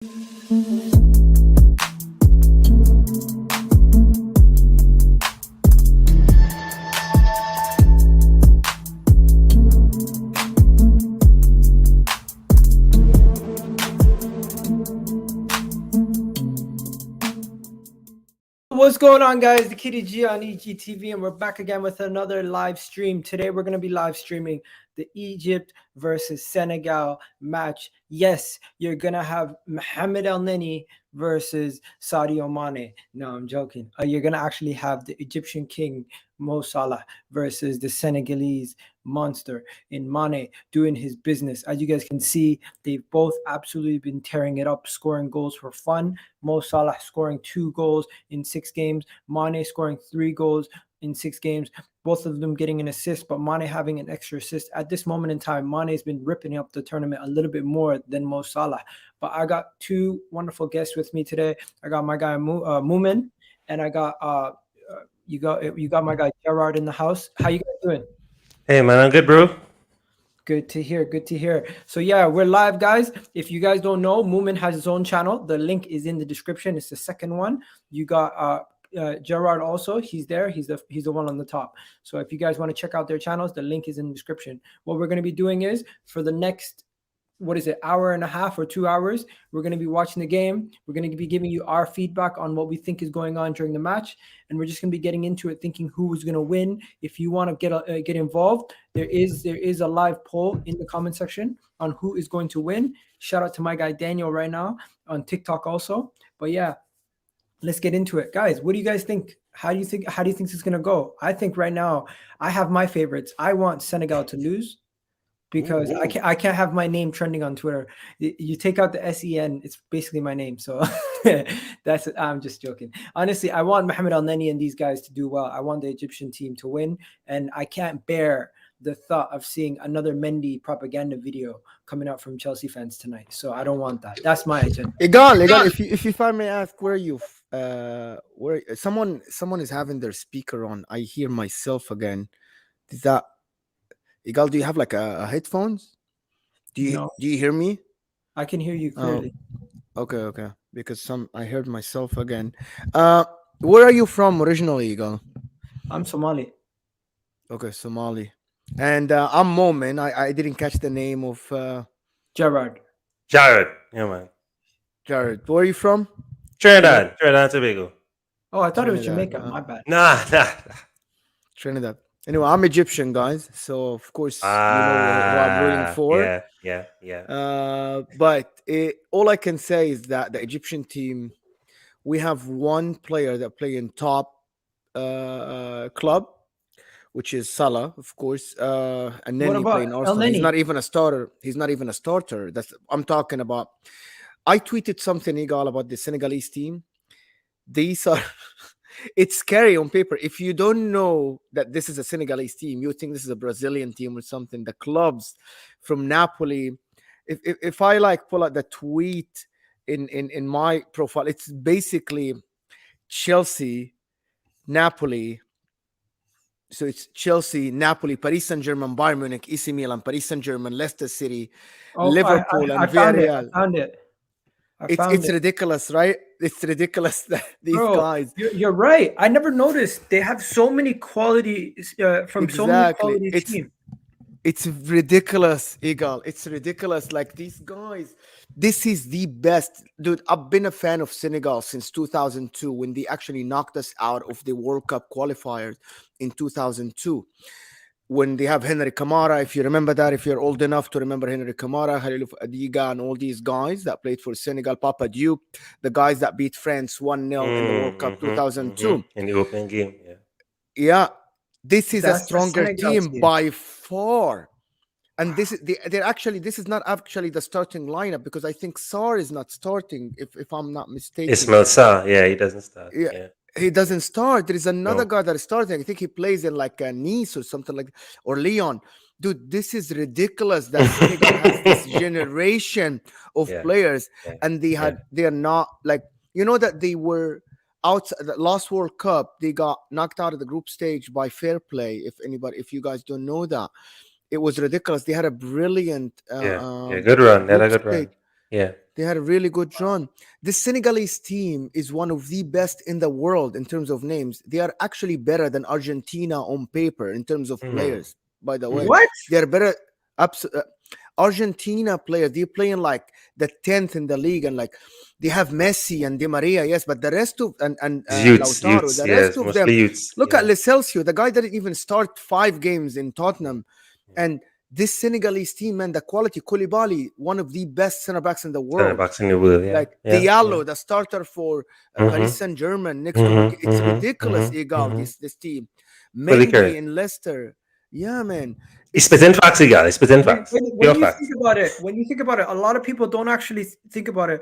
What's going on, guys? The Kitty G on EGTV, and we're back again with another live stream. Today, we're going to be live streaming the Egypt versus Senegal match. Yes, you're going to have Mohamed versus Sadio Mane. No, I'm joking. You're going to actually have the Egyptian king, Mo Salah, versus the Senegalese monster in Mane doing his business. As you guys can see, they've both absolutely been tearing it up, scoring goals for fun. Mo Salah scoring 2 goals in 6 games. Mane scoring 3 goals in 6 games. Both of them getting an assist, but Mane having an extra assist. At this moment in time, Mane's been ripping up the tournament a little bit more than Mo Salah. But I got 2 wonderful guests with me today. I got my guy Mohamed, and I got you got my guy Gerard in the house. How you guys doing? Hey man, I'm good, bro. Good to hear. Good to hear. So yeah, we're live, guys. If you guys don't know, Moomin has his own channel. The link is in the description. It's the second one. You got Gerard also. He's there. He's the one on the top. So if you guys want to check out their channels, the link is in the description. What we're going to be doing is for the next hour and a half or 2 hours, we're going to be watching the game. We're going to be giving you our feedback on what we think is going on during the match, and we're just going to be getting into it, thinking who is going to win. If you want to get involved, there is a live poll in the comment section on who is going to win. Shout out to my guy Daniel right now on TikTok also. But yeah, let's get into it, guys. What do you guys think? How do you think this is going to go? I think right now I have my favorites. I want Senegal to lose, because I can't have my name trending on Twitter. You take out the SEN, it's basically my name. So I'm just joking. Honestly, I want Mohamed and these guys to do well. I want the Egyptian team to win, and I can't bear the thought of seeing another Mendy propaganda video coming out from Chelsea fans tonight. So I don't want that. That's my agenda. Egal. If I may ask, where someone is having their speaker on. I hear myself again. Is that Igal, do you have like a headphones? Do you hear me? I can hear you clearly. Okay. Because I heard myself again. Where are you from originally, Igal? I'm Somali. Okay, Somali. And I'm Momin. I didn't catch the name of Gerard. Jared. Yeah, man. Jared. Where are you from? Trinidad and Tobago. Oh, I thought it was Jamaica. My bad. Nah. Trinidad. Anyway, I'm Egyptian, guys. So, of course, you know who I'm rooting for. Yeah. But all I can say is that the Egyptian team, we have one player that play in top club, which is Salah, of course. And then he play in Arsenal. He's not even a starter. I'm talking about. I tweeted something, Igal, about the Senegalese team. These are... It's scary on paper. If you don't know that this is a Senegalese team, you think this is a Brazilian team or something. The clubs from Napoli. If I like pull out the tweet in my profile, it's basically Chelsea, Napoli. So it's Chelsea, Napoli, Paris Saint-Germain, Bayern Munich, AC Milan, Paris Saint-Germain, Leicester City, Liverpool, and Villarreal. I found it. It's ridiculous, right? It's ridiculous that these guys. You're right. I never noticed they have so many quality from so many quality teams. It's ridiculous, Igal. It's ridiculous. Like these guys, this is the best, dude. I've been a fan of Senegal since 2002 when they actually knocked us out of the World Cup qualifiers in 2002. When they have Henry Camara, if you remember that, if you're old enough to remember Henry Camara, Khalilou Adiga, and all these guys that played for Senegal, Papa Diop, the guys that beat France 1-0 in the World Cup 2002. In the opening game, yeah. This is a stronger team by far. And this is not actually the starting lineup, because I think Sarr is not starting, if I'm not mistaken. Ismail Sarr, he doesn't start. Yeah. He doesn't start. There is another guy that is starting. I think he plays in like Nice or something like, or Lyon. Dude, this is ridiculous that Senegal has this generation of players, and they're not like, you know, that they were out the last World Cup. They got knocked out of the group stage by fair play. If you guys don't know that, it was ridiculous. They had a brilliant good run. They had a good run. Yeah. They had a really good run. The Senegalese team is one of the best in the world in terms of names. They are actually better than Argentina on paper in terms of Mm. players. By the way, Mm. What? they are better. Argentina players, they're playing like the 10th in the league, and like they have Messi and Di Maria, yes, but the rest of and Youths, Lautaro, youths, the rest yes, of them. mostly youths. Look at Yeah. Celcio, the guy didn't even start 5 games in Tottenham, and this Senegalese team, man, the quality. Koulibaly, one of the best center backs in the Center world. backs in the world. Yeah. Like Yeah. Diallo, the starter for Paris Mm-hmm. Saint Germain next to Marquez. It's ridiculous, Egal. Mm-hmm. This team, Fully Mendy correct. in Leicester. Yeah, man. He's spitting facts, you guys. Spitting facts. When Pure you facts. think about it, a lot of people don't actually think about it.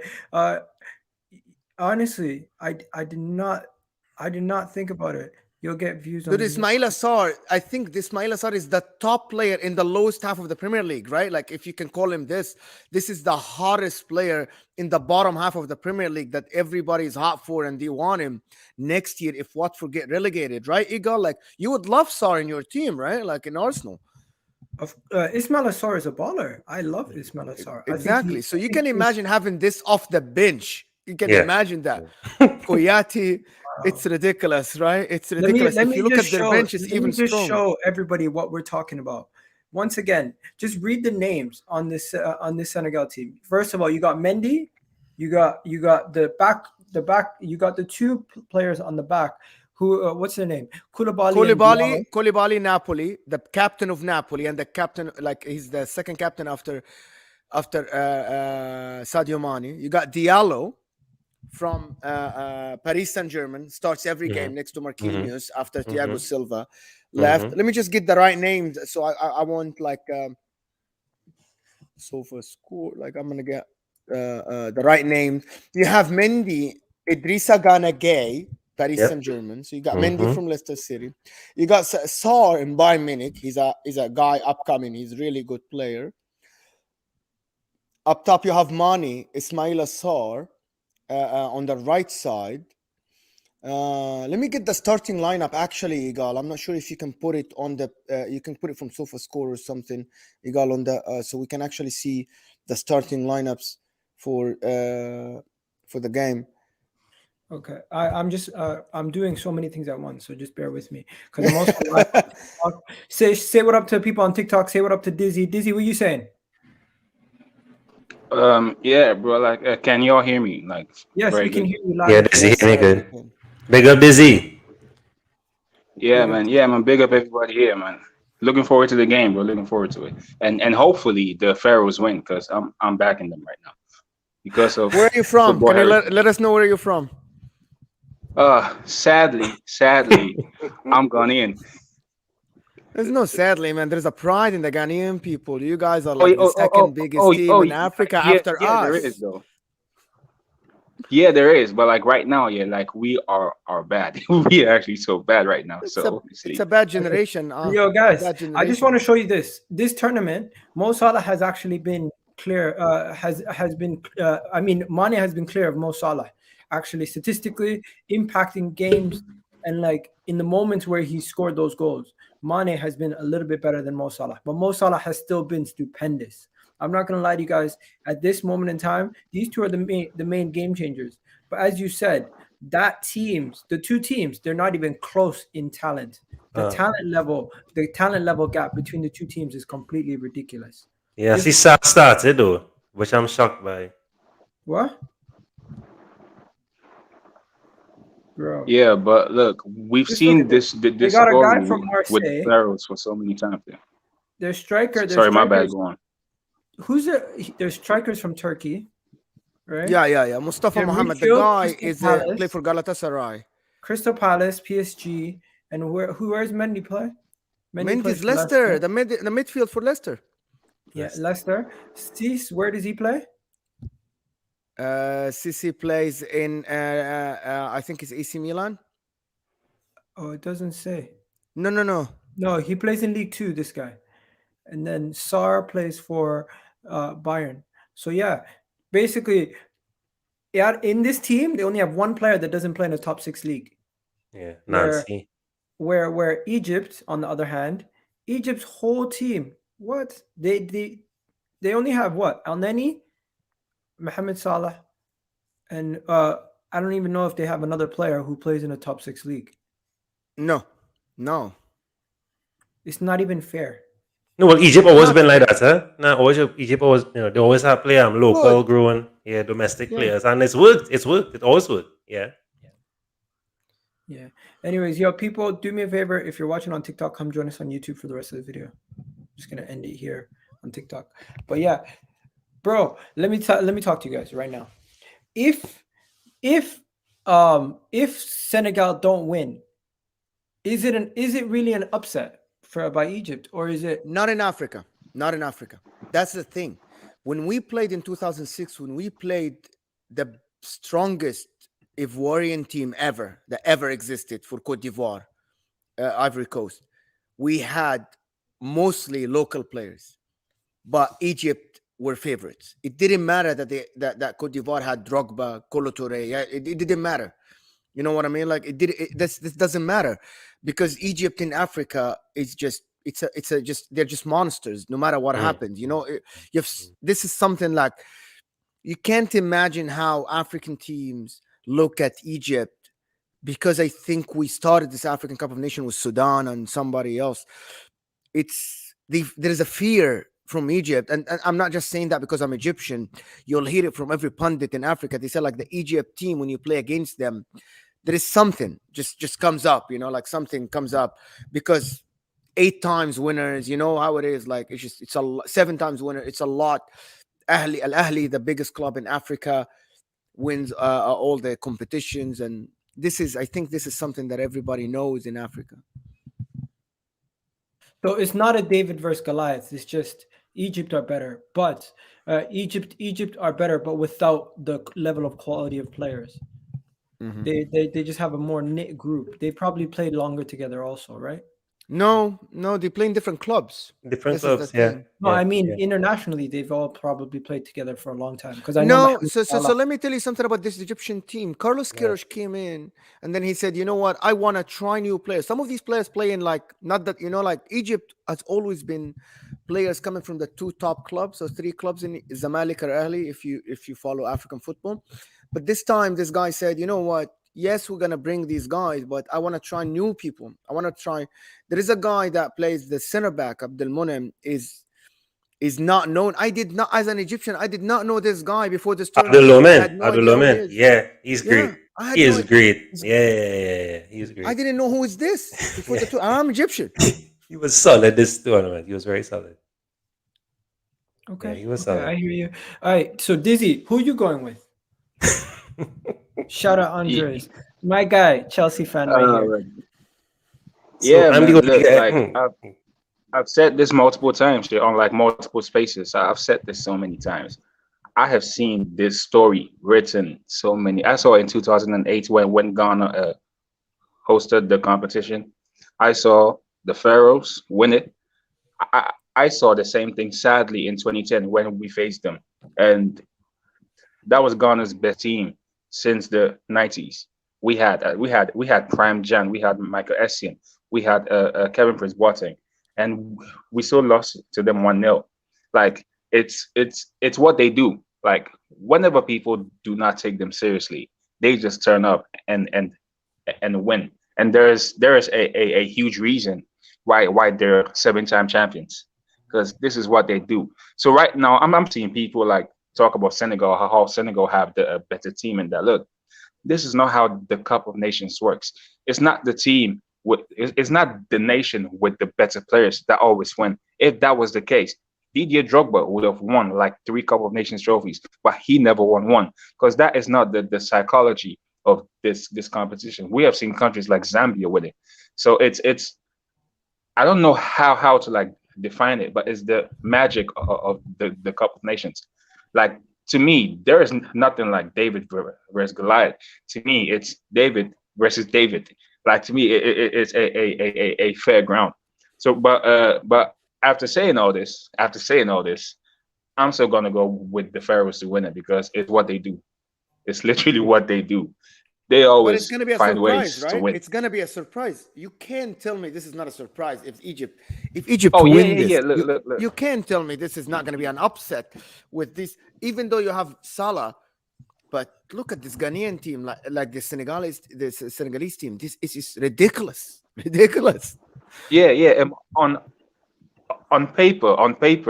Honestly, I did not think about it. You'll get views Dude, on Ismail Assar, I think this Ismail Assar is the top player in the lowest half of the Premier League, right? Like, if you can call him this is the hottest player in the bottom half of the Premier League that everybody is hot for and they want him next year if Watford get relegated, right, Igal? Like, you would love Sar in your team, right? Like in Arsenal. Ismail Assar is a baller. I love Ismail Assar. Exactly. So you can imagine having this off the bench. You can Yeah. imagine that. Koyati, it's ridiculous, right? It's Let me ridiculous. If you look just at their show. bench, it's Let me even just strong. show everybody what we're talking about. Once again, just read the names on this Senegal team. First of all, you got Mendy, you got the back. You got the two players on the back. Who? What's their name? Koulibaly and Diallo. Koulibaly, Napoli, the captain of Napoli, and the captain, like he's the second captain after Sadio Mane. You got Diallo from Paris Saint Germain, starts every game next to Marquinhos after Thiago Silva left. Let me just get the right names. So I want like so for score, like I'm gonna get the right names. You have Mendy, Idrissa Gana Gay, Paris Yep. Saint Germain. So you got Mendy from Leicester City. You got Sarr in Bayern Munich. He's a guy upcoming. He's a really good player. Up top you have Mane, Ismail Sarr on the right side. Let me get the starting lineup. Actually, Igal, I'm not sure if you can put it on the. You can put it from SofaScore or something, Igal, on the so we can actually see the starting lineups for the game. Okay, I'm just I'm doing so many things at once, so just bear with me because I'm also live on TikTok. Say what up to people on TikTok. Say what up to Dizzy. Dizzy, what you saying? Yeah, bro. Like, can y'all hear me? Like, Yes, very we can good. hear you loud Yeah, and clear. Dizzy, hear me good. Okay. Big up, Dizzy. Yeah, man. Yeah, man. Big up everybody here, man. Looking forward to the game, bro. Looking forward to it, and hopefully the Pharaohs win because I'm backing them right now because of Where are you from? football Can you heritage. let us know where you're from? Sadly, I'm Ghanaian. There's no sadly, man. There's a pride in the Ghanaian people. You guys are Oh, like the second biggest team in Africa yeah, after yeah, there us. is though. Yeah, there is, but like right now, yeah, like we are bad. We are actually so bad right now. So It's a bad generation. Yo, guys, bad I just generation. want to show you this. This tournament, Mo Salah has actually been clear. Has been. I mean, Mane has been clear of Mo Salah. Actually, statistically, impacting games and like in the moments where he scored those goals, Mane has been a little bit better than Mo Salah. But Mo Salah has still been stupendous. I'm not gonna lie to you guys. At this moment in time, these two are the main game changers. But as you said, the two teams, they're not even close in talent. The talent level gap between the two teams is completely ridiculous. Yeah, see, Salah started though, which I'm shocked by. What? Bro. Yeah, but look, we've Just seen look at this. this They got a guy story from with the Marseille. Pharaohs for so many times. Yeah. Their striker. Sorry, my bad. Go on. There's strikers from Turkey, right? Yeah. Mustafa Their Mohamed, the midfield, guy Crystal is Palace. play for Galatasaray. Crystal Palace, PSG, and where's Mendy play? Mendy's plays for Leicester, the midfield for Leicester. Yeah, Leicester. Cease, where does he play? Sisi plays in I think it's AC Milan. Oh, it doesn't say. No. No, he plays in League 2, this guy. And then Sar plays for Bayern. So yeah, basically, yeah, in this team, they only have one player that doesn't play in the top 6 league. Yeah, Nancy. Where Egypt, on the other hand, Egypt's whole team, what? They only have what? Al Neni, Mohamed Salah, and I don't even know if they have another player who plays in a top 6 league. No, no. It's not even fair. No, well, Egypt It's always not been like fair. that, huh? Nah, always Egypt always, they always have player local, Good. growing, yeah, domestic Yeah. players, and it's worked. It's worked. It always worked. Yeah. Yeah. Anyways, yo, people, do me a favor. If you're watching on TikTok, come join us on YouTube for the rest of the video. I'm just gonna end it here on TikTok. But yeah, bro, let me talk to you guys right now. If if Senegal don't win, is it really an upset by Egypt, or is it? Not in Africa. Not in Africa. That's the thing. When we played in 2006, when we played the strongest Ivorian team ever that ever existed for Cote d'Ivoire, Ivory Coast, we had mostly local players, but Egypt were favorites. It didn't matter that that Cote d'Ivoire had Drogba, Kolo Touré. Yeah, it didn't matter. You know what I mean? Like this doesn't matter because Egypt in Africa is just just they're just monsters. No matter what happens, you know. This is something like you can't imagine how African teams look at Egypt because I think we started this African Cup of Nations with Sudan and somebody else. There is a fear from Egypt, and I'm not just saying that because I'm Egyptian. You'll hear it from every pundit in Africa. They say like the Egypt team when you play against them, there is something just comes up, you know, like something comes up because 8 times winners, you know how it is. Like it's a 7 times winner. It's a lot. Al Ahli, the biggest club in Africa, wins all the competitions, and I think this is something that everybody knows in Africa. So it's not a David versus Goliath. It's just Egypt are better, but Egypt are better, but without the level of quality of players. Mm-hmm. They just have a more knit group. They probably played longer together, also, right? No, they play in different clubs. Different clubs, yeah. No, yeah, I mean yeah. internationally, they've all probably played together for a long time. Because I know. No, so let me tell you something about this Egyptian team. Carlos Queiroz came in, and then he said, "You know what? I want to try new players. Some of these players play in like not that like Egypt has always been players coming from the 2 top clubs or 3 clubs in Zamalek or Ahli if you follow African football. But this time, this guy said, "You know what? Yes, we're gonna bring these guys, but I want to try new people. I want to try." There is a guy that plays the center back, Abdel Monem, is not known. I did not, as an Egyptian, I did not know this guy before this tournament. I had no idea who he is. Yeah, he's great. He is great. Yeah, he's great. I didn't know who is this before the tournament. I'm Egyptian. He was solid this tournament. He was very solid. Okay, Yeah, he was solid. I hear you. All right, so Dizzy, who you going with? Shout out Andres, my guy, Chelsea fan right here. Yeah, I'm man. the Look, guy. like I've said this multiple times on like multiple spaces. I've said this so many times. I have seen this story written so many. I saw it in 2008 when Ghana hosted the competition. I saw the Pharaohs win it. I saw the same thing sadly in 2010 when we faced them, and that was Ghana's best team since the 90s. We had Prime Jan, we had Michael Essien, we had Kevin Prince Boateng, and we still lost to them 1-0. Like it's what they do. Like whenever people do not take them seriously, they just turn up and win. And there is a huge reason why they're 7-time champions, because this is what they do. So right now I'm seeing people like talk about Senegal, how Senegal have the better team, and that look, this is not how the Cup of Nations works. It's not the team it's not the nation with the better players that always win. If that was the case, Didier Drogba would have won like 3 Cup of Nations trophies, but he never won one, because that is not the psychology of this competition. We have seen countries like Zambia with it. So it's I don't know how to like define it, but it's the magic of the Cup of Nations. Like to me, there is nothing like David versus Goliath. To me, it's David versus David. Like to me, it's a fair ground. So, but after saying all this, I'm still gonna go with the Pharaohs to win it, because it's what they do. It's literally what they do. they But always it's going to be a find surprise, ways to right? win. It's going to be a surprise. You can't tell me this is not a surprise. If Egypt Oh, yeah, win yeah, this, yeah. Look. you can't tell me this is not going to be an upset with this. Even though you have Salah, but look at this Ghanaian team, like the Senegalese team. This is ridiculous, ridiculous. Yeah, yeah. On paper,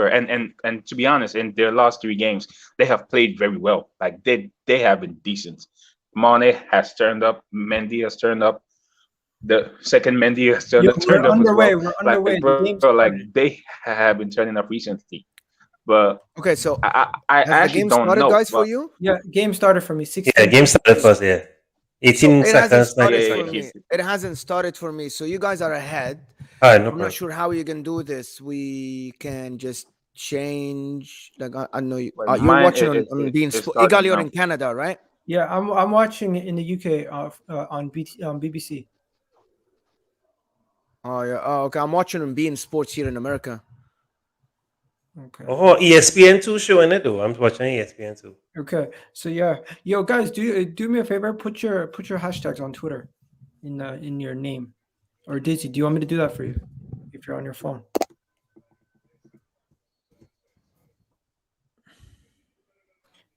and to be honest, in their last 3 games, they have played very well. Like they have been decent. Mane has turned up. Mendy has turned up. The second Mendy has turned Yo, up, we're as underway. well. We're Like, underway. The bro, game's like started. they have been turning up recently. But Okay, so I has the actually game don't started, know. guys, for But you? Yeah, game started for me. Yeah, 16. game started first. Yeah, So 18 it hasn't seconds. started 90 for seconds. me. It hasn't started for me. So you guys are ahead. All right, no I'm problem. not sure how you can do this. We can just change. Like I know you're mine watching is on being is Igal, starting you're now. in Canada, right? Yeah, I'm watching it in the UK on BBC. Oh yeah. Oh, okay. I'm watching on being Sports here in America. Okay. Oh, ESPN2 showing it though. I'm watching ESPN2. Okay. So yeah, yo guys, do me a favor. Put your hashtags on Twitter, in your name, or Daisy. Do you want me to do that for you if you're on your phone?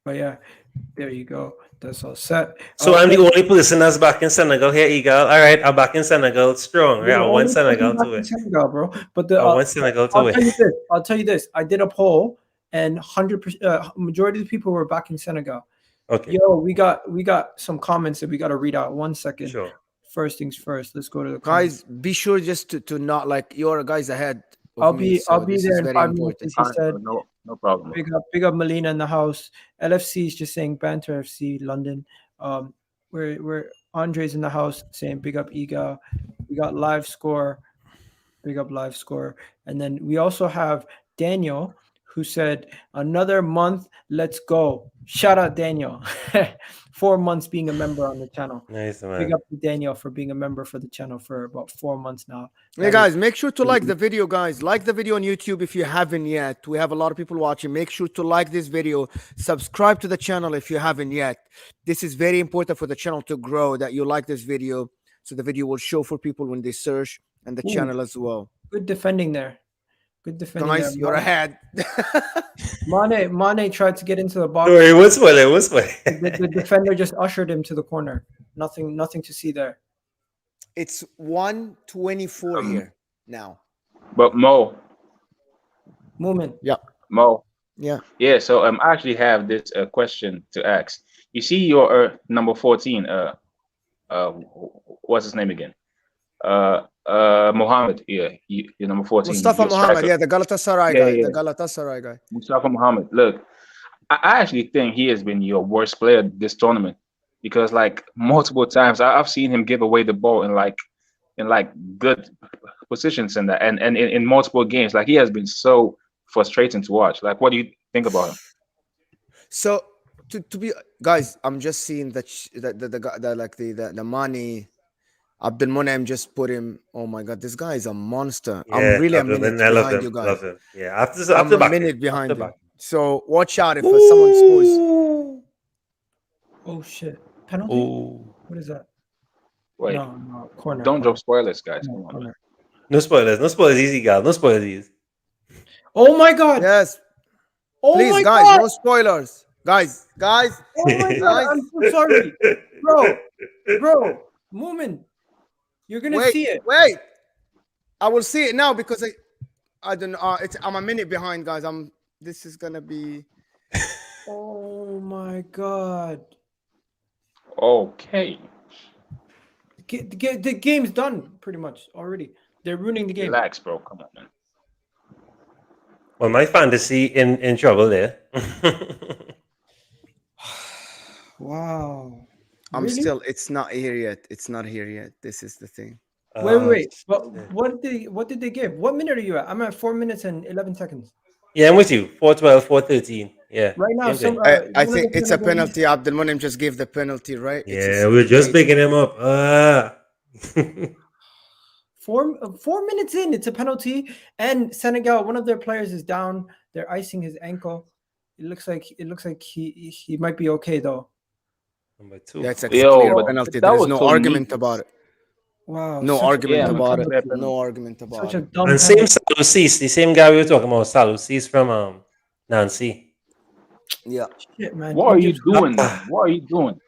But yeah, there you go. That's all set. So I'm the only person that's back in Senegal here, Eagle. All right, I'm back in Senegal strong. Right, I want Senegal to win. Senegal, bro. But I want Senegal to I'll win. tell you this. I'll tell you this. I did a poll, and 100% majority of the people were backing Senegal. Okay, Yo, we got some comments that we got to read out. 1 second. sure. First things first. Let's go to the comments. Guys, be sure just to not like you're guys ahead of I'll me. be So this there is in very 5 important. minutes. He said, No problem. big up Melina in the house. LFC is just saying banter FC London. We're Andre's in the house saying big up Ega. We got live score. Big up live score. And then we also have Daniel who said another month. Let's go. Shout out Daniel. 4 months being a member on the channel. Nice, man. Big up to Daniel for being a member for the channel for about 4 months now. Hey guys, make sure to like the video, guys. Like the video on YouTube if you haven't yet. We have a lot of people watching. Make sure to like this video. Subscribe to the channel if you haven't yet. This is very important for the channel to grow, that you like this video, so the video will show for people when they search, and the channel as well. Good defending there. Good defending Guys, there. you're ahead. Mane tried to get into the box. Sorry, what's what? The defender just ushered him to the corner. Nothing to see there. It's 1:24 here now. But Moment. Mo. Yeah. Yeah. So I actually have this question to ask. You see your number 14. What's his name again? Mohamed. Yeah, you're number 14. Mustafa your Mohamed. striker. Yeah, the Galatasaray Yeah, guy. yeah. The Galatasaray guy. Mustafa Mohamed. Look, I actually think he has been your worst player this tournament, because like multiple times I've seen him give away the ball in good positions and that, and in multiple games. Like, he has been so frustrating to watch. Like, what do you think about him? So to be guys, I'm just seeing that the money. Abdelmonem just put him. Oh my God, this guy is a monster. Yeah, I'm really a minute I love behind him. you guys. Love him. Yeah, I'm after a minute behind after you. So watch out if someone scores. Oh shit. Penalty? Oh, What is that? Wait, No, corner. don't corner. drop spoilers, guys. No, Come on, corner. man. no spoilers. No spoilers, easy, gal. No spoilers, easy. Oh my god. Yes, Oh please, my guys, god. no spoilers. Guys. Oh my god. I'm so sorry. Bro. Moment. You're gonna see it. Wait. I will see it now because I don't know. I'm a minute behind, guys. This is gonna be. Oh my god. Okay, The game's done pretty much already. They're ruining the game. relax, bro. Come on, man. Well, my fantasy in trouble there. Wow. I'm Really? still. It's not here yet. It's not here yet. This is the thing. Wait. But what did they give? What minute are you at? I'm at 4 minutes and 11 seconds. Yeah, I'm with you. 4-12, 4-13. Yeah. Right now, same some thing. I think it's a penalty. Abdelmonem just gave the penalty, right? Yeah, we're just picking him up. 4 minutes in, it's a penalty, and Senegal, one of their players is down. They're icing his ankle. It looks like he might be okay though. Number 2. Yeah, it's a Yo, clear but penalty. that There is was no so argument neat. about it. Wow. No such a argument Yeah, dumb man, about it. clear penalty. No penalty. argument about Such a it. dumb And same penalty. Salusis, the same guy we were talking about, Salusis from Nancy. Yeah. Shit, man. What are you Egypt. doing, man? What are you doing?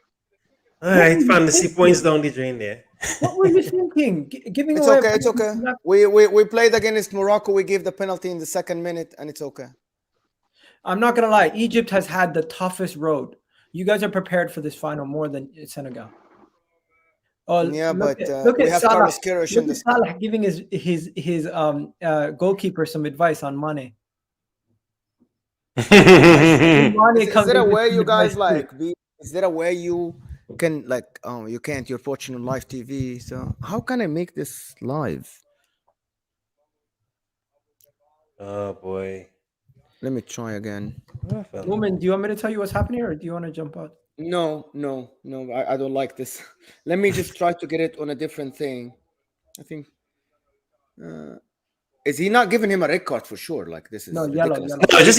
All What right, were you fantasy thinking? points down the drain there. What were you thinking? Giving It's away. okay. It's okay. We played against Morocco. We gave the penalty in the second minute, and it's okay. I'm not gonna lie. Egypt has had the toughest road. You guys are prepared for this final more than Senegal. Oh, Yeah, look but at, look we at have Salah. Carlos Queiroz in Look the at Salah giving his goalkeeper some advice on Mane. Is Mane comes there a in with way some you guys advice too. like? Is there a way you can like? Oh, you can't. You're watching on live TV. So how can I make this live? Oh boy. Let me try again. Oh, fella. Woman, do you want me to tell you what's happening, or do you want to jump out? No. I don't like this. Let me just try to get it on a different thing. I think. Is he not giving him a red card for sure? Like this is No, yellow, ridiculous. yellow. No, just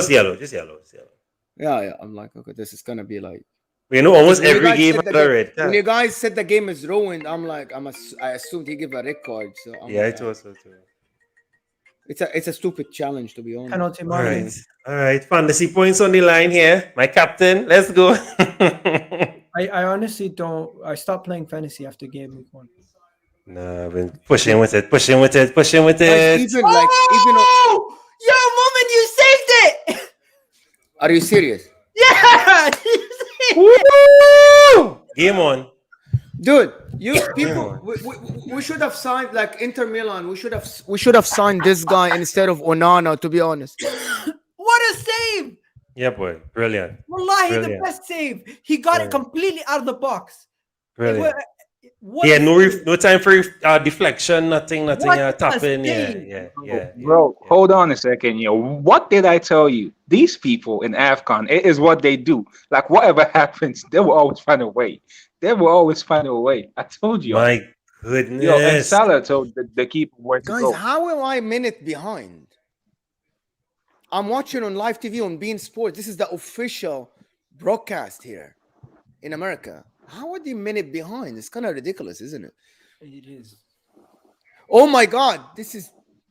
yellow. Just yellow. Just yellow. Yeah. I'm like, okay, this is gonna be like. We know almost When you every guys game said had the a game- red When card. you guys said the game is ruined, I assumed he gave a red card. So I'm Yeah, like, it was so too. it's a stupid challenge, to be honest. Penalty, All Mane. right. All right. Fantasy points on the line here. My captain. Let's go. I honestly don't. I stopped playing fantasy after game week 1. No, I've been pushing with it. Guys, Even Oh, yo, woman, you saved it. are you serious, Yeah. Woo! Game on. dude? You people, we should have signed like Inter Milan. We should have signed this guy instead of Onana. To be honest, What a save! Yeah, boy. Brilliant. Wallahi, the Brilliant. best save. He got it Brilliant. completely out of the box. Brilliant. What Yeah, a no save. no time for tapping. What a Tapping. save. Yeah. Bro, hold on a second. What did I tell you? These people in AFCON, it is what they do. Like whatever happens, they will always find a way. I told you. My goodness. Yo, and Salah told the keeper where to guys, go. how am I a minute behind? I'm watching on live TV on Bein Sports. This is the official broadcast here in America. How are they a minute behind? It's kind of ridiculous, isn't it? It is. Oh my God, this is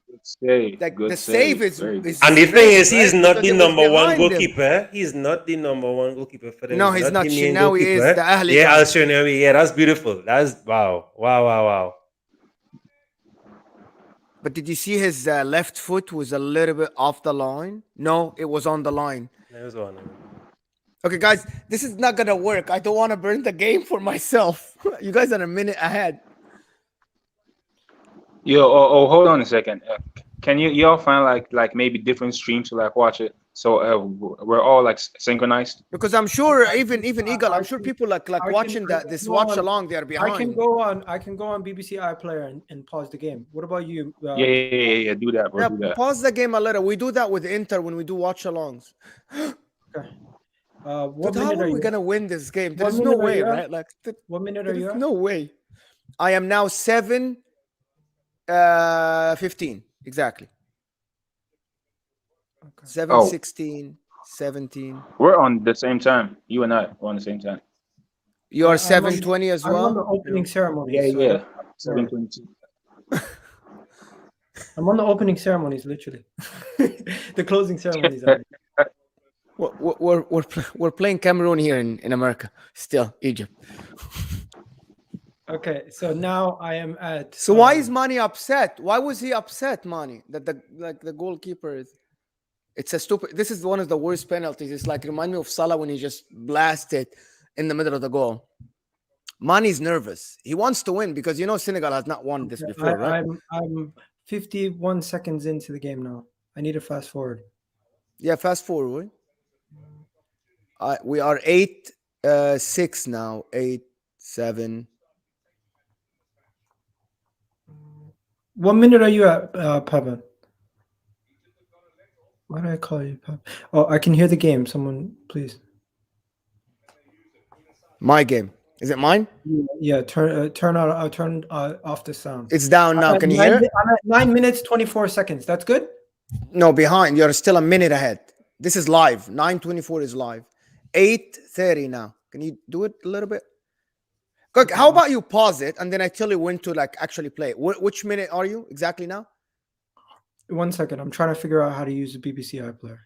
Good save. like Good the save is. Very good. And the thing is, great, he's right? not Because the it was number one behind him. goalkeeper. He's not the number one goalkeeper for them. No, he's not. the main Now he is goalkeeper. the Ahli Yeah, guy. Al Shanawi. Yeah, that's beautiful. That's wow. But did you see his left foot was a little bit off the line? No, it was on the line. That was one. Okay, guys, this is not gonna work. I don't want to burn the game for myself. You guys are a minute ahead. Yo, hold on a second. Can y'all find like maybe different streams to like watch it? So we're all like synchronized. Because I'm sure even Eagle, I'm sure people like I can watching this go watch on- along. They are behind. I can go on BBC iPlayer and pause the game. What about you? Yeah. Do that, bro. Yeah, Do that. pause the game a little. We do that with Inter when we do watch alongs. What But how minute are are we you? gonna win this game? What There's no minute are way, you at? right? Like What minute are there's you at? no way. I am now 7:15 exactly. Okay. 7:16, 17. We're on the same time. You and I are on the same time. You are I'm on- 7:20 as I'm on the well. opening ceremony. Yeah. 7:22. I'm on the opening ceremonies, literally. The closing ceremonies. We're playing Cameroon here in America. Still Egypt. Okay, so now I am at. So why is Mane upset? Why was he upset, Mane? That the goalkeeper is. It's a stupid. This is one of the worst penalties. It's like remind me of Salah when he just blasted in the middle of the goal. Mane's nervous. He wants to win because Senegal has not won this before, right? I'm 51 seconds into the game now. I need to fast forward. Yeah, fast forward. We are 8-6 now. 8-7. What minute are you at, Pavan? Why do I call you Pavan? Oh, I can hear the game. Someone, please. My game. Is it mine? Yeah, turn off the sound. It's down now. Can you hear it? I'm at 9 minutes 24 seconds. That's good. No, behind. You're still a minute ahead. This is live. 9:24 is live. 8:30 now. Can you do it a little bit? Good. How about you pause it and then I tell you when to like actually play it? Which minute are you exactly now? 1 second. I'm trying to figure out how to use the BBC iPlayer.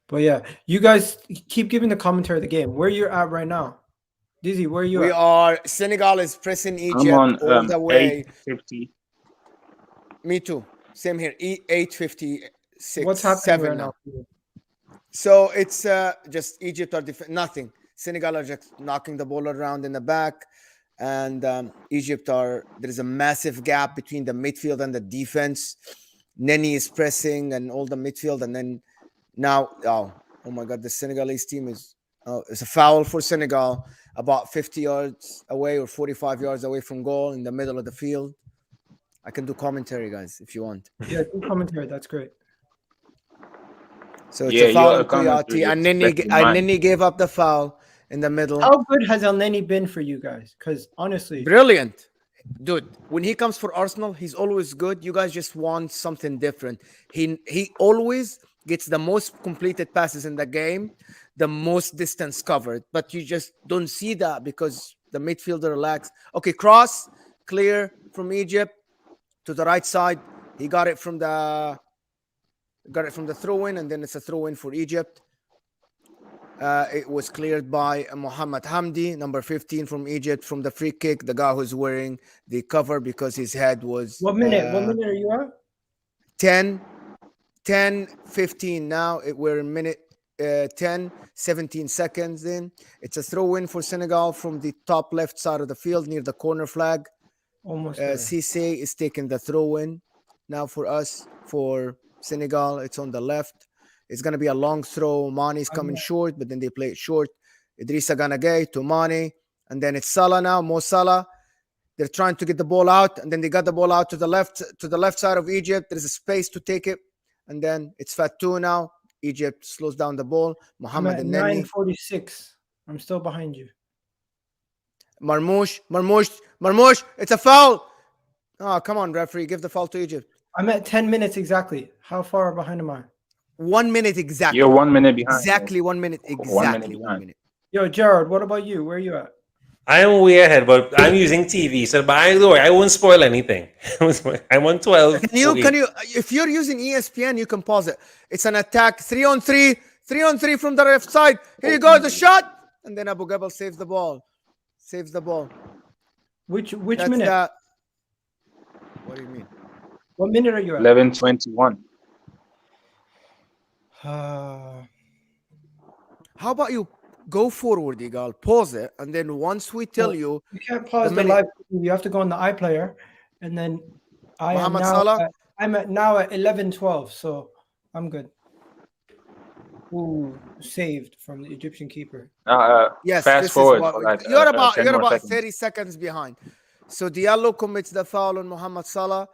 But yeah, you guys keep giving the commentary of the game. Where you're at right now. Dizzy, where are you We at? are Senegal is pressing Egypt I'm on all the way. 8:50. Me too. Same here. 8:56. What's happening 7 right now. now? for you? So it's just Egypt are nothing. Senegal are just knocking the ball around in the back, and Egypt there's a massive gap between the midfield and the defense. Neni is pressing and all the midfield, and then now oh my god, the Senegalese team is it's a foul for Senegal about 50 yards away or 45 yards away from goal in the middle of the field. I can do commentary, guys, if you want. Yeah, do commentary. That's great. So it's Yeah, a foul your on Kouyaté, commentary and is better than mine. Neni gave up the foul in the middle. How good has El Neni been for you guys? Because honestly, Brilliant. Dude, when he comes for Arsenal, he's always good. You guys just want something different. He always gets the most completed passes in the game, the most distance covered, but you just don't see that because the midfielder lacks. Okay, cross, clear from Egypt to the right side. He got it from the throw-in, and then it's a throw-in for Egypt. It was cleared by Mohamed Hamdi, number 15 from Egypt, from the free kick. The guy who's wearing the cover because his head was. what minute are you at? 10-15 now. We're in minute 10, 17 seconds in. It's a throw-in for Senegal from the top left side of the field near the corner flag. Almost there. Cisse is taking the throw-in now for us. For Senegal, it's on the left. It's going to be a long throw. Mane is coming short, but then they play it short. Idrissa Gana Gueye to Mane. And then it's Salah now, Mo Salah. They're trying to get the ball out, and then they got the ball out to the left side of Egypt. There's a space to take it. And then it's Fatou now. Egypt slows down the ball. I'm Mohamed at and Neni. 9:46. I'm still behind you. Marmoush. It's a foul. Oh, come on, referee. Give the foul to Egypt. I'm at 10 minutes exactly. How far behind am I? 1 minute exactly. You're 1 minute behind. Exactly 1 minute. Exactly 1 behind. minute. Yo, Jared, what about you? Where are you at? I am way ahead, but I'm using TV, so by the way, I won't spoil anything. I'm on 12. Can you, if you're using ESPN, you can pause it. It's an attack, 3-on-3 from the left side. Here you go, the shot, and then Abu Gabal saves the ball. Which That's minute? What do you mean? What minute are you at? 11:21. How about you go forward, Igal, pause it, and then once we tell you, You can't pause the live. You have to go on the iPlayer, and then Mohamed Salah. I'm now at 11:12, so I'm good. Ooh, saved from the Egyptian keeper. yes, fast this forward. is what for like, you're 10 about more seconds. 30 seconds behind. So Diallo commits the foul on Mohamed Salah,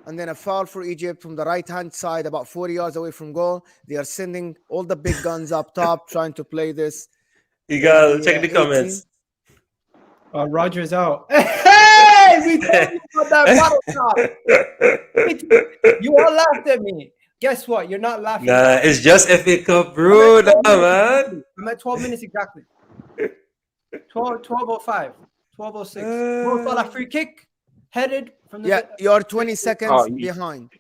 and then a foul for Egypt from the right-hand side, about 40 yards away from goal. They are sending all the big guns up top, trying to play this. You gotta check the comments. Roger's out. Hey, we told you about that bottle shot. You all laughed at me. Guess what? You're not laughing. Nah, it's just FA Cup, bro. Nah, man. I'm at 12 minutes exactly. 12:05, 12:06. Mo Salah free kick, headed from the. Yeah, you're 20 seconds Oh, behind.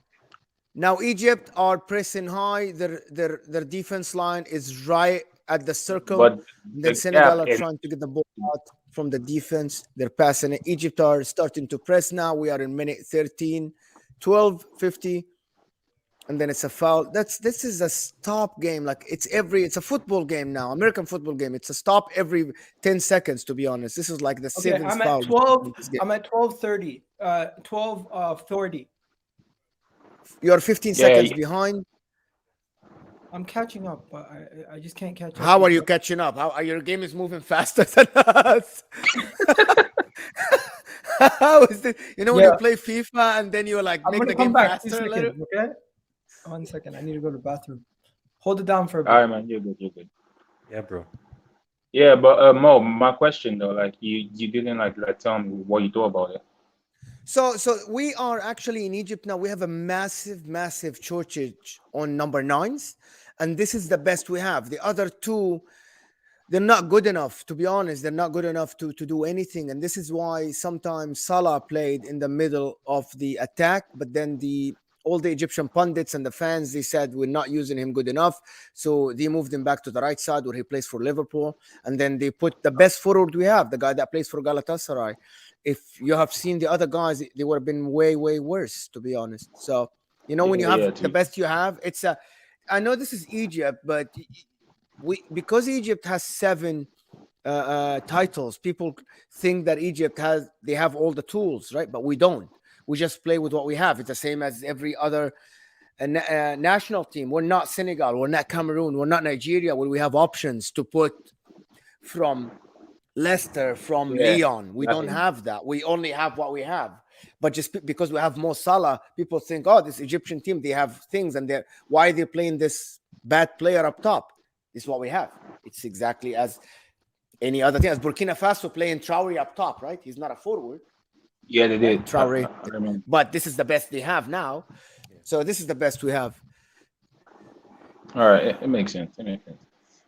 Now Egypt are pressing high. Their defense line is right at the circle. But Then the Senegal gap are is- trying to get the ball out from the defense. They're passing it. Egypt are starting to press now. We are in minute 13, 12:50. And then it's a foul. This is a stop game. Like it's a football game now, American football game. It's a stop every 10 seconds, to be honest. This is like the Okay, seventh I'm foul. at 12. I'm at 12:30. 12:40. You're 15 Yeah, seconds yeah. behind. I'm catching up, but I just can't catch up. How are you catching up? Your game is moving faster than us. How is this? You know when you play FIFA and then you're like I'm make gonna the come game back 2 faster a little? seconds, okay? 1 second. I need to go to the bathroom. Hold it down for a bit. All right, man. You're good. Yeah, bro. Yeah, but Mo, my question though, like you didn't like tell me what you thought about it. So we are actually in Egypt now. We have a massive shortage on number 9s, and this is the best we have. The other two they're not good enough. To be honest, they're not good enough to do anything, and this is why sometimes Salah played in the middle of the attack, but then all the Egyptian pundits and the fans, they said we're not using him good enough, so they moved him back to the right side where he plays for Liverpool, and then they put the best forward we have, the guy that plays for Galatasaray. If you have seen the other guys, they would have been way worse, to be honest. So when you have the best you have, I know this is Egypt, but because Egypt has 7 titles, people think that they have all the tools, right? But we don't. We just play with what we have. It's the same as every other national team. We're not Senegal. We're not Cameroon. We're not Nigeria, where we have options to put from Leicester, from Lyon. We don't have that. We only have what we have. But just because we have Mo Salah, people think, oh, this Egyptian team, they have things, and why are they playing this bad player up top? This is what we have. It's exactly as any other thing. As Burkina Faso playing Traore up top, right? He's not a forward. Yeah, they did. Traore. But this is the best they have now. So this is the best we have. All right, it makes sense.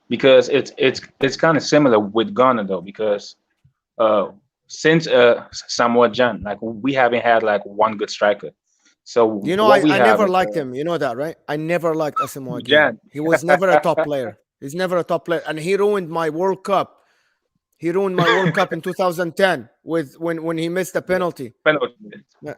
Because it's kind of similar with Ghana though, because since Samoa Jan, like we haven't had like one good striker. So I never liked him. You know that, right? I never liked Asamoah Gyan. He was never a top player. He's never a top player, and he ruined my World Cup. He ruined my World Cup in 2010 when he missed the penalty. Yeah.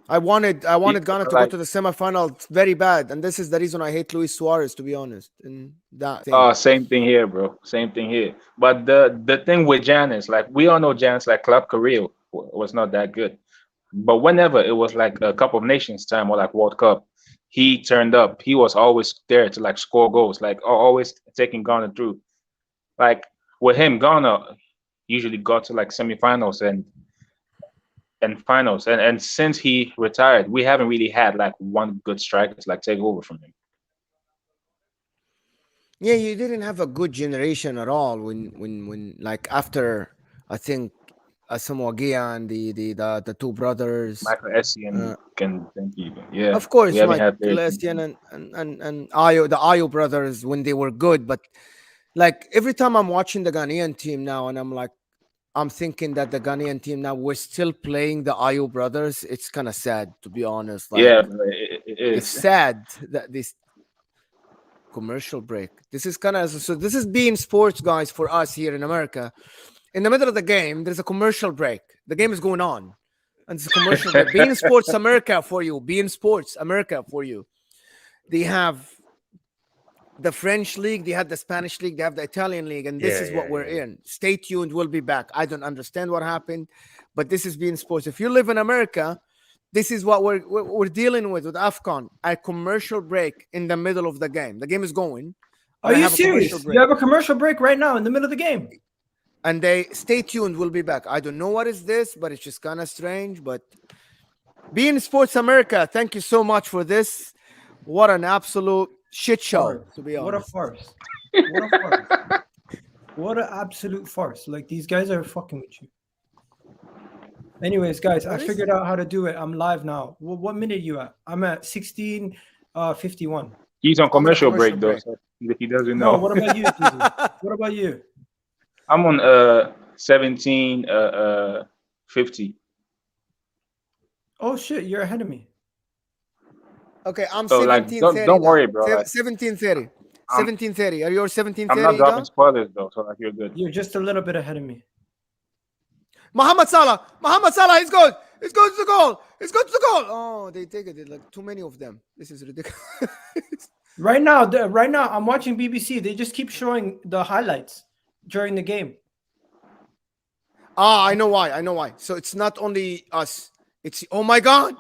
I wanted Ghana to go to the semifinal very bad, and this is the reason I hate Luis Suarez, to be honest. In that thing. Same thing here, bro. Same thing here. But the thing with Jan is, like, we all know Jan's like club career was not that good. But whenever it was like a Cup of Nations time or like World Cup, he turned up. He was always there to like score goals, like always taking Ghana through. Like with him, Ghana usually got to like semifinals and finals. And since he retired, we haven't really had like one good striker to like take over from him. Yeah, you didn't have a good generation at all when like after, I think, Asamoah Gyan, the two brothers, Michael Essien can think even. Yeah, of course, Michael Essien and Ayo, the Ayo brothers, when they were good. But like every time I'm watching the Ghanaian team now, and I'm thinking that the Ghanaian team now, we're still playing the Ayo brothers. It's kind of sad, to be honest. Like, yeah, it is. It's sad that this commercial break. This is kind of, so this is being sports, guys, for us here in America. In the middle of the game, there's a commercial break. The game is going on, and it's a commercial break. Being Sports America for you. Being Sports America for you. They have the French league, they have the Spanish league, they have the Italian league, and this is what we're in. Stay tuned. We'll be back. I don't understand what happened, but this is being sports. If you live in America, this is what we're dealing with AFCON. A commercial break in the middle of the game. The game is going. Are you serious? You have a commercial break right now in the middle of the game. And they stay tuned. We'll be back. I don't know what is this, but it's just kind of strange. But being Sports America, thank you so much for this. What an absolute shit show, to be honest. What a farce. What a farce. What an absolute farce. Like, these guys are fucking with you. Anyways, guys, I figured out how to do it. I'm live now. What minute are you at? I'm at 16:51. He's on commercial break, though, so he doesn't know. No, what about you, Dizzy? What about you? I'm on 17:50. Oh shit, you're ahead of me. Okay, I'm so 17:30. Like, don't worry, bro. 17:30. 17:30. Are you 17:30? I'm not dropping spoilers though, so like you're good. You're just a little bit ahead of me. Mohamed Salah, he's good. It's going to the goal. It's going to the goal. Oh, they take it. Like too many of them. This is ridiculous. Right now, I'm watching BBC. They just keep showing the highlights during the game. I know why. So it's not only us. It's, oh my God.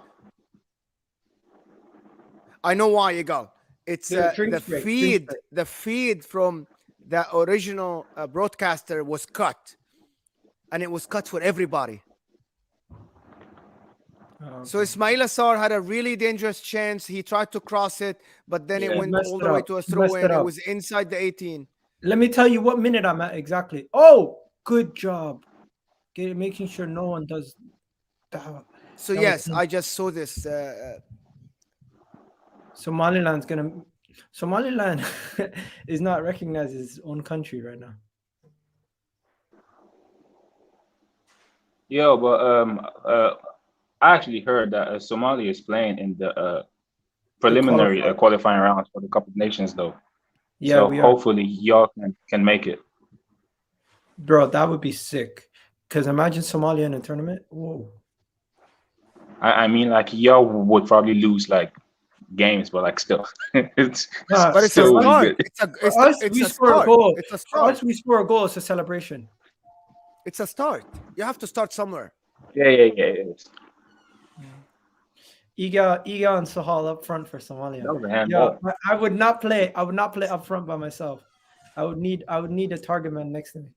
I know why, Igal. It's the feed from the original broadcaster was cut. And it was cut for everybody. Okay. So Ismail Assar had a really dangerous chance. He tried to cross it, but then it went all the way to a throw-in. It was inside the 18. Let me tell you what minute I'm at exactly. Oh, good job. Making sure no one does that. So yes, I just saw this. Somaliland's going to Somaliland is not recognized as its own country right now. Yo, but I actually heard that Somalia is playing in the preliminary qualifying rounds for the Cup of Nations, though. Yeah, so we are. hopefully y'all can make it. Bro, that would be sick. Because imagine Somalia in a tournament. Whoa. I mean, like y'all would probably lose like games, but like still, it's But it's a still really start. good. It's a start. It's a For start. us, we score a goal. It's a celebration. It's a start. You have to start somewhere. Yeah. Iga and Sahal up front for Somalia. That was a handball. Yeah, I would not play. I would not play up front by myself. I would need a target man next to me.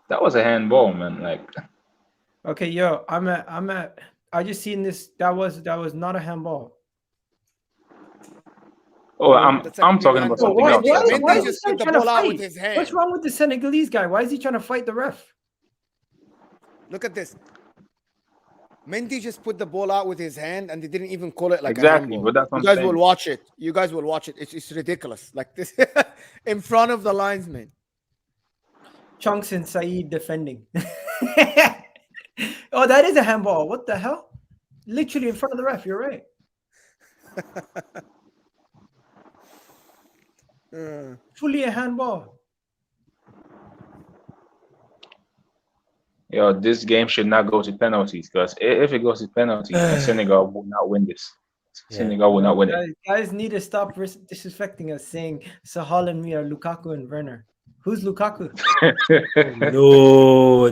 That was a handball, man. Like, Okay, I just seen this. That was not a handball. oh, I'm That's like talking about something else. Why is he he just put the trying to ball out fight? with his hand? What's wrong with the Senegalese guy? Why is he trying to fight the ref? Look at this. Mendy just put the ball out with his hand, and they didn't even call it like Exactly, a handball. but that's what You I'm guys saying. will watch it. You guys will watch it. It's ridiculous. Like this in front of the linesman. Chunks and Saeed defending. Oh, that is a handball. What the hell? Literally in front of the ref. You're right. Fully a handball. Yo, this game should not go to penalties because if it goes to penalties, then Senegal will not win this. Senegal will not win it. Guys need to stop disrespecting us, saying Sahal and me are Lukaku and Werner. Who's Lukaku? No.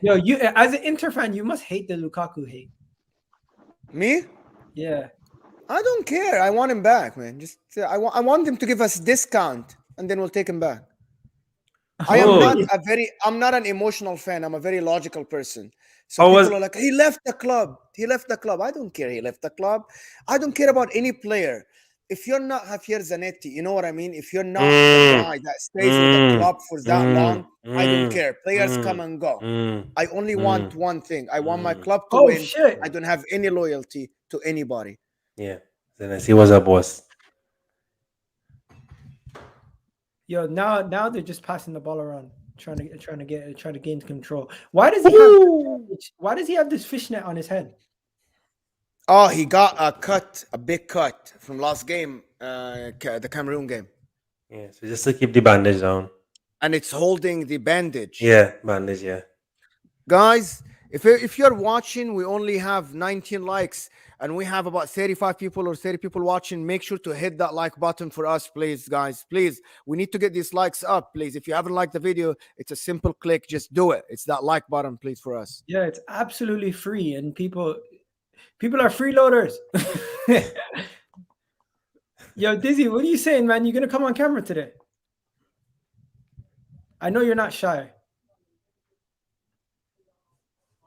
Yo, you as an Inter fan, you must hate the Lukaku hate. Me? Yeah. I don't care. I want him back, man. Just I want him to give us discount, and then we'll take him back. I'm not an emotional fan. I'm a very logical person. So people are like, he left the club. I don't care. He left the club. I don't care about any player. If you're not Javier Zanetti, you know what I mean? If you're not the guy that stays with the club for that long, I don't care. Players come and go. I only want one thing. I want my club to win. Shit. I don't have any loyalty to anybody. Yeah. Zanetti was a boss. Yo, now they're just passing the ball around, trying to gain control. Why does he have this fishnet on his head? Oh, he got a big cut from last game, the Cameroon game. Yeah, so just to keep the bandage down. And it's holding the bandage. Yeah, bandage, yeah. Guys, if you're watching, we only have 19 likes and we have about 35 people or 30 people watching. Make sure to hit that like button for us, please, guys. Please, we need to get these likes up, please. If you haven't liked the video, it's a simple click. Just do it. It's that like button, please, for us. Yeah, it's absolutely free, and people are freeloaders. Yo, Dizzy, what are you saying, man? You gonna come on camera today? I know you're not shy.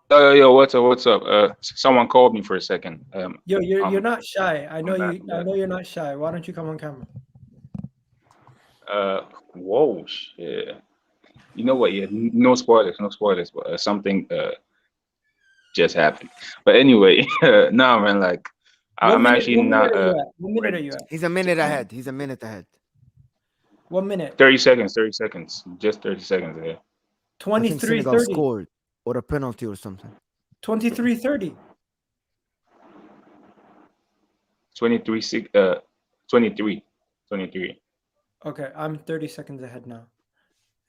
Yo, what's up? Someone called me for a second. Yo, you're not shy. I know back. you're not shy. Why don't you come on camera? Whoa, shit. You know what? Yeah, no spoilers, but something just happened. But anyway, nah, man, like I'm actually not. What minute are you at? He's a minute ahead. 1 minute. 30 seconds, just 30 seconds ahead. 23-30. Scored or a penalty or something. 23-30. 23. Okay, I'm 30 seconds ahead now.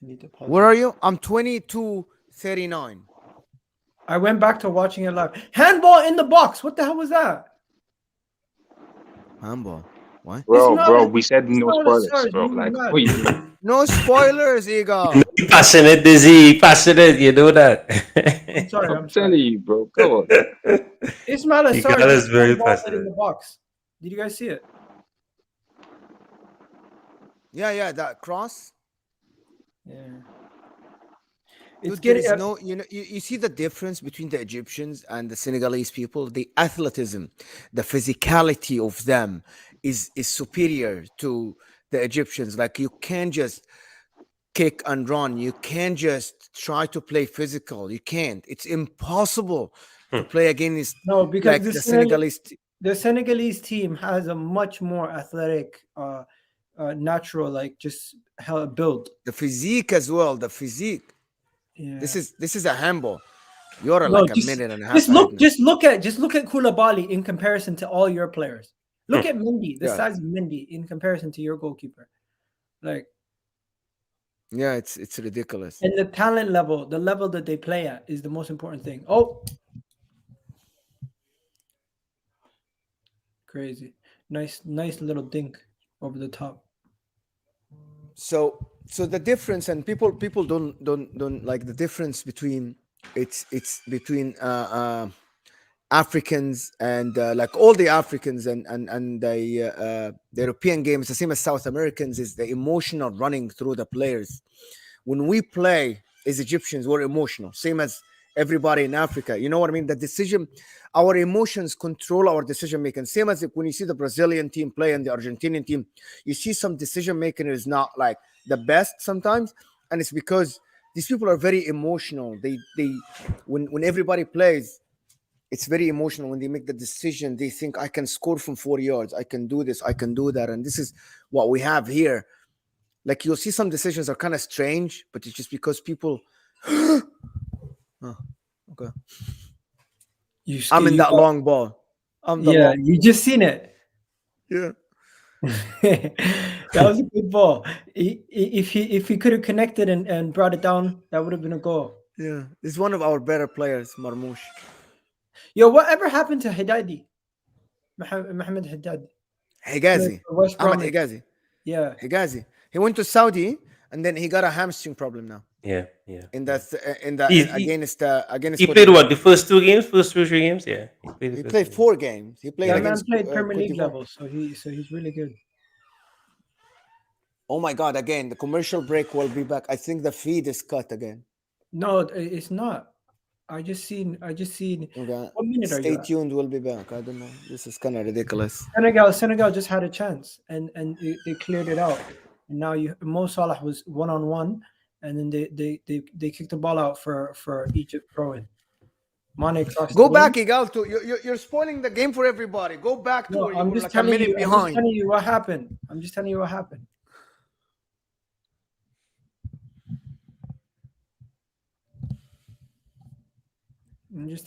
I need to pause. Where are you? I'm 22-39. I went back to watching it live. Handball in the box. What the hell was that? Handball. What? Bro, we said no spoilers, bro. Like, what you doing? No spoilers, Eagle. You passionate, Dizzy. Passionate. You know that. I'm sorry. I'm telling you, bro. Go on. Ismail You guys is very passionate. in the box. Did you guys see it? Yeah, that cross. Yeah. Dude, It's getting you see the difference between the Egyptians and the Senegalese people. The athleticism, the physicality of them is superior to the Egyptians. Like, you can't just kick and run. You can't just try to play physical. You can't. It's impossible to play against No, because like the Senegalese. The Senegalese team has a much more athletic, natural, like just build. The physique as well. The physique. Yeah. This is a handball. You're No, like a just, minute and a half. just look, ahead now. just look at Koulibaly in comparison to all your players. Look at Mendy, the Yeah. size of Mendy in comparison to your goalkeeper. Like, Yeah, it's ridiculous. and the talent level, the level that they play at is the most important thing. Oh, crazy. Nice little dink over the top. So the difference, and people don't like the difference between it's between Africans and like all the Africans and the European games, the same as South Americans, is the emotional running through the players. When we play as Egyptians, we're emotional, same as everybody in Africa. You know what I mean? The decision, our emotions control our decision making. Same as when you see the Brazilian team play and the Argentinian team, you see some decision making is not like the best sometimes, and it's because these people are very emotional. They when everybody plays, it's very emotional. When they make the decision, they think, I can score from 4 yards, I can do this, I can do that. And this is what we have here. Like, you'll see some decisions are kind of strange, but it's just because people oh, okay. I'm in that long ball. I'm the long you just seen it. yeah. That was a good ball. If he could have connected and brought it down, that would have been a goal. Yeah. He's one of our better players, Marmoush. Yo, whatever happened to Haddadi? Mohamed Haddadi. Higazi. West Ahmed Bromwich. Higazi. Yeah. Higazi. He went to Saudi and then he got a hamstring problem now. Yeah. In the against He played what, the first 3 games? Yeah. He played 4 games. He played That man against played Premier Cote League d'Ivoire. level, so he's really good. Oh my God! Again, the commercial break will be back. I think the feed is cut again. No, it's not. I just seen. Okay. What minute are Stay you at? tuned. We'll be back. I don't know. This is kind of ridiculous. Senegal just had a chance and they cleared it out. And now Mo Salah was 1-on-1, and then they kicked the ball out for Egypt throwing. Mane crossed. Go back, Igal. You're spoiling the game for everybody. Go back to No, where you I'm were just like a telling minute you. behind. I'm just telling you what happened. I'm just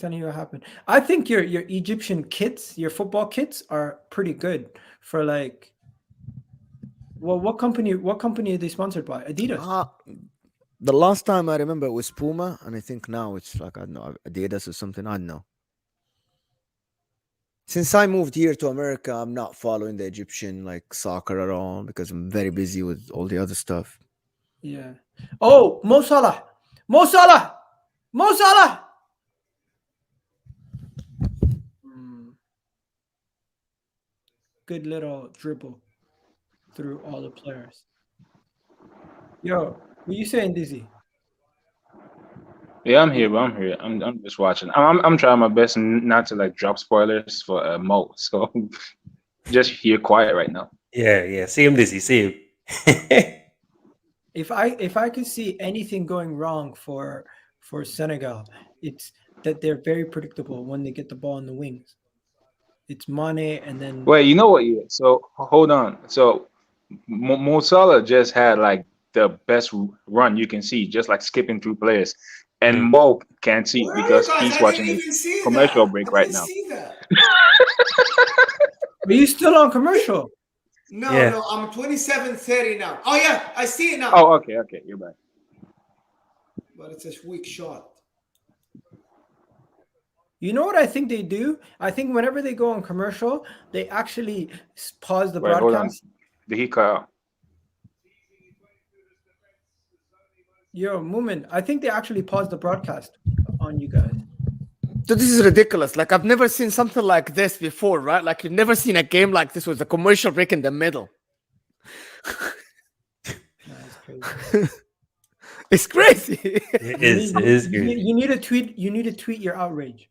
telling you what happened. I think your Egyptian kits, your football kits, are pretty good for like. Well, what company are they sponsored by? Adidas. The last time I remember it was Puma, and I think now it's like, I don't know, Adidas or something. I don't know. Since I moved here to America, I'm not following the Egyptian like soccer at all because I'm very busy with all the other stuff. Yeah. Oh, Mo Salah. Good little dribble through all the players. Yo, what you saying, Dizzy? Yeah, I'm here, bro. I'm just watching. I'm trying my best not to like drop spoilers for Mo. So just here quiet right now. Yeah. Same, Dizzy. Same. If I could see anything going wrong for Senegal, it's that they're very predictable when they get the ball in the wings. It's Mane and then. Wait, you know what? Yeah. So hold on. So Mo Salah just had like the best run you can see, just like skipping through players, and Mo can't see because he's watching a commercial break right now. Are you still on commercial? No, I'm 27:30 now. Oh yeah, I see it now. Oh, okay, you're back. But it's a weak shot. You know what I think they do? I think whenever they go on commercial, they actually pause the Wait, hold on. broadcast. Did he cut out? Yo, Moomin, I think they actually pause the broadcast on you guys. So this is ridiculous. Like, I've never seen something like this before, right? Like, you've never seen a game like this with a commercial break in the middle. That's crazy. It's crazy. It is crazy. You need to tweet. You need to tweet your outrage.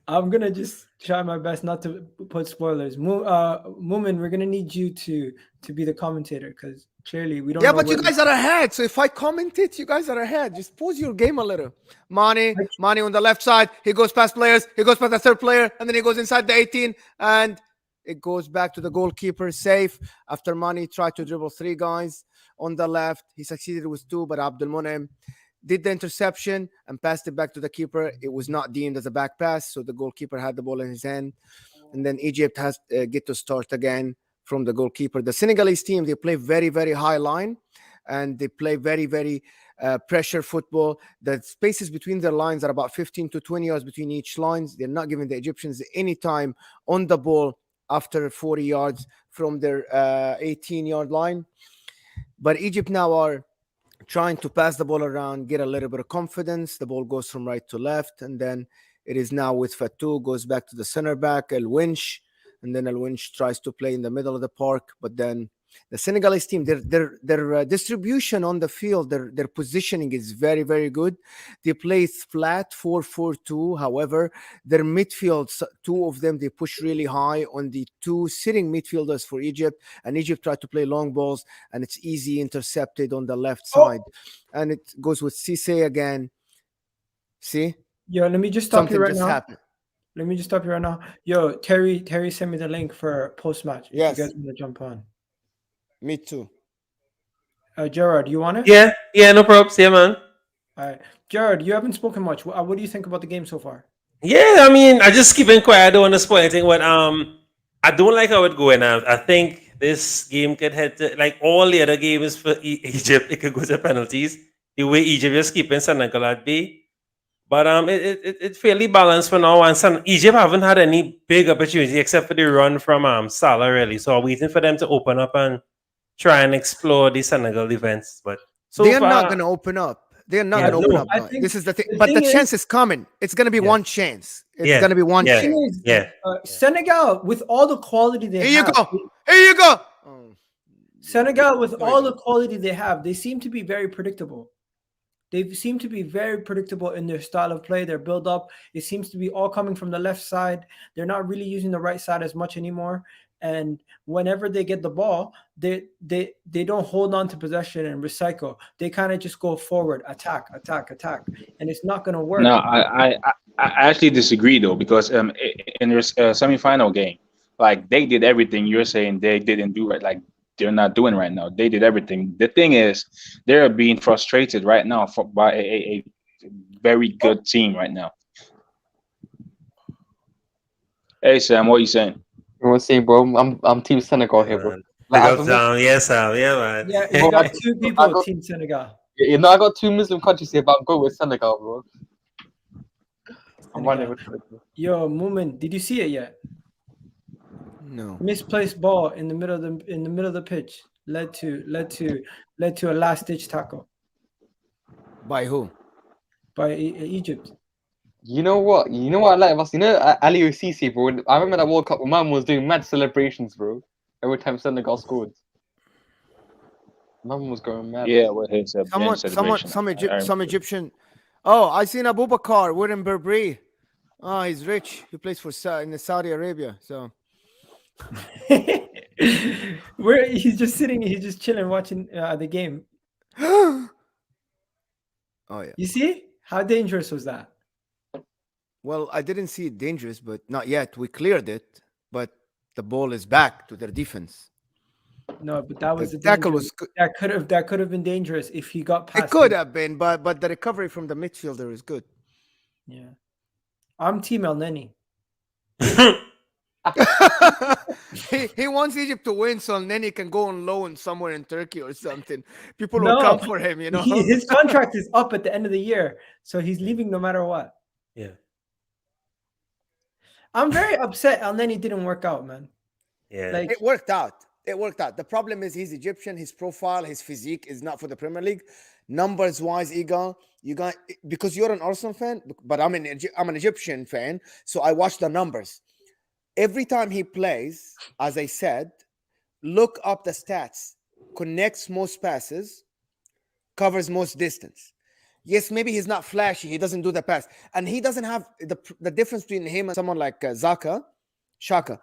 I'm gonna just try my best not to put spoilers. Moomin, we're gonna need you to be the commentator because Clearly, we don't Yeah, know. but you where- guys are ahead. So if I comment it, you guys are ahead. Just pause your game a little. Mane on the left side. He goes past players. He goes past the third player. And then he goes inside the 18. And it goes back to the goalkeeper safe. After Mane tried to dribble 3 guys on the left. He succeeded with 2, but Abdelmonem did the interception and passed it back to the keeper. It was not deemed as a back pass. So the goalkeeper had the ball in his hand. And then Egypt has get to start again from the goalkeeper. The Senegalese team, they play very, very high line and they play very, very pressure football. The spaces between their lines are about 15 to 20 yards between each lines. They're not giving the Egyptians any time on the ball after 40 yards from their 18-yard line. But Egypt now are trying to pass the ball around, get a little bit of confidence. The ball goes from right to left. And then it is now with Fatou, goes back to the center back, El Winch. And then El Winch tries to play in the middle of the park. But then the Senegalese team, their distribution on the field, their positioning is very, very good. They play flat 4-4-2. However, their midfield, 2 of them, they push really high on the 2 sitting midfielders for Egypt. And Egypt tried to play long balls, and it's easy intercepted on the left side. And it goes with Cisse again. See? Yo, let me just stop Something you right just now. happened. Let me just stop you right now. Yo, Terry sent me the link for post match. Yes. If you guys want to jump on. Me too. Gerard, you want it? Yeah, no props. Yeah, man. All right. Gerard, you haven't spoken much. What do you think about the game so far? Yeah, I mean, I just keeping quiet. I don't want to spoil anything. But I don't like how it going. I think this game could head to like all the other games for Egypt. It could go to penalties. The way Egypt is keeping Senegal at bay. But it's fairly balanced for now. And Egypt haven't had any big opportunity except for the run from Salah, really. So I'm waiting for them to open up and try and explore the Senegal defense. But so They're far, not going to open up. They're not Yeah, going to open no, up. I Now. think This is the thing. the But thing the is- chance is coming. It's going to be Yeah. one chance. It's Yeah. going to be one Yeah. chance. yeah. Senegal, with all the quality they Here you have, go. Here you go. Oh. Senegal, with Sorry, all John. the quality they have, they seem to be very predictable. They seem to be very predictable in their style of play, their build up. It seems to be all coming from the left side. They're not really using the right side as much anymore. And whenever they get the ball, they don't hold on to possession and recycle. They kind of just go forward, attack, and it's not going to work. No, I actually disagree though, because in their semifinal game, like they did everything you're saying they didn't do right. Like they're not doing right now. They did everything. The thing is, they're being frustrated right now by a very good team right now. Hey Sam, what are you saying? You want to say, bro? I'm Team Senegal here, bro. Man. Like, Big as up a down. Yes, Sam. Yeah, man. Yeah, Well, you got I- 2 I people, got- Team Senegal. You know, I got 2 Muslim countries here, but I'm going with Senegal, bro. I'm running with Senegal. Yo, Moomin, did you see it yet? No. Misplaced ball in the middle of the pitch led to a last ditch tackle By who? by Egypt. You know what? You know what I like about you know Ali Cisse, bro. I remember that World Cup when man was doing mad celebrations, bro. Every time Senegal scored, man was going mad. Yeah, with his Some Egyptian. Oh, I seen Abubakar. We're in Berberi. Oh, he's rich. He plays for in Saudi Arabia. So Where he's just sitting, he's just chilling, watching the game. oh yeah. You see how dangerous was that? Well, I didn't see it dangerous, but not yet. We cleared it, but the ball is back to their defense. No, but that was The a tackle dangerous- was good. that could have been dangerous if he got past. It could him. have been, but the recovery from the midfielder is good. Yeah, I'm Team El Neni. he wants Egypt to win, so then he can go on loan somewhere in Turkey or something. People will No. come for him, you know. His contract is up at the end of the year, so he's leaving no matter what. Yeah. I'm very upset El Neni didn't work out, man. Yeah. Like, It worked out. It worked out. The problem is he's Egyptian. His profile, his physique is not for the Premier League. Numbers wise, Eagle, you got because you're an Arsenal fan, but I'm an Egyptian fan, so I watch the numbers. Every time he plays, as I said, look up the stats. Connects most passes, covers most distance. Yes, maybe he's not flashy. He doesn't do the pass, and he doesn't have the difference between him and someone like Shaka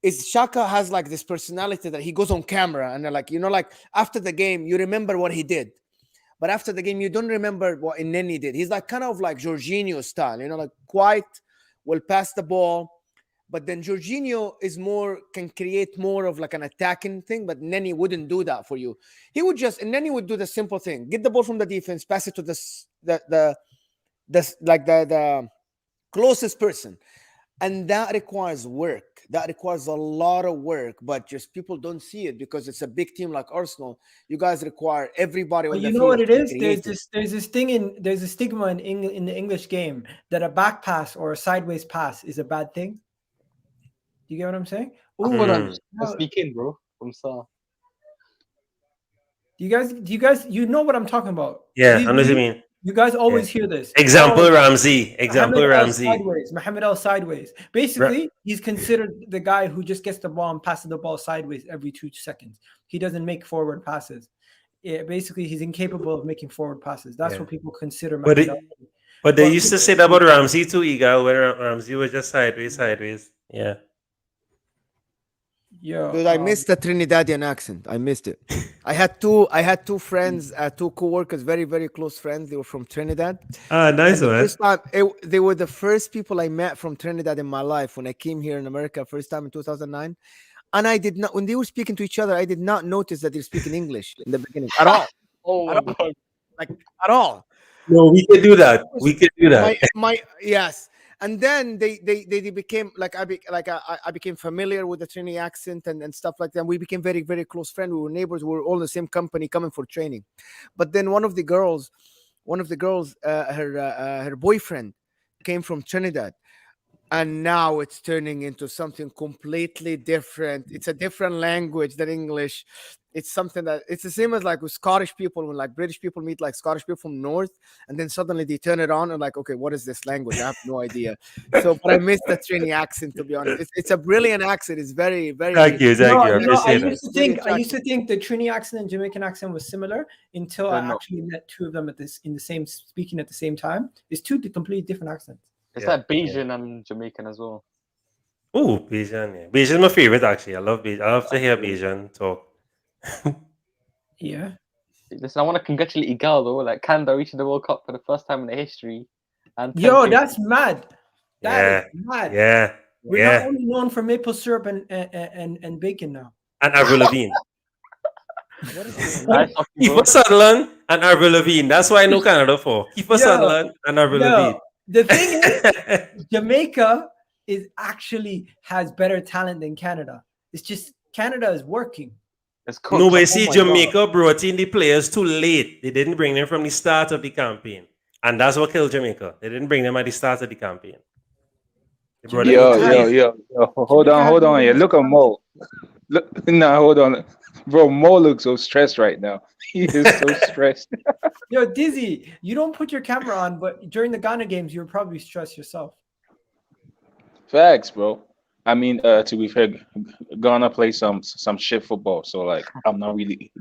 is Shaka has like this personality that he goes on camera and they're like, like after the game, you remember what he did. But after the game, you don't remember what Inneni did. He's like kind of like Jorginho style, like quite will pass the ball. But then Jorginho can create more of like an attacking thing, but Inneni wouldn't do that for you. Inneni would do the simple thing: get the ball from the defense, pass it to the closest person, and that requires work. That requires a lot of work, but just people don't see it because it's a big team like Arsenal. You guys require everybody. But you know what it is? There's this stigma in the English game that a back pass or a sideways pass is a bad thing. You get what I'm saying? Sneak in, bro, from Salah. Do you guys know what I'm talking about? Yeah, I know what you mean. You guys always hear this. Example Ramsey. Mohamed El sideways. Basically, he's considered the guy who just gets the ball and passes the ball sideways every 2 seconds. He doesn't make forward passes. Yeah, basically, he's incapable of making forward passes. That's what people consider. But they used to say that about Ramsey too, Iga, where Ramsey was just sideways. Yeah. Yeah, dude, I missed the Trinidadian accent. I missed it. I had two friends, 2 co-workers, very, very close friends. They were from Trinidad. Nice one. They were the first people I met from Trinidad in my life when I came here in America first time in 2009. And I did not, when they were speaking to each other, I did not notice that they're speaking English in the beginning at all. God. Like at all. No, we could do that. Yes. And then they became like I became familiar with the Trini accent and stuff like that. We became very, very close friends. We were neighbors. We were all in the same company coming for training. But then one of the girls, her boyfriend came from Trinidad. And now it's turning into something completely different. It's a different language than English. It's something that it's the same as like with Scottish people, when like British people meet like Scottish people from North, and then suddenly they turn it on and like, okay, what is this language? I have no idea. So, but I miss the Trini accent, to be honest. It's a brilliant accent. It's very, very. Thank you. I used to think the Trini accent and Jamaican accent was similar until I actually met 2 of them speaking at the same time. It's 2 completely different accents. It's like Bajan and Jamaican as well. Oh, Bajan, yeah. Bajan is my favorite, actually. I love Bajan. I love to hear Bajan talk. Yeah. Listen, I want to congratulate Igal, though. Like, Canada reaching the World Cup for the first time in their history. And that's mad. That is mad. Yeah. We're not only known for maple syrup and bacon now. And Avril Lavigne. Nice. Kiefer Sutherland and Avril Lavigne. That's why I know Canada for. Kiefer Sutherland and Avril Lavigne. The thing is, Jamaica has better talent than Canada. It's just Canada is working. No, but see, Jamaica brought in the players too late. They didn't bring them from the start of the campaign. And that's what killed Jamaica. They didn't bring them at the start of the campaign. Yo. Hold on. Yeah, look at Mo. Hold on. Bro, Mo looks so stressed right now. He is so stressed. Yo, Dizzy, you don't put your camera on, but during the Ghana games, you were probably stressed yourself. Facts, bro. I mean, to be fair, Ghana plays some shit football, so like I'm not really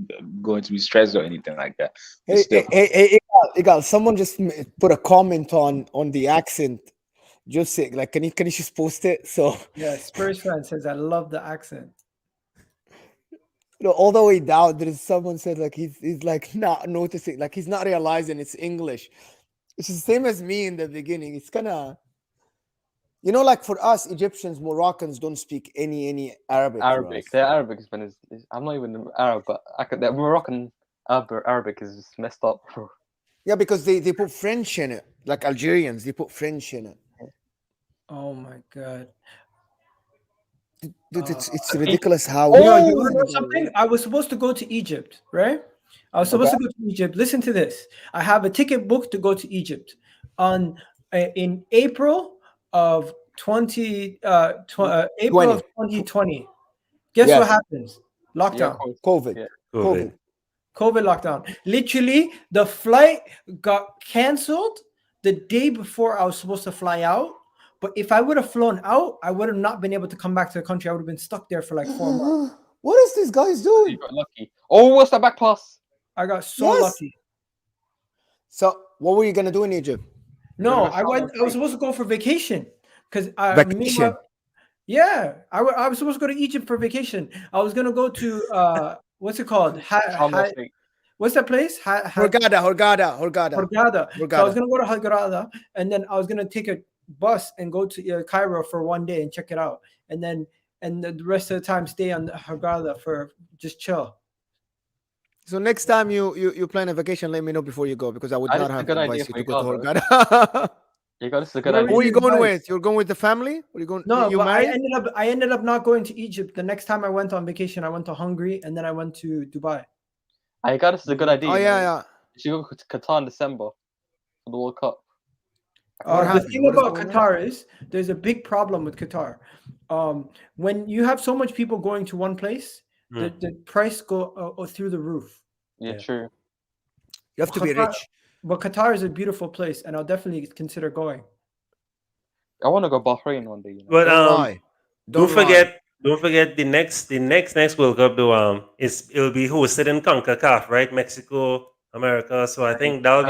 going to be stressed or anything like that. Hey, Igal, someone just put a comment on the accent. Just say, like, can you just post it? So yeah, Spurs fan says I love the accent. All the way down, there is someone said like he's like not noticing, like he's not realizing it's English. It's the same as me in the beginning. It's kind of, like for us Egyptians, Moroccans don't speak any Arabic. Their Arabic is I'm not even Arab, but their Moroccan Arabic is just messed up, bro. Yeah, because they put French in it, like Algerians, they put French in it. Oh my god. Dude, it's ridiculous how. You want to know something? I was supposed to go to Egypt, right? I was supposed to go to Egypt. Listen to this. I have a ticket booked to go to Egypt in April of 2020. Guess what happens? Lockdown. COVID lockdown. Literally, the flight got canceled the day before I was supposed to fly out. But if I would have flown out, I would have not been able to come back to the country. I would have been stuck there for like 4 months. What is this guys doing? You got lucky. Oh, what's that back pass? I got so lucky. So, what were you gonna do in Egypt? No, I was supposed to go for vacation because Yeah, I was supposed to go to Egypt for vacation. I was gonna go to what's it called? What's that place? Hurghada. Hurghada. So I was gonna go to Hurghada, and then I was gonna take a bus and go to Cairo for one day and check it out, and then the rest of the time stay on Hurghada for just chill. So next time you plan a vacation, let me know before you go, because I would not have advised you to go to bro. Hurghada. You got this a good Where idea. Who are you going advice. with? You're going with the family? Or you going? No, you but married? I ended up not going to Egypt. The next time I went on vacation, I went to Hungary, and then I went to Dubai. I got this is a good idea. Oh you know? yeah. You should go to Qatar in December for the World Cup. What The happened? thing What is about going on? Qatar is there's a big problem with Qatar. When you have so much people going to one place, the price go through the roof. Yeah, true. You have to be Qatar- rich. But Qatar is a beautiful place, and I'll definitely consider going. I want to go Bahrain one day. You know? But Don't lie. don't lie. forget the next World Cup though. It'll be hosted in CONCACAF, right? Mexico, America. So I think that'll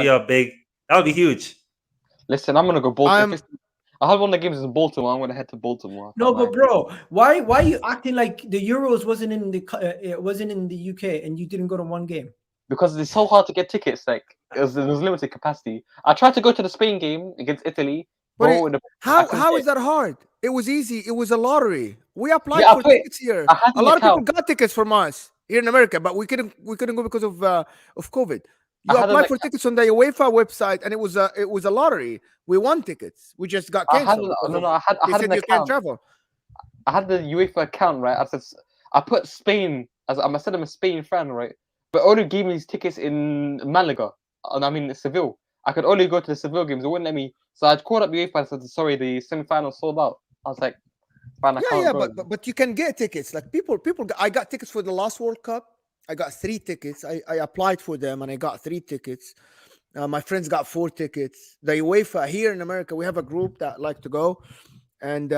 be huge. Listen, I'm gonna go Baltimore. I had one of the games in Baltimore. I'm gonna head to Baltimore. No, but bro, why are you acting like the Euros wasn't in the UK and you didn't go to one game? Because it's so hard to get tickets. Like it was limited capacity. I tried to go to the Spain game against Italy. But how is that hard? It was easy. It was a lottery. We applied for tickets here. A lot of people got tickets from us here in America, but we couldn't go because of COVID. You applied for tickets on the UEFA website, and it was a lottery. We won tickets. We just got canceled. I had an account. Can't travel. I had the UEFA account, right? I put Spain as I said I'm a Spain fan, right? But only gave me these tickets in Malaga, and I mean Seville. I could only go to the Seville games. It wouldn't let me. So I called up UEFA and said, "Sorry, the semi-final sold out." I was like, "Fine, I can't go." But you can get tickets. Like people. I got tickets for the last World Cup. I got 3 tickets. I applied for them and I got 3 tickets. My friends got 4 tickets. The UEFA here in America, we have a group that like to go, and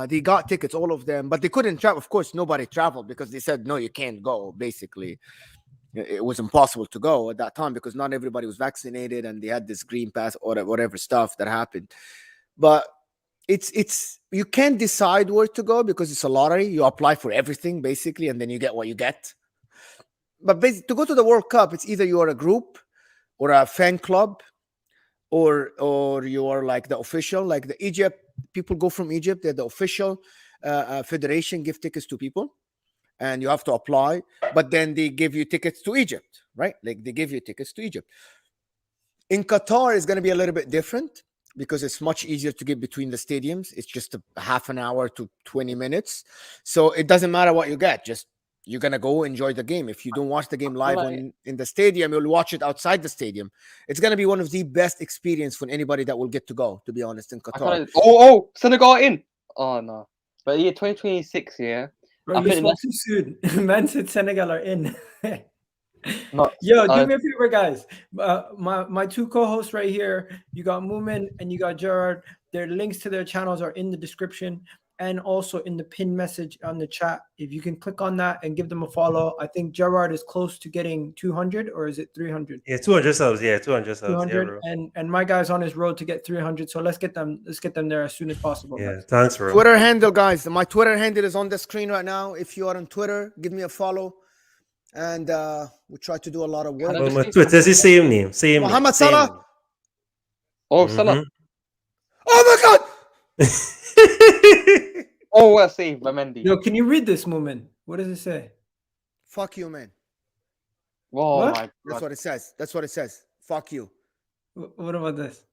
they got tickets, all of them, but they couldn't travel. Of course, nobody traveled because they said no, you can't go. Basically, it was impossible to go at that time because not everybody was vaccinated and they had this green pass or whatever stuff that happened. But it's you can't decide where to go because it's a lottery. You apply for everything basically, and then you get what you get. But to go to the World Cup, it's either you are a group or a fan club, or you are like the official, like the Egypt people go from Egypt. They're the official federation, give tickets to people, and you have to apply. But then they give you tickets to Egypt, right? Like they give you tickets to Egypt. In Qatar, it's going to be a little bit different because it's much easier to get between the stadiums. It's just a half an hour to 20 minutes. So it doesn't matter what you get. Just you're going to go enjoy the game. If you don't watch the game live in the stadium, you'll watch it outside the stadium. It's going to be one of the best experience for anybody that will get to go, to be honest, in Qatar. Senegal in. Oh, no. But yeah, 2026, yeah. Bro, you spoke too soon. Man said Senegal are in. No, Yo, do me a favor, guys. My 2 co-hosts right here, you got Moomin and you got Gerard. Their links to their channels are in the description and also in the pinned message on the chat. If you can click on that and give them a follow. I think Gerard is close to getting 200, or is it 300? Yeah, 200 subs. Yeah, 200 subs. 200, yeah, and my guy's on his road to get 300. So let's get them there as soon as possible. Yeah, guys. thanks, bro. Twitter handle, guys. My Twitter handle is on the screen right now. If you are on Twitter, give me a follow. And we try to do a lot of work. Well, my Twitter's the same name. Same Mohamed name. Salah. Oh, Salah. Oh my God. Oh, well saved by Mendy. Yo, can you read this, Moomin? What does it say? Fuck you, man. Oh What? my God. That's what it says. Fuck you. What about this?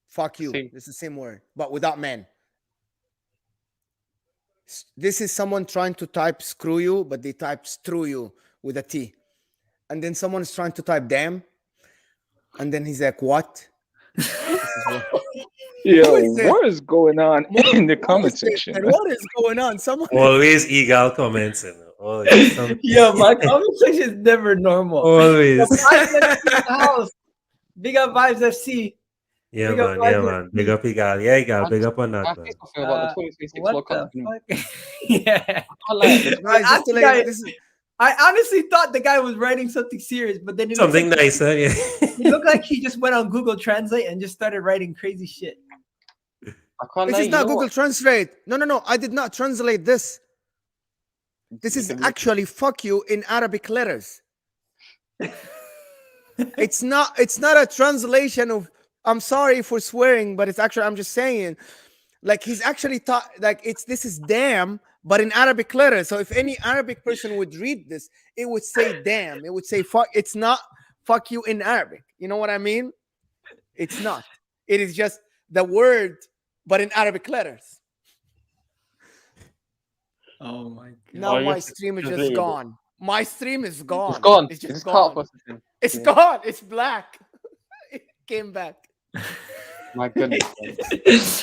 Fuck you. Same. It's the same word, but without man. This is someone trying to type screw you, but they type screw you with a T. And then someone is trying to type damn. And then he's like, what? Yo, what is going on in the comment section? And what is going on? Someone Always eagle comments. Always. Yo, my comment section is never normal. Always. Big up Vibes FC. Yeah, Big up man. Yeah, Vibes man. FC. Big up Eagle. Yeah, Eagle. Big up on that, man. About the 2026 What World Cup. the fuck? Yeah. Guys, just to let you- this is I honestly thought the guy was writing something serious, but then Something nicer. Yeah. It looked like he just went on Google Translate and just started writing crazy shit. I can't This lie, is you not know Google what? Translate. No. I did not translate this. This is Because- actually "fuck you" in Arabic letters. It's not a translation of "I'm sorry for swearing," but it's actually, I'm just saying, like, he's actually taught, like, this is "damn," but in Arabic letters. So if any Arabic person would read this, it would say "damn." It would say "fuck." It's not "fuck you" in Arabic. You know what I mean? It's not. It is just the word, but in Arabic letters. Oh my god. Now you my have to stream is just translate it. gone. My stream is gone. It's gone. It's It's just cut off gone. or something. It's Yeah. gone. It's black. It came back. My goodness.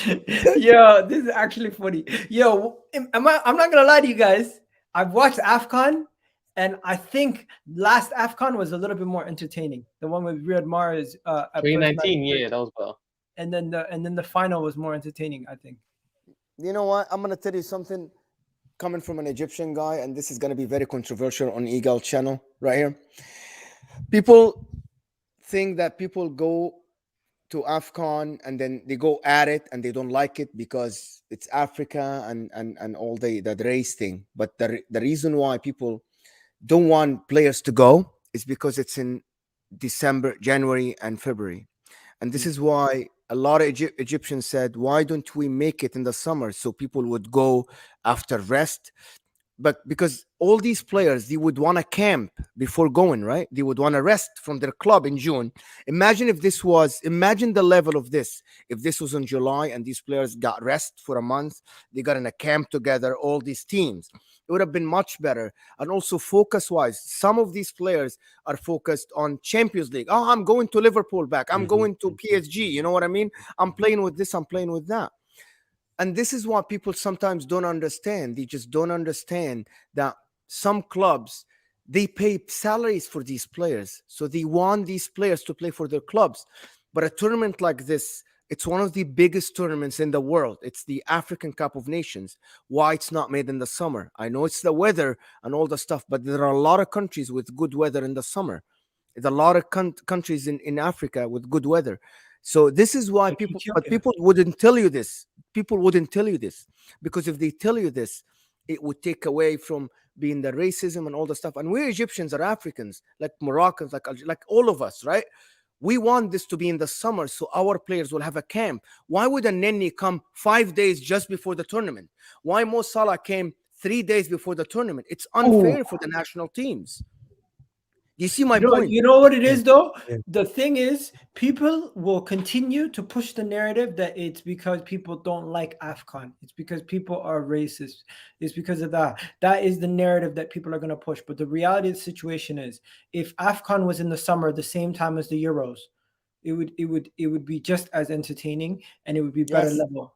man. Yo, this is actually funny. Yo, I'm not gonna lie to you guys. I've watched AFCON, and I think last AFCON was a little bit more entertaining. The one with Riyad Mahrez at first 2019, match. yeah, that was better. And then the final was more entertaining, I think. You know what? I'm gonna tell you something coming from an Egyptian guy, and this is gonna be very controversial on Eagle channel right here. People think that people go to AFCON and then they go at it and they don't like it because it's Africa and all the race thing. But the reason why people don't want players to go is because it's in December, January, and February. And this is why a lot of Egyptians said, why don't we make it in the summer so people would go after rest? But because all these players, they would want to camp before going, right? They would want to rest from their club in June. Imagine the level of this. If this was in July and these players got rest for a month, they got in a camp together, all these teams. It would have been much better. And also focus-wise, some of these players are focused on Champions League. Oh, I'm going to Liverpool back. I'm going to PSG. You know what I mean? I'm playing with this. I'm playing with that. And this is what people sometimes don't understand. They just don't understand that some clubs, they pay salaries for these players. So they want these players to play for their clubs. But a tournament like this, it's one of the biggest tournaments in the world. It's the African Cup of Nations. Why it's not made in the summer? I know it's the weather and all the stuff, but there are a lot of countries with good weather in the summer. There's a lot of countries in Africa with good weather. So this is why Like people Ethiopia. wouldn't tell you this. People wouldn't tell you this, because if they tell you this, it would take away from being the racism and all the stuff. And we Egyptians are Africans, like Moroccans, like all of us, right? We want this to be in the summer so our players will have a camp. Why would a Nenni come 5 days just before the tournament? Why Mo Salah came 3 days before the tournament? It's unfair for the national teams. You see my point? You know what it is though? Yeah. The thing is, people will continue to push the narrative that it's because people don't like AFCON. It's because people are racist. It's because of that. That is the narrative that people are going to push. But the reality of the situation is, if AFCON was in the summer, the same time as the Euros, it would be just as entertaining and it would be better Yes. level.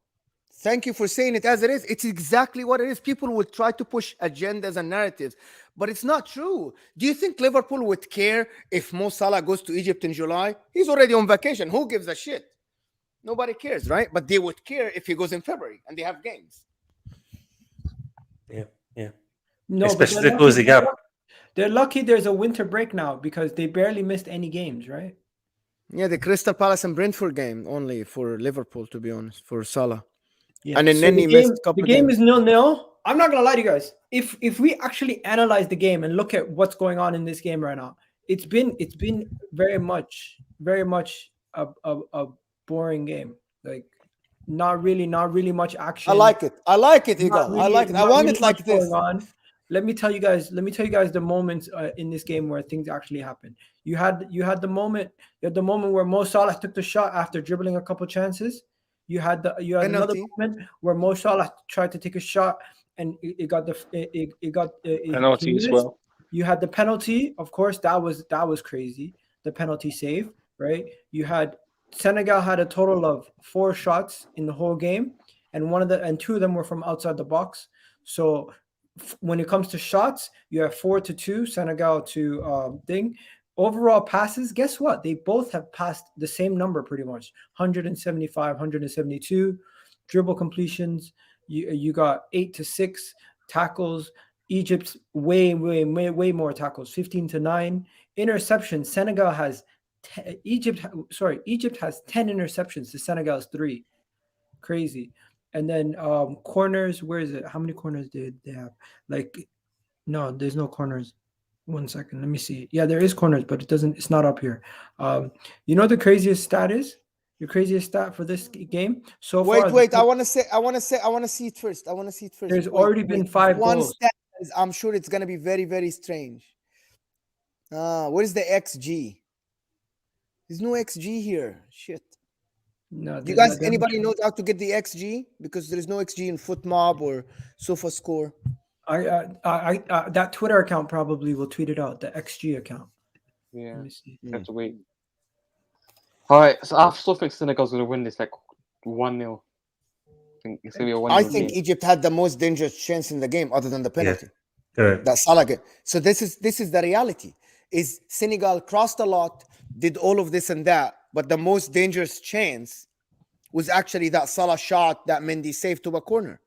Thank you for saying it as it is. It's exactly what it is. People will try to push agendas and narratives, but it's not true. Do you think Liverpool would care if Mo Salah goes to Egypt in July? He's already on vacation. Who gives a shit? Nobody cares, right? But they would care if he goes in February and they have games. Yeah. No, Especially but the closing gap. They're lucky there's a winter break now because they barely missed any games, right? Yeah, the Crystal Palace and Brentford game only for Liverpool, to be honest, for Salah. Yeah. And then So he missed a the couple game games. is 0-0. I'm not gonna lie to you guys. If we actually analyze the game and look at what's going on in this game right now, it's been very much a boring game. Like not really much action. I like it, Not Eagle. I really- like it. I not want really it like much this. going on. Let me tell you guys the moments in this game where things actually happened. You had the moment where Mo Salah took the shot after dribbling a couple chances. You had another Penalty. moment where Mo Salah tried to take a shot and it got Penalty he as missed. well. You had the penalty, of course. That was crazy. The penalty save, right? You had Senegal had a total of 4 shots in the whole game, and 2 of them were from outside the box. So when it comes to shots, you have 4-2 Senegal to thing. Overall passes, guess what? They both have passed the same number pretty much. 175, 172 dribble completions. You got 8-6 tackles. Egypt's way more tackles, 15-9 interceptions. Senegal has Egypt has 10 interceptions to Senegal's 3. crazy. And then corners, where is it? How many corners did they have? Like, no, there's no corners. 1 second, let me see. Yeah, there is corners, but it's not up here. You know the craziest stat is? The craziest stat for this game so far. Wait. I want to see it first. There's Wait, already been wait. 5 One goals. stat is, I'm sure it's gonna be very, very strange. What is the XG? There's no XG here. Shit. No, Do you guys, anybody knows how to get the XG? Because there is no XG in FootMob or SofaScore. I that Twitter account probably will tweet it out. The XG account. Yeah, Let me see. have to wait. All right, so I still think Senegal's gonna win this like 1-0. I think it's gonna be a 1-0 I think game. Egypt had the most dangerous chance in the game, other than the penalty. Correct. That Salah game. So this is the reality. Is Senegal crossed a lot, did all of this and that, but the most dangerous chance was actually that Salah shot that Mendy saved to a corner.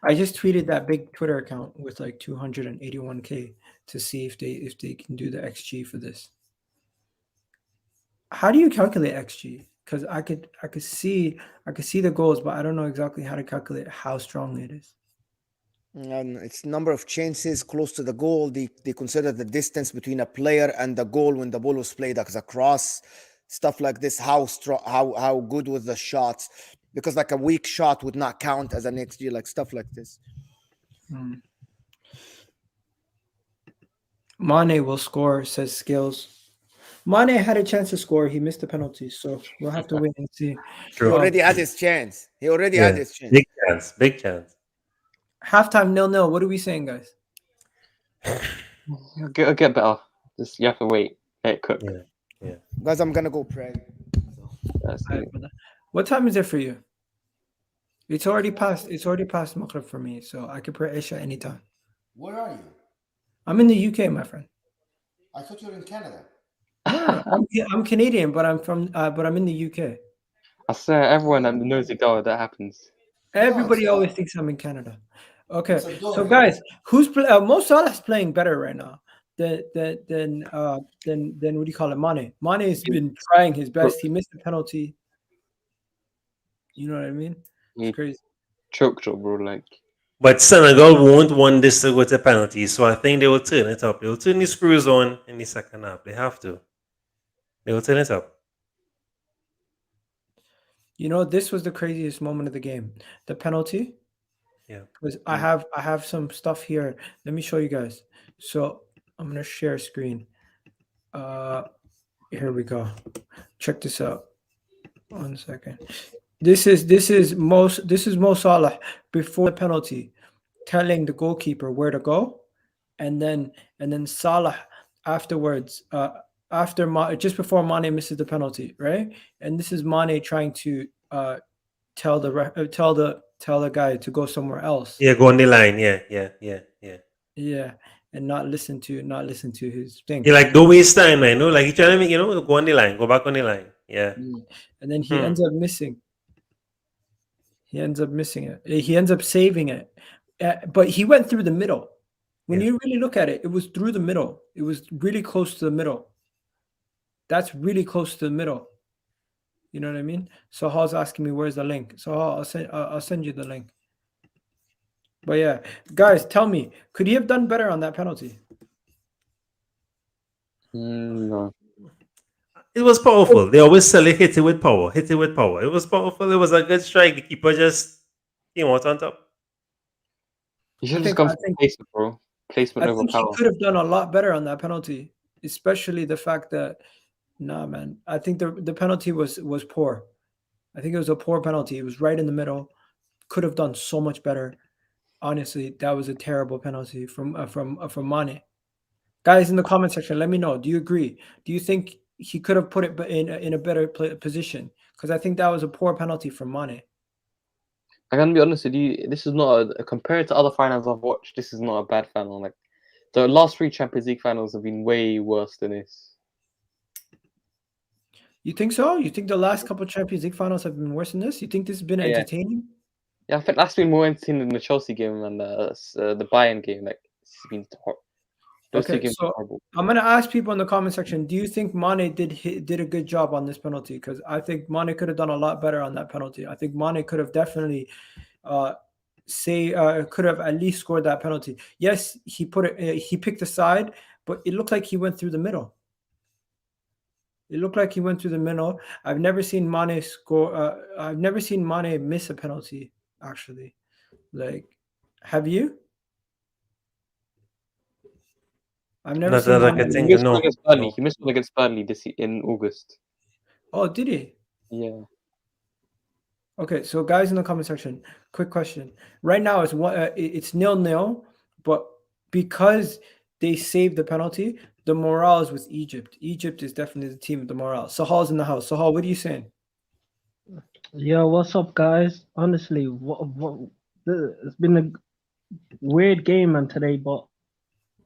I just tweeted that big Twitter account with like 281K to see if they can do the XG for this. How do you calculate XG? Because I could see the goals, but I don't know exactly how to calculate how strongly it is. And it's number of chances close to the goal. They consider the distance between a player and the goal when the ball was played as a cross, stuff like this. How strong, how good was the shots? Because like a weak shot would not count as an XG, like stuff like this. Mane will score, says Skills. Mane had a chance to score. He missed the penalty, so we'll have to wait and see. He already had his chance. Big chance. Halftime 0-0. What are we saying, guys? It'll get better. Just you have to wait. Let it cook. Yeah. Guys, I'm gonna go pray. That's All it. right, brother. What time is it for you? It's already past Maghrib for me, so I can pray Isha anytime. Where are you? I'm in the UK, my friend. I thought you were in Canada. No, I'm Canadian, but I'm in the UK. I swear, everyone knows the goal that happens. Everybody always thinks I'm in Canada. Okay, so guys, who's Mo Salah's playing better right now than what do you call it, Mane? Mane's been trying his best. He missed the penalty. You know what I mean? It's crazy. Choke job, bro. Like, But Senegal won't want this to go to penalties, so I think they will turn it up. They will turn the screws on in the second half. They have to. They will turn it up. You know, this was the craziest moment of the game. The penalty. Yeah. Because I have some stuff here. Let me show you guys. So I'm gonna share screen. Here we go. Check this out. 1 second. This is Mo Salah before the penalty, telling the goalkeeper where to go, and then Salah afterwards. Just before Mane misses the penalty, right? And this is Mane trying to tell the guy to go somewhere else. Yeah, go on the line. Yeah. And not listen to his thing. He like don't waste time, man. Like he trying to make go on the line, go back on the line. Yeah. And then he ends up missing. He ends up missing it. He ends up saving it, but he went through the middle. When you really look at it, it was through the middle. It was really close to the middle. That's really close to the middle. You know what I mean? So Hall's asking me where's the link. So I'll send you the link. But yeah, guys, tell me, could he have done better on that penalty? no. It was powerful. They always sell it, hit it with power. It was powerful. It was a good strike. The keeper just came out on top. You should just go for placement, bro. Placement over think power. he could have done a lot better on that penalty, especially the fact that, nah, man, I think the penalty was poor. I think it was a poor penalty. It was right in the middle. Could have done so much better. Honestly, that was a terrible penalty from Mane. Guys in the comment section, let me know. Do you agree? Do you think he could have put it in a better position? Because I think that was a poor penalty from Mane. I'm gonna be honest with you. This is not compared to other finals I've watched. This is not a bad final. Like the last 3 Champions League finals have been way worse than this. You think so? You think the last couple of Champions League finals have been worse than this? You think this has been entertaining? Yeah, I think that's been more entertaining than the Chelsea game and the Bayern game. Like it's been Those two Okay, games so were horrible. I'm gonna ask people in the comment section. Do you think Mane did a good job on this penalty? Because I think Mane could have done a lot better on that penalty. I think Mane could have definitely could have at least scored that penalty. Yes, he put it. He picked a side, but it looked like he went through the middle. It looked like he went through the middle. I've never seen Mane score. I've never seen Mane miss a penalty. Actually, like, have you? I've never Not seen that I Mane. could He think. missed one No. against Burnley. No. He missed one against Burnley in August. Oh, did he? Yeah. Okay, so guys in the comment section, quick question. Right now it's 0-0, but because they saved the penalty, the morale is with Egypt. Egypt is definitely the team with the morale. Sahal's in the house. Sahal, what are you saying? Yo, what's up, guys? Honestly, it's been a weird game, man, today, but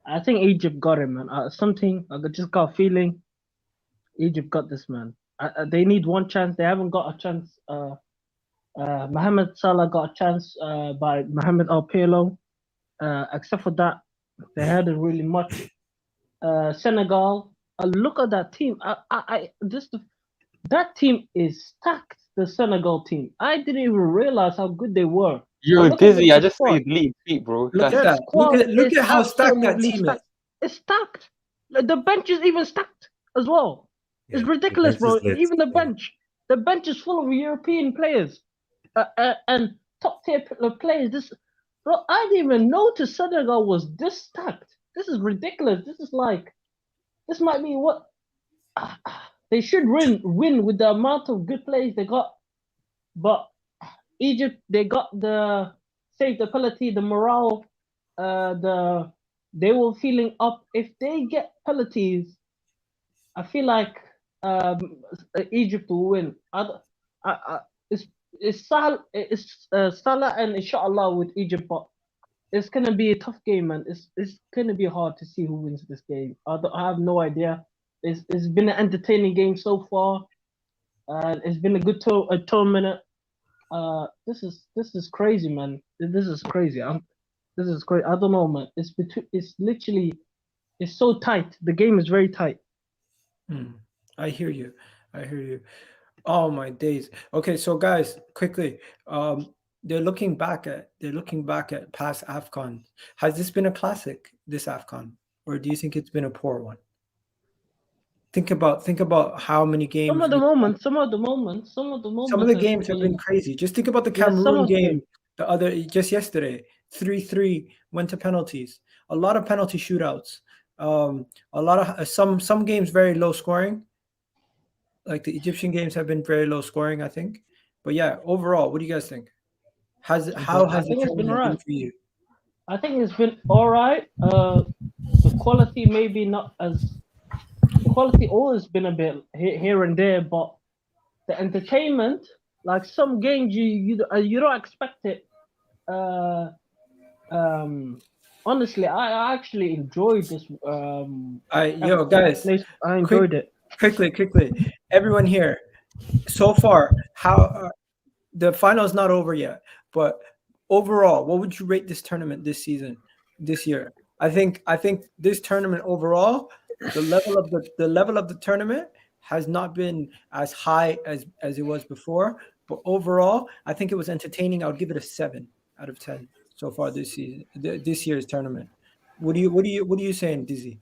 I think Egypt got it, man. Just got a feeling Egypt got this, man. They need one chance. They haven't got a chance. Mohamed Salah got a chance by Mohamed Al. Except for that, they hadn't really much. Senegal, look at that team. That team is stacked. The Senegal team. I didn't even realize how good they were. You're look at dizzy. the I just squad. see lead feet, bro. Look That's- at that. squad Look is at how stacked that absolutely team stacked. is. It's stacked. Like, the bench is even stacked as well. Yeah, It's the ridiculous, bench bro. is lit. Even the Yeah. bench. The bench is full of European players and top tier players. Bro, I didn't even notice Senegal was this stacked. This is ridiculous. This might be what they should win with the amount of good players they got. But Egypt, they got the save the penalty, the morale, they were feeling up. If they get penalties, I feel like Egypt will win. It's Salah and inshallah with Egypt, but it's gonna be a tough game, man. It's gonna be hard to see who wins this game. I have no idea. It's been an entertaining game so far, and it's been a good tournament. This is crazy, man. This is crazy. This is crazy. I don't know, man. It's literally, it's so tight. The game is very tight. I hear you. Oh my days. Okay, so guys, quickly, they're looking back at past AFCON. Has this been a classic, this AFCON, or do you think it's been a poor one? Think about how many games. Some of the moments. Some of the games have been crazy. Just think about the Yeah, some Cameroon of them. game just yesterday. 3-3 went to penalties. A lot of penalty shootouts. A lot of some games very low scoring. Like the Egyptian games have been very low scoring, I think. But yeah, overall, what do you guys think? How has the it's been tournament alright. been for you? I think it's been all right. The quality maybe not as. The quality always been a bit here and there, but the entertainment, like some games, you don't expect it. Honestly, I actually enjoyed this. Guys, I enjoyed it. quickly, everyone here. So far, how the final is not over yet, but overall, what would you rate this tournament this year? I think this tournament overall, the level of the tournament has not been as high as it was before, but overall, I think it was entertaining. I would give it a 7 out of 10 so far this season, this year's tournament. What are you saying, Dizzy?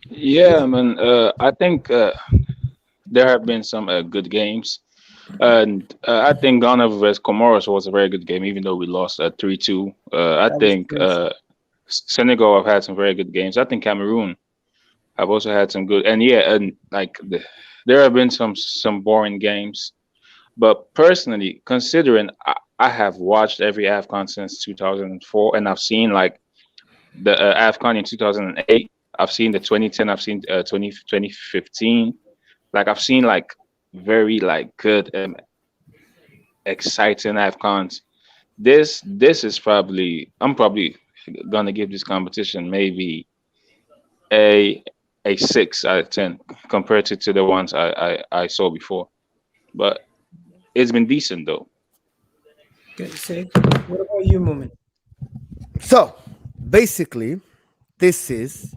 Yeah, man. I think there have been some good games, and I think Ghana vs Comoros was a very good game, even though we lost at 3-2. I think Senegal have had some very good games. I think Cameroon have also had some good, and like there have been some boring games. But personally, considering I have watched every AFCON since 2004, and I've seen like the AFCON in 2008. I've seen the 2010. I've seen 2015. Like I've seen like very like good and exciting AFCONs. This is I'm probably gonna give this competition maybe a 6 out of 10 compared to the ones I saw before. But it's been decent though. Good. Say, what about you, Mohamed? So basically, this is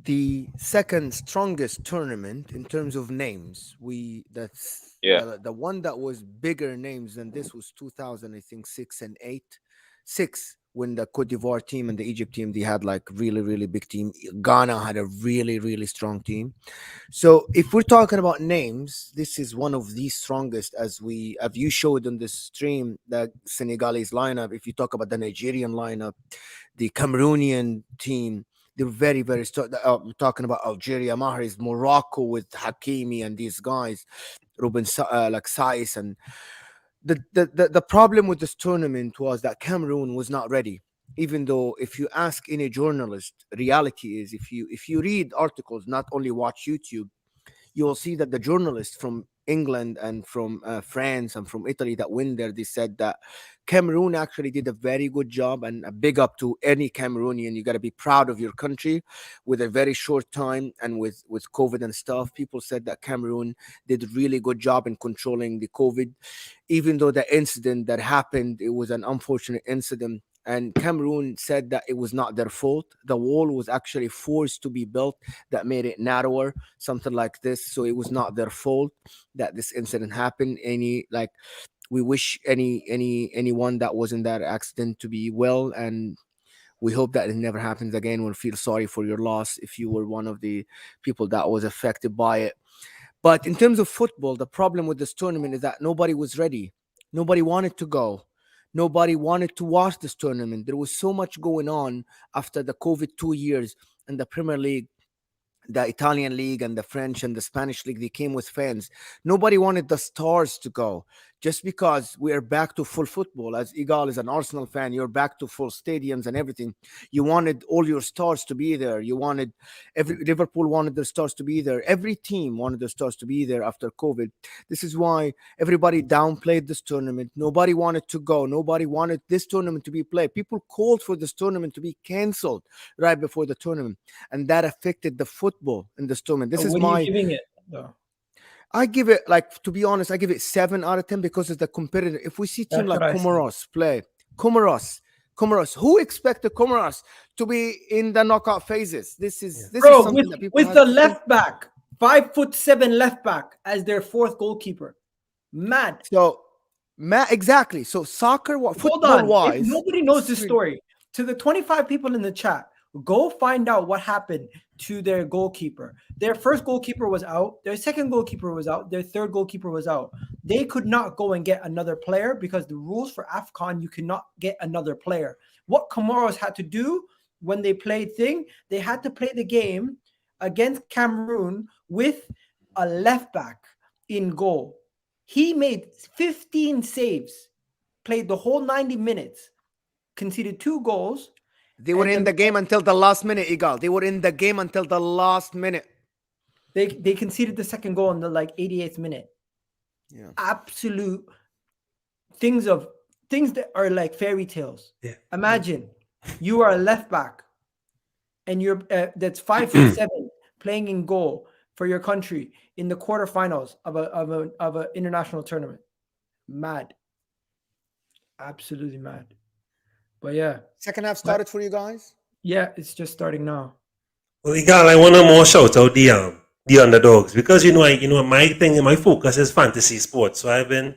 the second strongest tournament in terms of names. Yeah. The one that was bigger names than this was 2000, I think 6 when the Cote d'Ivoire team and the Egypt team, they had like really really big team. Ghana had a really really strong team. So if we're talking about names, this is one of the strongest, as you showed on the stream, the Senegalese lineup. If you talk about the Nigerian lineup, the Cameroonian team, they're very, very strong. We're talking about Algeria, Mahrez, Morocco with Hakimi and these guys, like Saiz. And the problem with this tournament was that Cameroon was not ready. Even though, if you ask any journalist, reality is, if you read articles, not only watch YouTube, you will see that the journalists from England and from France and from Italy that went there, they said that Cameroon actually did a very good job, and a big up to any Cameroonian. You got to be proud of your country. With a very short time and with COVID and stuff, people said that Cameroon did a really good job in controlling the COVID. Even though the incident that happened, it was an unfortunate incident, and Cameroon said that it was not their fault. The wall was actually forced to be built that made it narrower, something like this. So it was not their fault that this incident happened. We wish anyone that was in that accident to be well, and we hope that it never happens again. We'll feel sorry for your loss if you were one of the people that was affected by it. But in terms of football, the problem with this tournament is that nobody was ready. Nobody wanted to go. Nobody wanted to watch this tournament. There was so much going on after the COVID 2 years, and the Premier League, the Italian league, and the French and the Spanish league, they came with fans. Nobody wanted the stars to go. Just because we are back to full football, as Igal is an Arsenal fan, you're back to full stadiums and everything. You wanted all your stars to be there. Liverpool wanted their stars to be there. Every team wanted their stars to be there after COVID. This is why everybody downplayed this tournament. Nobody wanted to go. Nobody wanted this tournament to be played. People called for this tournament to be canceled right before the tournament, and that affected the football in this tournament. This is what are you giving it, though? I give it, like, to be honest, I give it 7 out of 10 because it's the competitive. If we see team like Comoros play, Comoros, who expected Comoros to be in the knockout phases? This is something that people with the left back, 5'7" left back as their fourth goalkeeper. Mad. So, exactly. So soccer, football wise, if nobody knows this story. To the 25 people in the chat, go find out what happened to their goalkeeper. Their first goalkeeper was out. Their second goalkeeper was out. Their third goalkeeper was out. They could not go and get another player because the rules for AFCON, you cannot get another player. What Comoros had to do when they played they had to play the game against Cameroon with a left back in goal. He made 15 saves, played the whole 90 minutes, conceded 2 goals. They were in the game until the last minute, Igal. They were in the game until the last minute. They conceded the second goal in the 88th minute. Yeah. Absolute things that are like fairy tales. Yeah. Imagine you are a left back and you're that's 5'7" playing in goal for your country in the quarterfinals of an international tournament. Mad. Absolutely mad. But yeah. Second half started for you guys? Yeah, it's just starting now. Well, I want to more shout out the underdogs, because my focus is fantasy sports. So I've been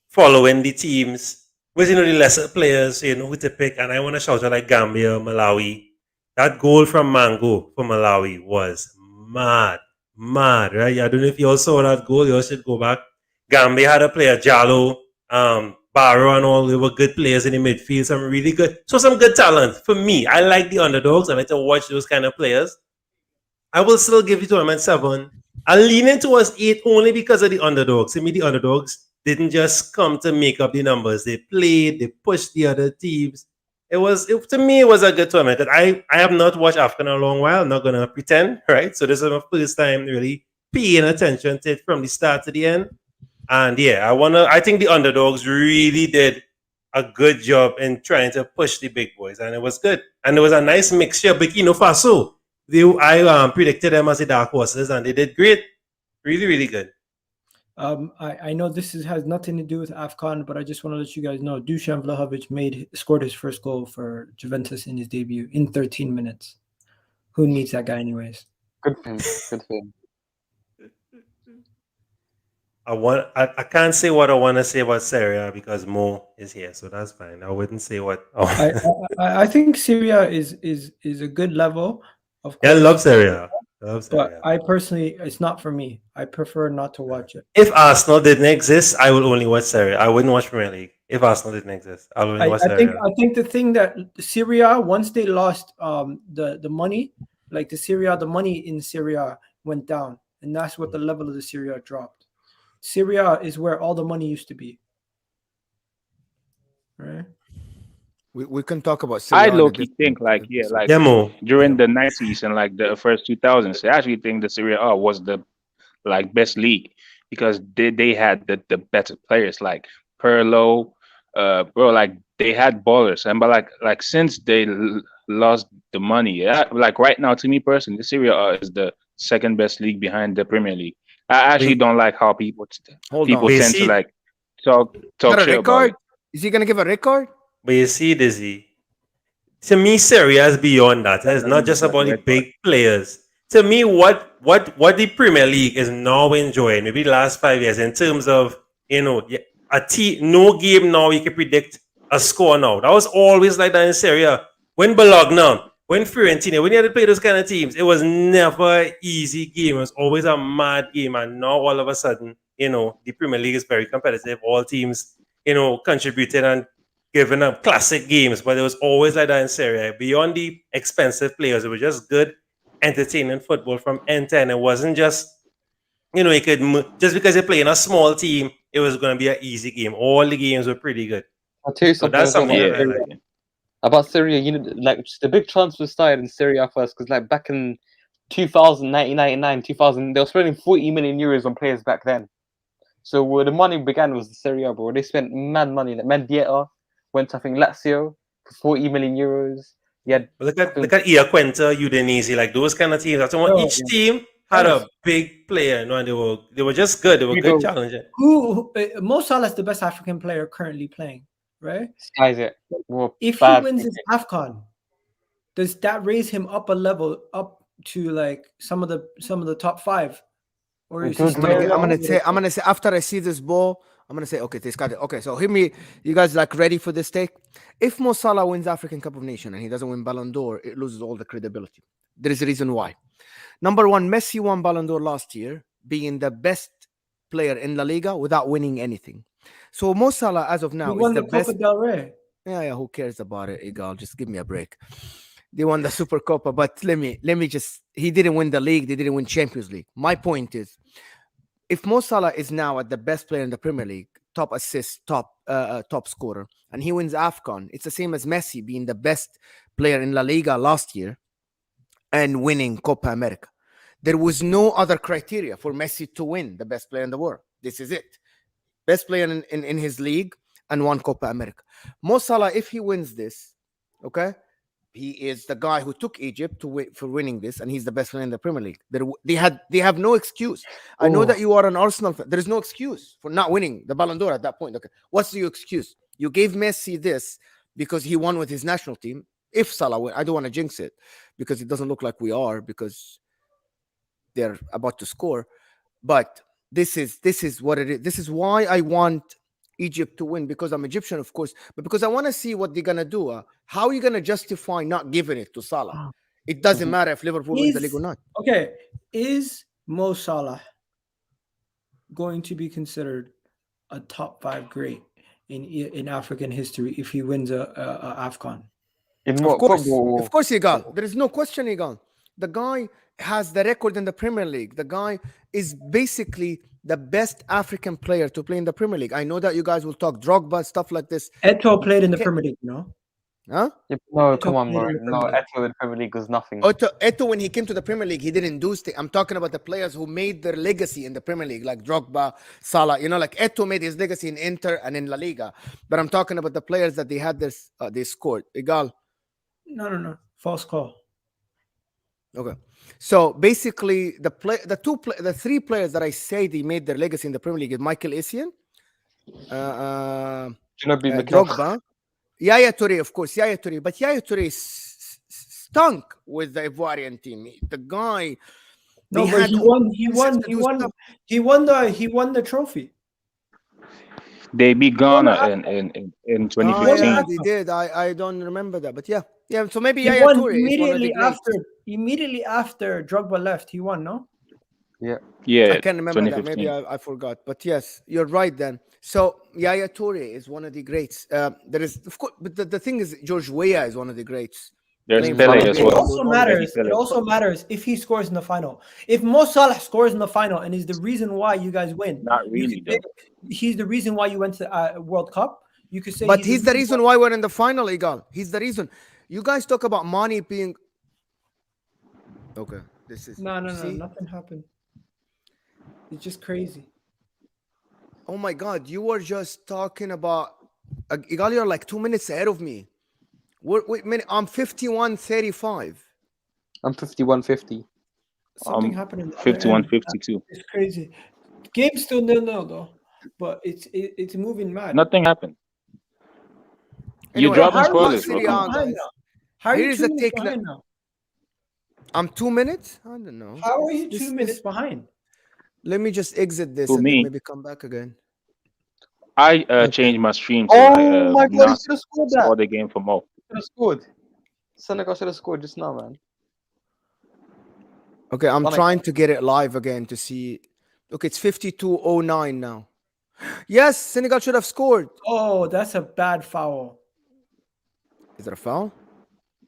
following the teams with the lesser players, who to pick, and I want to shout out like Gambia, Malawi. That goal from Mango for Malawi was mad, right? I don't know if you all saw that goal. You all should go back. Gambia had a player, Jallo, Barrow, and all. They were good players in the midfield. Some good talent. For me, I like the underdogs. I like to watch those kind of players. I will still give it to them at 7. I'm leaning towards 8 only because of the underdogs. To me, the underdogs didn't just come to make up the numbers. They played, they pushed the other teams. To me, it was a good tournament. I have not watched AFCON in a long while. I'm not going to pretend, right? So this is my first time really paying attention to it from the start to the end. And yeah, I think the underdogs really did a good job in trying to push the big boys, and it was good. And it was a nice mixture. Burkina Faso, I predicted them as the dark horses, and they did great. Really, really good. I know has nothing to do with AFCON, but I just want to let you guys know Dusan Vlahovic scored his first goal for Juventus in his debut in 13 minutes. Who needs that guy anyways? Good for him. Good for him. I can't say what I want to say about Serie A because Mo is here, so that's fine. I wouldn't say what. I think Syria is a good level. Of Yeah, I course, love Serie A. I love Serie but A. I personally, it's not for me. I prefer not to watch it. If Arsenal didn't exist, I would only watch Serie A. I wouldn't watch Premier League. If Arsenal didn't exist, I would only watch Serie A. I think the thing that Syria, once they lost the money, like the money in Syria went down, and that's what the level of the Syria dropped. Syria is where all the money used to be. Right? We can talk about I Syria on a low-key different think like episode. Yeah, Mo. during the 90s and like the first 2000s, I actually think the Serie A was the like best league because they had the better players like Perlo, bro. Like they had ballers, and but like since they lost the money, yeah, like right now, to me personally, the Serie A is the second best league behind the Premier League. I actually don't like how people Hold on. But you tend to see- like talk Not a shit about record? it. Is he gonna give a record? But you see, Dizzy, to me, Serie A is beyond that. It's not just about the big players. To me, what the Premier League is now enjoying, maybe the last 5 years, in terms of no game now you can predict a score now. That was always like that in Serie A. When Bologna, when Fiorentina, when you had to play those kind of teams, it was never an easy game. It was always a mad game. And now all of a sudden, the Premier League is very competitive. All teams, contributed and giving up classic games, but it was always like that in Serie A. Beyond the expensive players, it was just good, entertaining football from end to end. It wasn't just, you could just because you're playing a small team, it was going to be an easy game. All the games were pretty good. I'll tell you So something. that's as well something about I Syria. like. About Syria, like just the big transfer started in Syria first because like back in 2000, 1999, 2000, they were spending 40 million euros on players back then. So where the money began was the Serie A, bro. They spent mad money. Like Mendieta went to, I think, Lazio for 40 million euros. Yeah, But look at Iaquinta, Udinese, like those kind of teams. That's what each team had a big player, and they were just good. They were good challenging. Mo Salah is the best African player currently playing, right? Skies it. If he wins his AFCON, does that raise him up a level, up to like some of the top five? Or is I'm gonna say after I see this ball, I'm gonna say, okay, this got it. Okay, so hear me, you guys like ready for this take? If Mo Salah wins African Cup of Nations and he doesn't win Ballon d'Or, it loses all the credibility. There is a reason why. Number one, Messi won Ballon d'Or last year, being the best player in La Liga without winning anything. So Mo Salah, as of now, he won is the Copa best. del Rey. Yeah, who cares about it, Egal? Just give me a break. They won the Super Copa, but let me just. He didn't win the league. They didn't win Champions League. My point is, if Mo Salah is now at the best player in the Premier League, top assist, top scorer, and he wins AFCON, it's the same as Messi being the best player in La Liga last year and winning Copa America. There was no other criteria for Messi to win the best player in the world. This is it. Best player in his league and won Copa America. Mo Salah, if he wins this, okay, he is the guy who took Egypt for winning this, and he's the best player in the Premier League. They have no excuse. I know that you are an Arsenal fan. There is no excuse for not winning the Ballon d'Or at that point. Okay, what's your excuse? You gave Messi this because he won with his national team. If Salah win, I don't want to jinx it because it doesn't look like we are because they're about to score. But this is what it is. This is why I want Egypt to win, because I'm Egyptian, of course, but because I want to see what they're gonna do. How are you gonna justify not giving it to Salah? It doesn't matter if Liverpool wins the league or not. Okay, is Mo Salah going to be considered a top 5 great in African history if he wins a AFCON? Of course, Egal. There is no question, Egal. The guy has the record in the Premier League. The guy is basically the best African player to play in the Premier League. I know that you guys will talk Drogba, stuff like this. Eto'o played in the Premier League, no? Huh? No, come on, bro. No, Eto'o in the Premier League was nothing. Eto'o, when he came to the Premier League, he didn't do things. I'm talking about the players who made their legacy in the Premier League, like Drogba, Salah. Like Eto'o made his legacy in Inter and in La Liga. But I'm talking about the players that they had this, they scored. Egal. No. False call. Okay. So basically, the three players that I say they made their legacy in the Premier League is Michael Essien, Ginobili McKenna. Drogba, Yaya Toure, of course, Yaya Toure. But Yaya Toure stunk with the Ivorian team. The guy. No, they but had he all won. chances to do stuff. He won the trophy. They beat won Ghana the in Oh, 2015. yeah, they did. I don't remember that, but yeah. So maybe He Yaya won Toure is one of the greats. immediately after Drogba left. He won, no? Yeah. Yeah, I can't remember that. 2015. Maybe I forgot. But yes, you're right then. So Yaya Toure is one of the greats. There is, of course, but the thing is, George Weah is one of the greats. There's Playing Pele for as the It well. also matters. Pele. It also matters if he scores in the final. If Mo Salah scores in the final and is the reason why you guys win, Not you really, could say he's the reason why you went to World Cup. You could say, But he's the reason why we're in the final, Igal. He's the reason. You guys talk about money being okay. This is No, see? nothing happened. It's just crazy. Oh my God, you were just talking about Igal. You're like 2 minutes ahead of me. Wait a minute. I'm 51-35. I'm 51-50. Something happened in the other 51-52. It's crazy. Game's still 0-0 though, but it's moving mad. Nothing happened. Anyway, You're dropping how are you spoilers, Serie bro. A, guys. How are you Here's 2 a minutes take behind now? I'm 2 minutes. I don't know. How are you 2 minutes behind? Let me just exit this To and me- then maybe come back again. I changed my stream to Oh my God, he not should have scored that. score the game for Mo. Should have scored. Senegal should have scored just now, man. Okay, I'm Sonic. trying to get it live again to see. Okay, it's 52-09 now. Yes, Senegal should have scored. Oh, that's a bad foul. Is it a foul?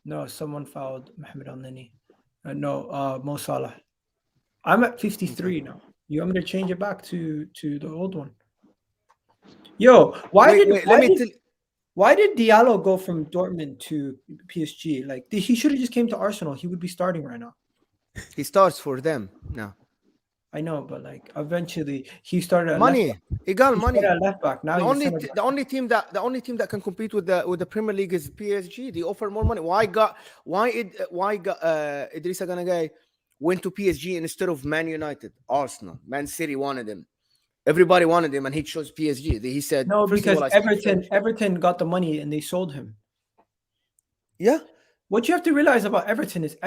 No, someone fouled Mohamed and Sadio. Mo Salah. I'm at 53 now. You want me to change it back to the old one? Yo, why did Diallo go from Dortmund to PSG? Like he should have just came to Arsenal. He would be starting right now. He starts for them now. I know, but like eventually he started at Money, left back. egal He money. started at left back. Now The he's only, center back. the only team that can compete with the Premier League is PSG. They offer more money. Why Idrissa Gana Gueye went to PSG instead of Man United, Arsenal, Man City wanted him. Everybody wanted him, and he chose PSG. He said No, first of because all, I speak French. Everton got the money and they sold him. Yeah. What you have to realize about Everton is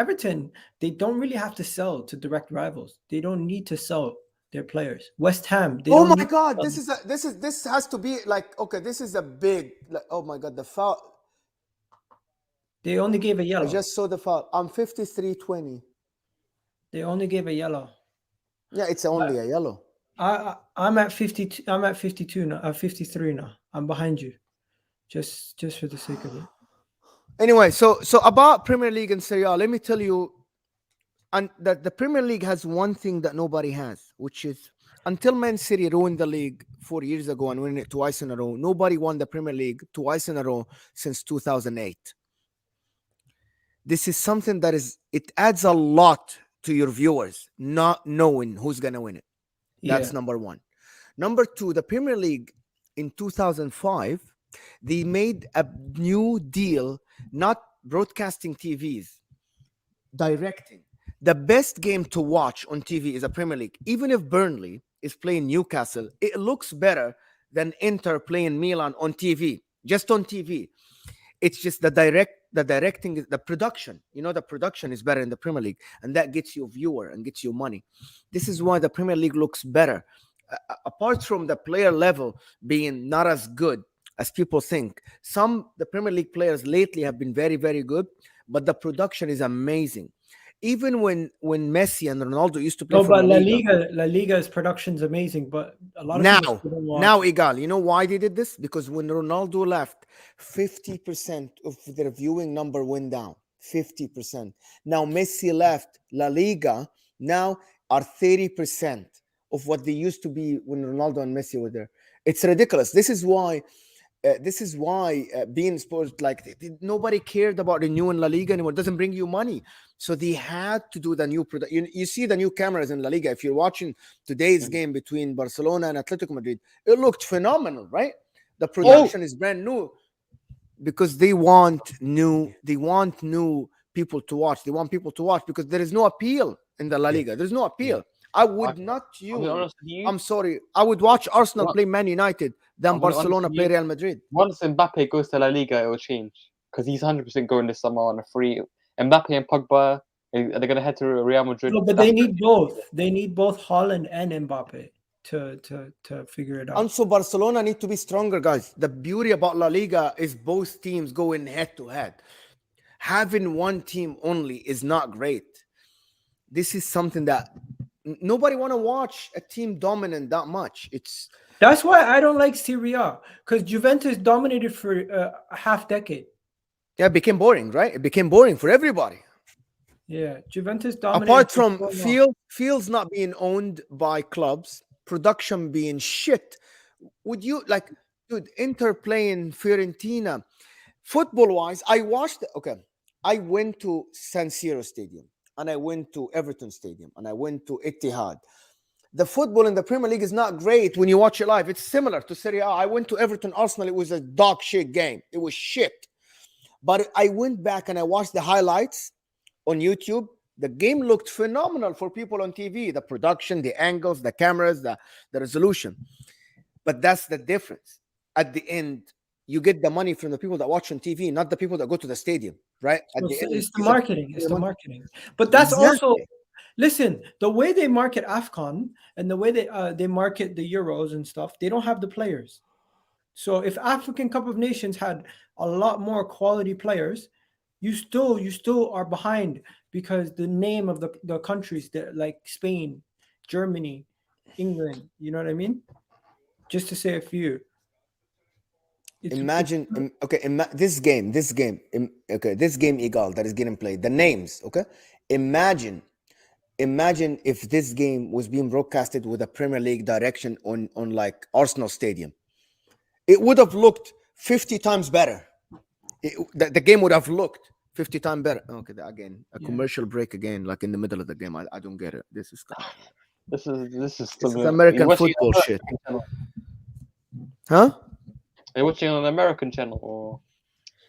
they don't really have to sell to direct rivals. They don't need to sell their players. West Ham. They Oh don't my need to God! sell This has to be like, okay. This is a big. Like, oh my God! The foul. They only gave a yellow. I just saw the foul. I'm 53-20. They only gave a yellow. Yeah, it's only a yellow. I'm at 52. I'm at 52 now. 53 now. I'm behind you. Just for the sake of it. Anyway, so about Premier League and Serie A, let me tell you, and that the Premier League has one thing that nobody has, which is until Man City ruined the league 4 years ago and winning it twice in a row, nobody won the Premier League twice in a row since 2008. This is something it adds a lot to your viewers, not knowing who's going to win it. That's number one. Number two, the Premier League in 2005, they made a new deal, not broadcasting TVs, directing. The best game to watch on TV is a Premier League. Even if Burnley is playing Newcastle, it looks better than Inter playing Milan on TV, just on TV. It's just the directing, the production. The production is better in the Premier League, and that gets you a viewer and gets you money. This is why the Premier League looks better. Apart from the player level being not as good as people think, the Premier League players lately have been very, very good, but the production is amazing. Even when Messi and Ronaldo used to play for La Liga's production is amazing, but a lot of people don't watch. Now, Igal, you know why they did this? Because when Ronaldo left, 50% of their viewing number went down. 50%. Now Messi left, La Liga now are 30% of what they used to be when Ronaldo and Messi were there. It's ridiculous. This is why being sports, like nobody cared about renewing La Liga anymore. It doesn't bring you money. So they had to do the new product. You see the new cameras in La Liga. If you're watching today's game between Barcelona and Atletico Madrid, it looked phenomenal, right? The production is brand new because they want new people to watch. They want people to watch because there is no appeal in the La Liga. There's no appeal. I would not I'll be honest with you. I'm sorry. I would watch Arsenal What? play Man United than I'll be honest Barcelona with play you. Real Madrid. Once Mbappe goes to La Liga, it will change because he's 100% going this summer on a free. Mbappe and Pogba, they're gonna head to Real Madrid. No, but they need both. They need both Haaland and Mbappe to figure it out. Also, Barcelona need to be stronger, guys. The beauty about La Liga is both teams going head to head. Having one team only is not great. This is something that nobody want to watch a team dominant that much. That's why I don't like Serie A, because Juventus dominated for a half decade. Yeah, it became boring, right? It became boring for everybody. Yeah, Juventus dominated. Apart for from so long. fields not being owned by clubs, production being shit. Would you like, dude, Inter playing Fiorentina? Football-wise, I went to San Siro Stadium, and I went to Everton Stadium, and I went to Etihad. The football in the Premier League is not great when you watch it live. It's similar to Serie A. I went to Everton Arsenal. It was a dog shit game. It was shit. But I went back and I watched the highlights on YouTube. The game looked phenomenal for people on TV. The production, the angles, the cameras, the resolution. But that's the difference. At the end, you get the money from the people that watch on TV, not the people that go to the stadium, right? At the end, It's the marketing. It's the marketing. But that's also, listen, the way they market AFCON and the way they market the Euros and stuff, they don't have the players. So if African Cup of Nations had a lot more quality players, you still are behind because the name of the countries that like Spain, Germany, England, you know what I mean? Just to say a few. This game, Eagle, that is getting played. The names, okay? Imagine if this game was being broadcasted with a Premier League direction on like Arsenal Stadium. It would have looked 50 times better. The game would have looked 50 times better. Okay, again, commercial break again, like in the middle of the game. I don't get it. This is American football shit. Huh? Are you watching on an American channel or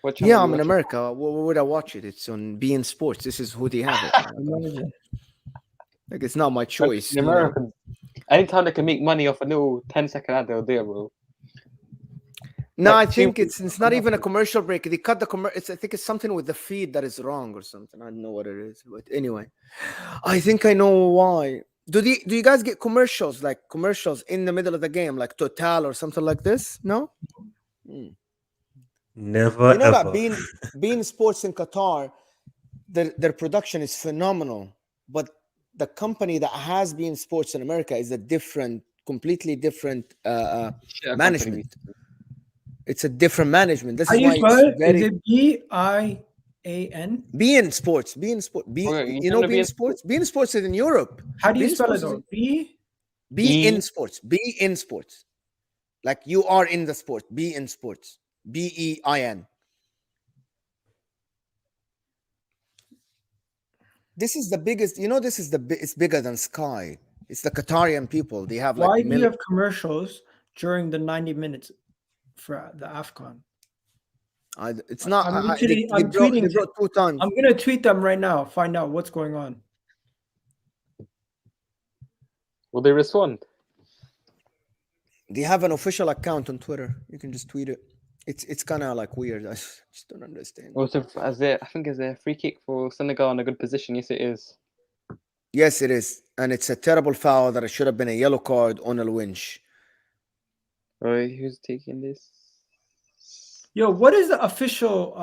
what channel? Yeah, I'm in America. Where would I watch it? It's on beIN Sports. This is who they have it. Like, it's not my choice. In American, anytime they can make money off a little 10-second ad, they'll do it, bro. No, I think it's not even a commercial break. They cut the commercial. I think it's something with the feed that is wrong or something. I don't know what it is, but anyway, I think I know why. Do you guys get commercials in the middle of the game, like Total or something like this? No. Never. You know ever. that beIN Sports in Qatar, their production is phenomenal, but the company that has beIN Sports in America is completely different management. It's a different management. This is why it's very. Is it BIAN? beIN Sports. beIN Sports. You know beIN Sports? beIN Sports is in Europe. How do you spell it though? beIN Sports. beIN Sports. Like you are in the sport. beIN Sports. BEIN. This is the biggest. You know, it's bigger than Sky. It's the Qatarian people. They have like. Why do you have commercials during the 90 minutes for the AFCON? It's not. I'm tweeting. They brought 2 times. I'm gonna tweet them right now. Find out what's going on. Will they respond? They have an official account on Twitter. You can just tweet it. It's kind of like weird. I just don't understand. Also, I think is there a free kick for Senegal in a good position? Yes, it is. Yes, it is, and it's a terrible foul that it should have been a yellow card on El Winch. Right, who's taking this? Yo, what is the official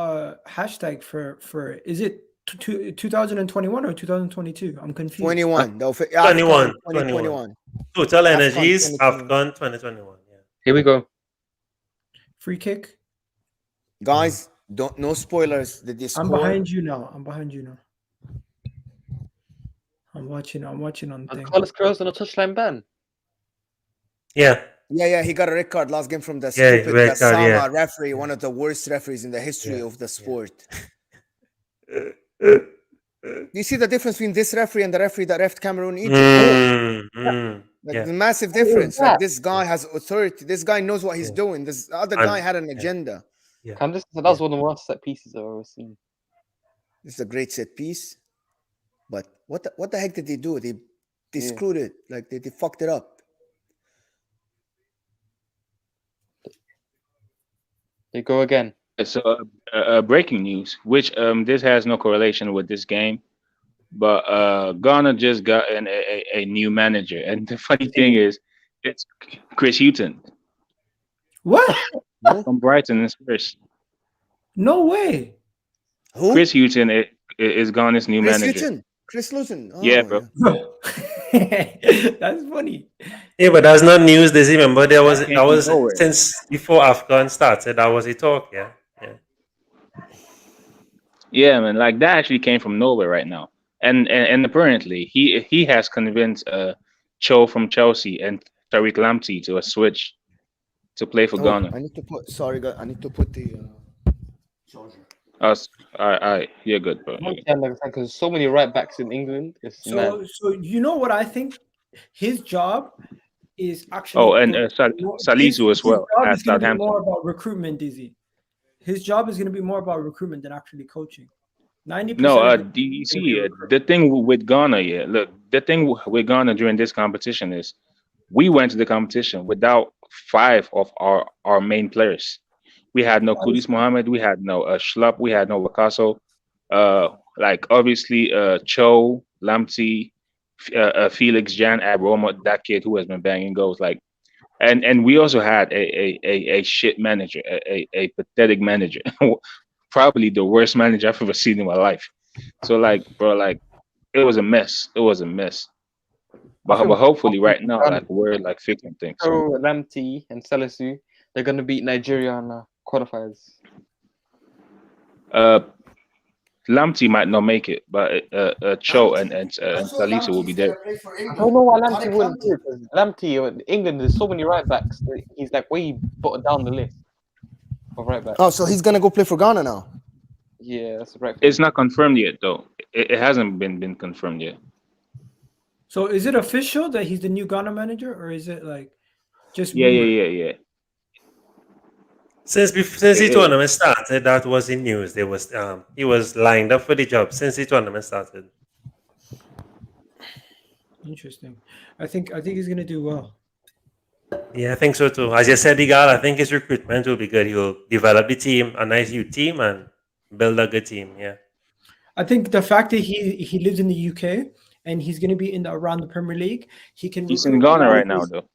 hashtag for? Is it 2021 or 2022? I'm confused. 21. 21. Total Energies AFCON 2021. Yeah. Here we go. Free kick. Guys, no spoilers. I'm behind you now. I'm watching on thing. Carlos Kroos on a touchline ban. Yeah. Yeah, he got a red card last game from the stupid Salah referee, one of the worst referees in the history of the sport. Do you see the difference between this referee and the referee that reffed Cameroon Egypt? The massive difference. Like, this guy has authority. This guy knows what he's doing. This other guy had an agenda. That was one of the worst set pieces I've ever seen. This is a great set piece. But what the heck did they do? They Yeah. screwed it. Like they fucked it up. They go again. So, breaking news, which this has no correlation with this game, but Ghana just got a new manager, and the funny thing is, it's Chris Hughton What? from Brighton and Spurs. No way. Who? Chris Hughton is Ghana's new Chris manager. Luton. Chris Luton. Oh, Yeah, bro. That's funny. Yeah, but that's not news. This remember there was That came that from was nowhere. since before AFCON started. That was a talk. Yeah, yeah. Yeah, man, like that actually came from nowhere right now, and apparently he has convinced Cho from Chelsea and Tariq Lamptey to a switch to play for Oh, Ghana. I need to put. Sorry, guys. I need to put the charger. Us, I, you're good, bro. You're good. Because so many right backs in England. It's mad. So you know what I think? His job is actually. Oh, and Salisu as well job at is going to be Southampton. more about recruitment, Dizzy. His job is going to be more about recruitment than actually coaching. 90%. No, do you see the thing with Ghana? Yeah, look, the thing with Ghana during this competition is we went to the competition without 5 of our main players. We had no Kudus Mohammed, we had no Schlupp, we had no Wakaso. Like obviously Cho, Lamptey, Felix Jan Abroma, that kid who has been banging goals. Like, and we also had a shit manager, a pathetic manager. Probably the worst manager I've ever seen in my life. So like, bro, like it was a mess. It was a mess. But hopefully right now, like we're like fixing things. So Lamptey and Salisu, they're gonna beat Nigeria in qualifiers. Lamptey might not make it, but Cho and Salisu will be there. I don't know why Lamptey wouldn't do it. 'Cause Lamptey in England, there's so many right backs. He's like way bottom down the list of right backs. Oh, so he's gonna go play for Ghana now. Yeah, that's right. It's not confirmed yet, though. It hasn't been confirmed yet. So is it official that he's the new Ghana manager, or is it like just Yeah. Since the tournament started, that was in news. There was he was lined up for the job since the tournament started. Interesting. I think he's gonna do well. Yeah, I think so too. As you said, Igal, I think his recruitment will be good. He will develop the team, a nice youth team, and build a good team. Yeah. I think the fact that he lives in the UK and he's going to be around the Premier League, he can. He's in Ghana right now, though.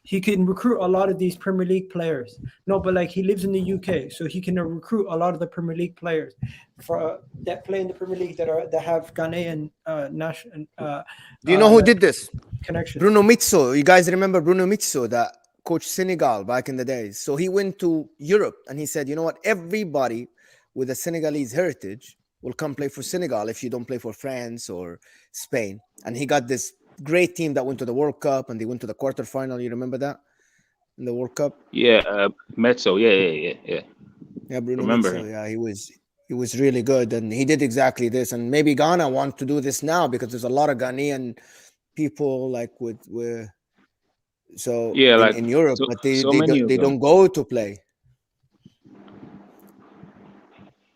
He can recruit a lot of these Premier League players. No, but like he lives in the UK, so he can recruit a lot of the Premier League players for that play in the Premier League that have Ghanaian national. Do you know who did this? Connection. Bruno Mitso. You guys remember Bruno Mitso that coached Senegal back in the days? So he went to Europe and he said, you know what? Everybody with a Senegalese heritage will come play for Senegal if you don't play for France or Spain. And he got this great team that went to the World Cup and they went to the quarterfinal. You remember that in the World Cup? Yeah, Mezzo. Yeah. Yeah, Bruno Remember Mitso. him. Yeah, he was really good, and he did exactly this. And maybe Ghana want to do this now because there's a lot of Ghanaian people like with so Yeah, like in Europe, so, but they so many of them. don't go to play.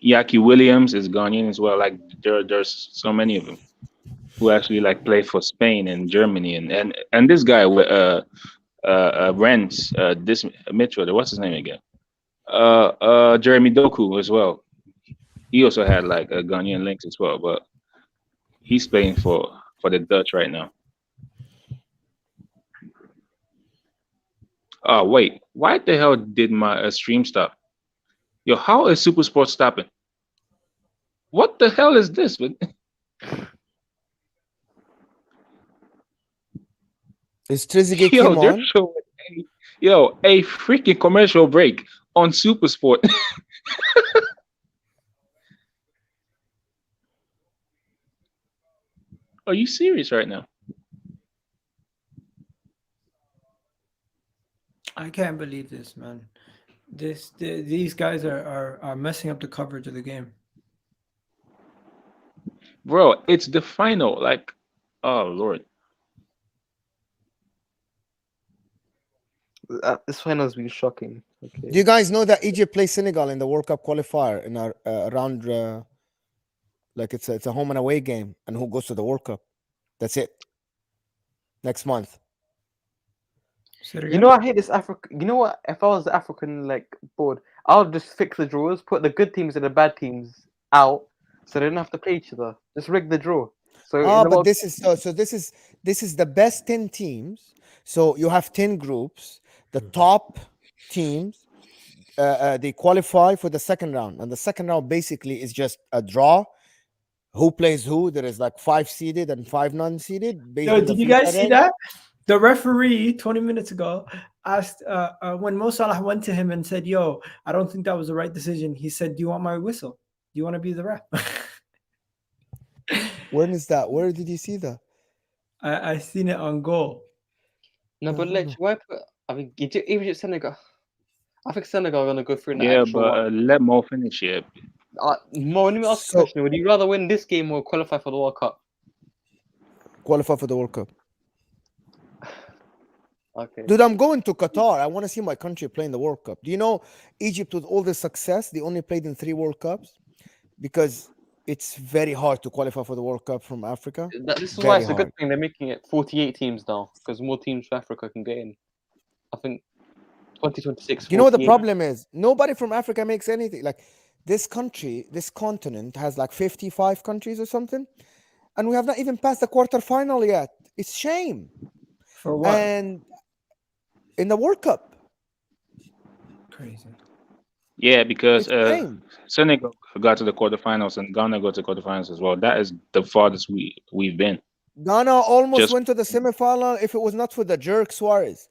Yaki Williams is Ghanaian as well. Like there's so many of them who actually like play for Spain and Germany and this guy with Rennes, this midfielder, what's his name again? Jeremy Doku as well. He also had like a Ghanaian links as well, but he's playing for the Dutch right now. Oh wait, why the hell did my stream stop? Yo, how is Super Sports stopping? What the hell is this? Is Trezeguet Yo, came they're on? showing a freaking commercial break on Super Sport. Are you serious right now? I can't believe this, man. These guys are messing up the coverage of the game. Bro, it's the final. Like, oh Lord. This final has been shocking. Okay. Do you guys know that Egypt plays Senegal in the World Cup qualifier in our round Like it's a home and away game, and who goes to the World Cup? That's it. Next month. Say it You again? know, I hate this Africa. You know what? If I was the African like board, I'll just fix the draws, put the good teams and the bad teams out, so they don't have to play each other. Just rig the draw. So in the But World- this is so this is the best 10 teams. So you have 10 groups. The top teams they qualify for the second round, and the second round basically is just a draw. Who plays who? There is like 5 seeded and 5 non-seeded. Based Yo, on the did you FIFA guys see rank. that? The referee 20 minutes ago asked when Mo Salah went to him and said, "Yo, I don't think that was the right decision." He said, "Do you want my whistle? Do you want to be the ref?" When is that? Where did you see that? I seen it on goal. no, but like, why put? I mean, Egypt, Senegal. I think Senegal are gonna go through an Yeah, actual but one. let Mo finish here. Mo, let me ask you a question. Would you rather win this game or qualify for the World Cup? Qualify for the World Cup. Okay. Dude, I'm going to Qatar. I want to see my country play in the World Cup. Do you know Egypt, with all the success, they only played in 3 World Cups because it's very hard to qualify for the World Cup from Africa. This is Very why it's a hard. good thing they're making it 48 teams now, because more teams from Africa can get in. I think 2026. You know what the 48. problem is? Nobody from Africa makes anything. Like this country, this continent has like 55 countries or something, and we have not even passed the quarterfinal yet. It's shame. For what? And in the World Cup, Crazy. Yeah, because it's shame. Senegal got to the quarterfinals and Ghana got to the quarterfinals as well. That is the farthest we've been. Ghana almost Just went to the semifinal if it was not for the jerk Suarez.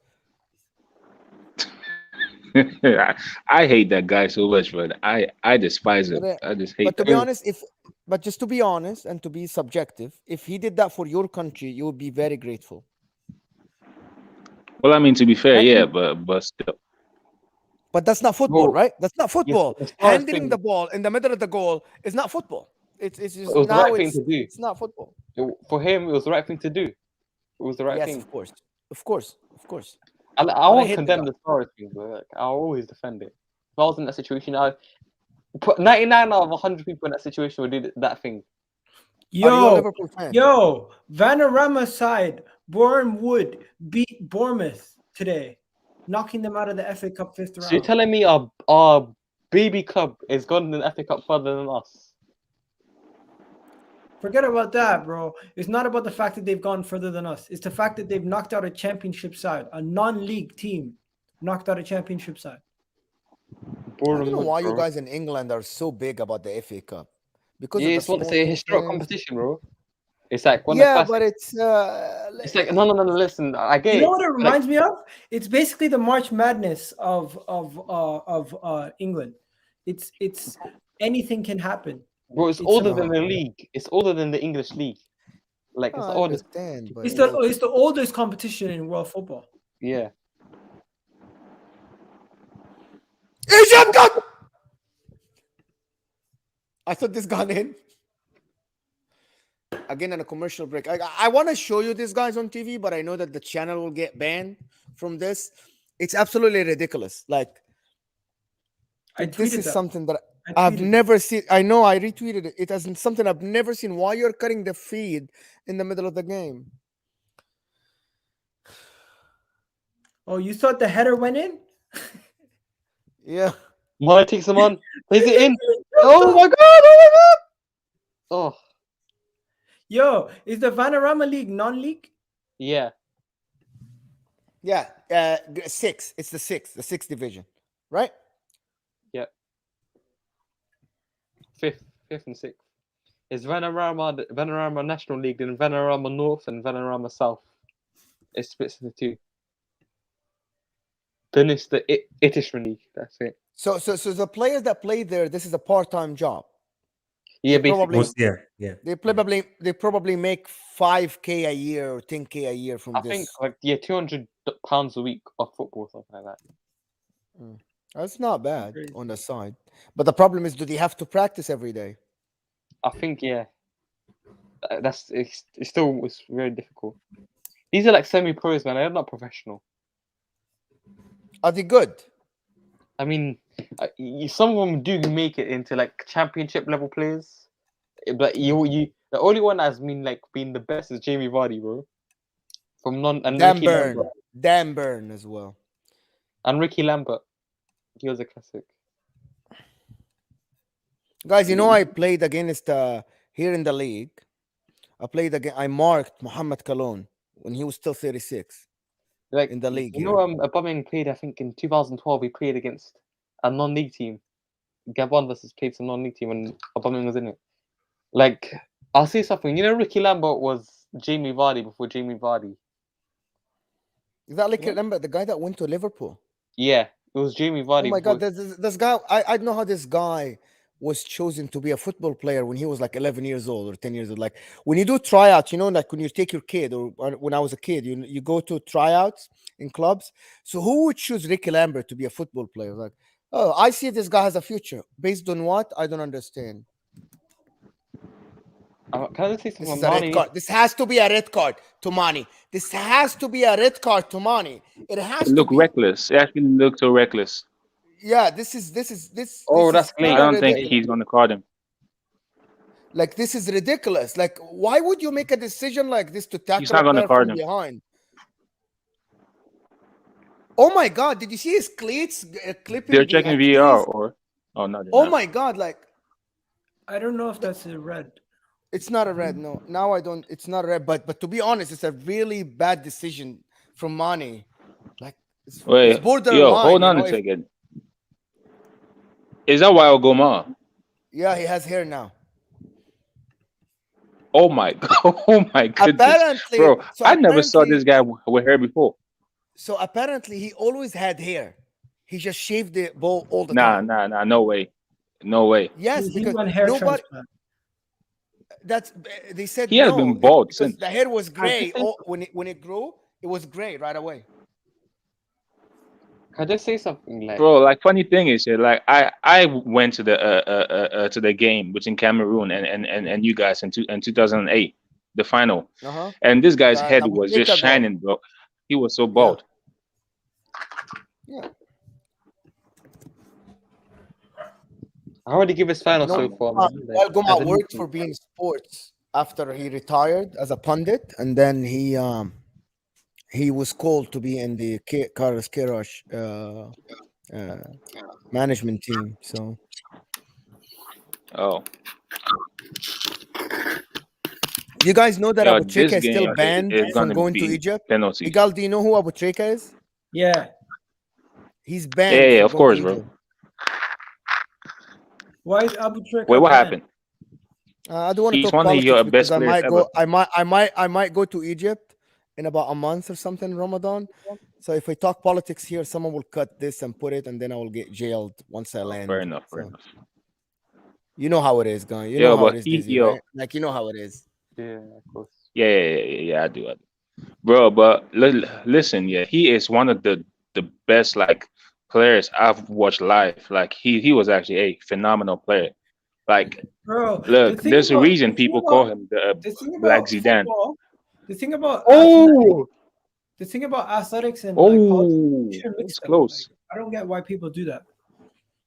I hate that guy so much, but I despise him. But, I just hate But to be him. honest, but just to be honest and to be subjective, if he did that for your country, you would be very grateful. Well, I mean, to be fair, And- yeah, but still. But that's not football, Well, right? That's not football. as far as Handling things- the ball in the middle of the goal is not football. It's just It was the now right thing to do. it's not football. For him, it was the right thing to do. It was the right Yes, thing. of course, of course, of course. I I won't hate the condemn guy. the Suarez thing, but like, I'll always defend it. If I was in that situation, I'd put 99 out of 100 people in that situation would do that thing. Are you a Yo, Liverpool fan? yo, Vanarama side, Bournemouth beat Bournemouth today, knocking them out of the FA Cup 5th round. So you're telling me our baby club is gone in the FA Cup further than us? Forget about that, bro. It's not about the fact that they've gone further than us. It's the fact that they've knocked out a championship side, a non-league team, knocked out a championship side. I don't know why you guys in England are so big about the FA Cup. Because Yeah, of it's the what it's small a historic nations. competition, bro. It's like one of the Yeah, classic. but it's It's like no. Listen, I get You know it. what it Like, reminds me of? It's basically the March Madness of England. It's anything can happen. bro, it's It's older a- than the league. It's older than the English league. Like it's I the oldest. understand, but It's the oldest competition in world football. Yeah. Egypt got. I thought this got in. Again, on a commercial break. I want to show you these guys on TV, but I know that the channel will get banned from this. It's absolutely ridiculous. Like, I this tweeted is that. something that I I've tweeted never seen. I know I retweeted it. It isn't something I've never seen. Why you're cutting the feed in the middle of the game? Oh, you thought the header went in? Yeah. Mine takes him on. Plays it in. Oh my god! Oh my god! Oh Yo, is the Vanarama League non-league? yeah. Yeah. 6. It's the sixth division, right? Fifth and sixth. It's Vanarama National League, then Vanarama North and Vanarama South. It splits into 2. Then it's the Itishman League. That's it. So the players that play there, this is a part-time job. Yeah, They basically. probably- Yeah. They probably make 5K a year or 10K a year from I this. think like £200 a week of football, something like that. That's not bad Crazy. on the side. But the problem is, do they have to practice every day? I think yeah. It still was very difficult. These are like semi-pros, man. They're not professional. Are they good? I mean, some of them do make it into like championship level players. But the only one that's been like being the best is Jamie Vardy, bro. From and Dan Ricky Burn. Lambert. Dan Burn as well. And Ricky Lambert. He was a classic. Guys, you know I played against here in the league. I marked Mohamed Cologne when he was still 36 Like in the league. you know, Aubameyang played. I think in 2012 he played against a non-league team. Gabon versus played some non-league team, and Aubameyang was in it. Like I'll say something. You know, Ricky Lambert was Jamie Vardy before Jamie Vardy. Is that like remember the guy that went to Liverpool? Yeah, it was Jamie Vardy. Oh my God, this guy! I know how this guy was chosen to be a football player when he was like 11 years old or 10 years old. Like when you do tryouts, you know, like when you take your kid, or when I was a kid, you go to tryouts in clubs. So who would choose Ricky Lambert to be a football player? Like, oh, I see this guy has a future. Based on what? I don't understand. Can I just say This something? is a red card. This has to be a red card to Mane. This has to be a red card to Mane. It has to Look be. reckless. It actually looked so reckless. Yeah, this. Oh, this that's is great. I kinda don't think ridiculous. he's gonna card him. Like this is ridiculous. Like, why would you make a decision like this to tackle not a gonna player card from him. behind? Oh my God! Did you see his cleats clipping? They're the checking Achilles? VAR or no, they're Oh not. my God! Like, I don't know if that's a red. it's not a red. No, now I don't. It's not a red. But to be honest, it's a really bad decision from Mane. Like, it's Wait, borderline. yo, hold you on know, a second. Is that Wild Goma? Yeah, he has hair now. Oh my god! Oh my goodness, Apparently, bro! so I never saw apparently- this guy with hair before. So apparently, he always had hair. He just shaved the ball all the Nah, time. nah, no way, no way. Yes, He because went hair nobody. transplant. That's they said He has no, been bald because since. the hair was gray. just say- When it grew, it was gray right away. Can I just say something? Like, Bro, like funny thing is, like I went to the game between Cameroon and you guys in 2008, the final, and this guy's head Abu was just Trika goal. shining, bro. He was so bald. Yeah. I already give his final No, so far. Well, Man. Like, Goma as a worked new for being sports after he retired as a pundit, and then he was called to be in the Carlos Queiroz management team. So Oh, you guys know that Yo, Abu Trika this is still game banned is from gonna going to be Egypt. penalty. Igal, do you know who Abu Trika is? Yeah. He's banned. Yeah, from of going course, to bro. Egypt. Why is Abu Trika Wait, what banned? happened? I don't want to He's talk one of politics your because best I players might ever. go. I might go to Egypt in about a month or something, Ramadan. So if we talk politics here, someone will cut this and put it, and then I will get jailed once I land. Fair enough, fair So, enough. you know how it is, guy. You Yo, know how but it is, he- Dizzy, yo. right? Like you know how it is. Yeah, of course. Yeah, I do. Bro, but listen, yeah, he is one of the best like players I've watched live. Like he was actually a phenomenal player. Like, Bro, look, there's a reason people call him the the thing Black about Zidane. football, the thing about Oh, the thing about athletics and like politics, Oh, you shouldn't mix it's them. close. Like, I don't get why people do that.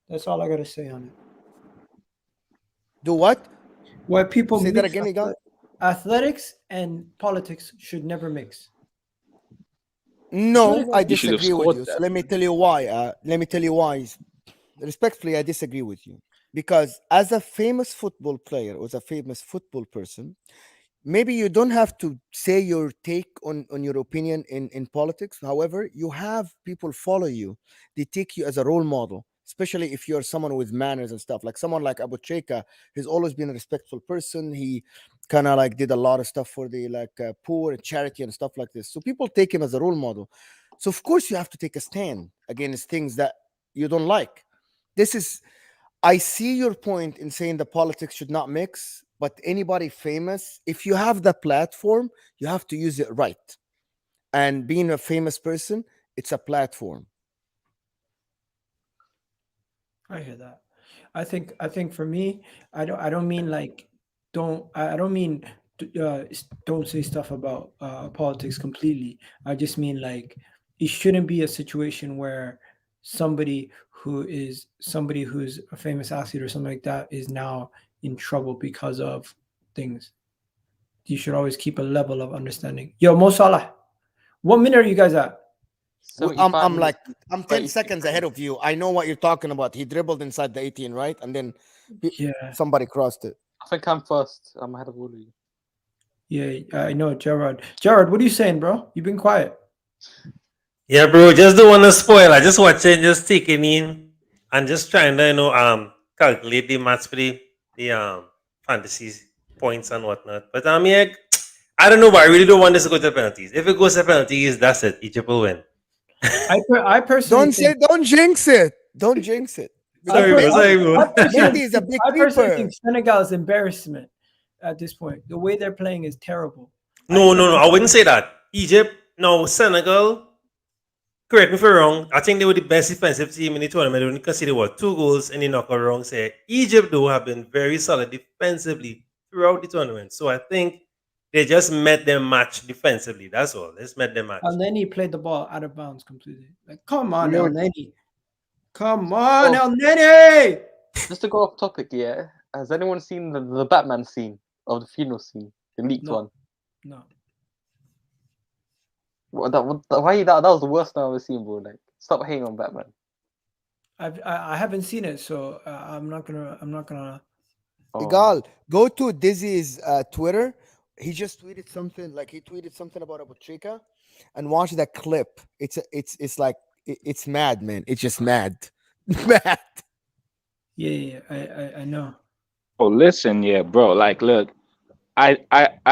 That's all I gotta say on it. Do what? Why people Say that mix again, Igal. athletics and politics should never mix. No, I You should have disagree with scored you. So that. let me tell you why. Let me tell you why. Respectfully, I disagree with you because as a famous football player or as a famous football person, maybe you don't have to say your take on your opinion in politics. However, you have people follow you. They take you as a role model, especially if you're someone with manners and stuff. Like someone like Abu Trika, he's always been a respectful person. He kind of like did a lot of stuff for the poor and charity and stuff like this. So people take him as a role model. So of course you have to take a stand against things that you don't like. I see your point in saying the politics should not mix, but anybody famous, if you have the platform, you have to use it right. And being a famous person, it's a platform. I hear that. I think for me, I don't mean like I don't mean don't say stuff about politics completely. I just mean like it shouldn't be a situation where somebody who's a famous athlete or something like that is now in trouble because of things. You should always keep a level of understanding. Yo, Mo Salah, what minute are you guys at? I'm like, I'm 10 36 seconds ahead of you. I know what you're talking about. He dribbled inside the 18, right? And then Yeah, somebody crossed it. I think I'm first. I'm ahead of all of you. yeah, I know, Gerard. Gerard, what are you saying, bro? You've been quiet. Yeah, bro, just don't want to spoil. I just watching, just taking in, and just trying to calculate the maths for the fantasy points and whatnot. But yeah, I don't know, but I really don't want this to go to penalties. If it goes to penalties, that's it. Egypt will win. I personally Don't jinx it. Don't jinx it. Sorry, bro. Sorry, bro. Mendy is a big I personally keeper. think Senegal is embarrassment at this point. The way they're playing is terrible. No, I wouldn't say that. Egypt, no, Senegal. Correct me if I'm wrong. I think they were the best defensive team in the tournament. They only conceded 2 goals in the knockout round. Say Egypt though have been very solid defensively throughout the tournament. So I think they just met their match defensively. That's all. They just met their match. And then he played the ball out of bounds completely. Like, come on, You're- El Neni. Come on, El Neni. Just to go off topic, yeah. Has anyone seen the Batman scene of the funeral scene, the leaked No. one? No. That was the worst thing I've ever seen, bro. Like, stop hating on Batman. I haven't seen it, so I'm not gonna. Oh. Igal, go to Dizzy's Twitter. He just tweeted something. Like he tweeted something about Abutrika, and watch that clip. It's like it's mad, man. It's just mad, mad. Yeah, I know. Oh, listen, yeah, bro. Like, look, I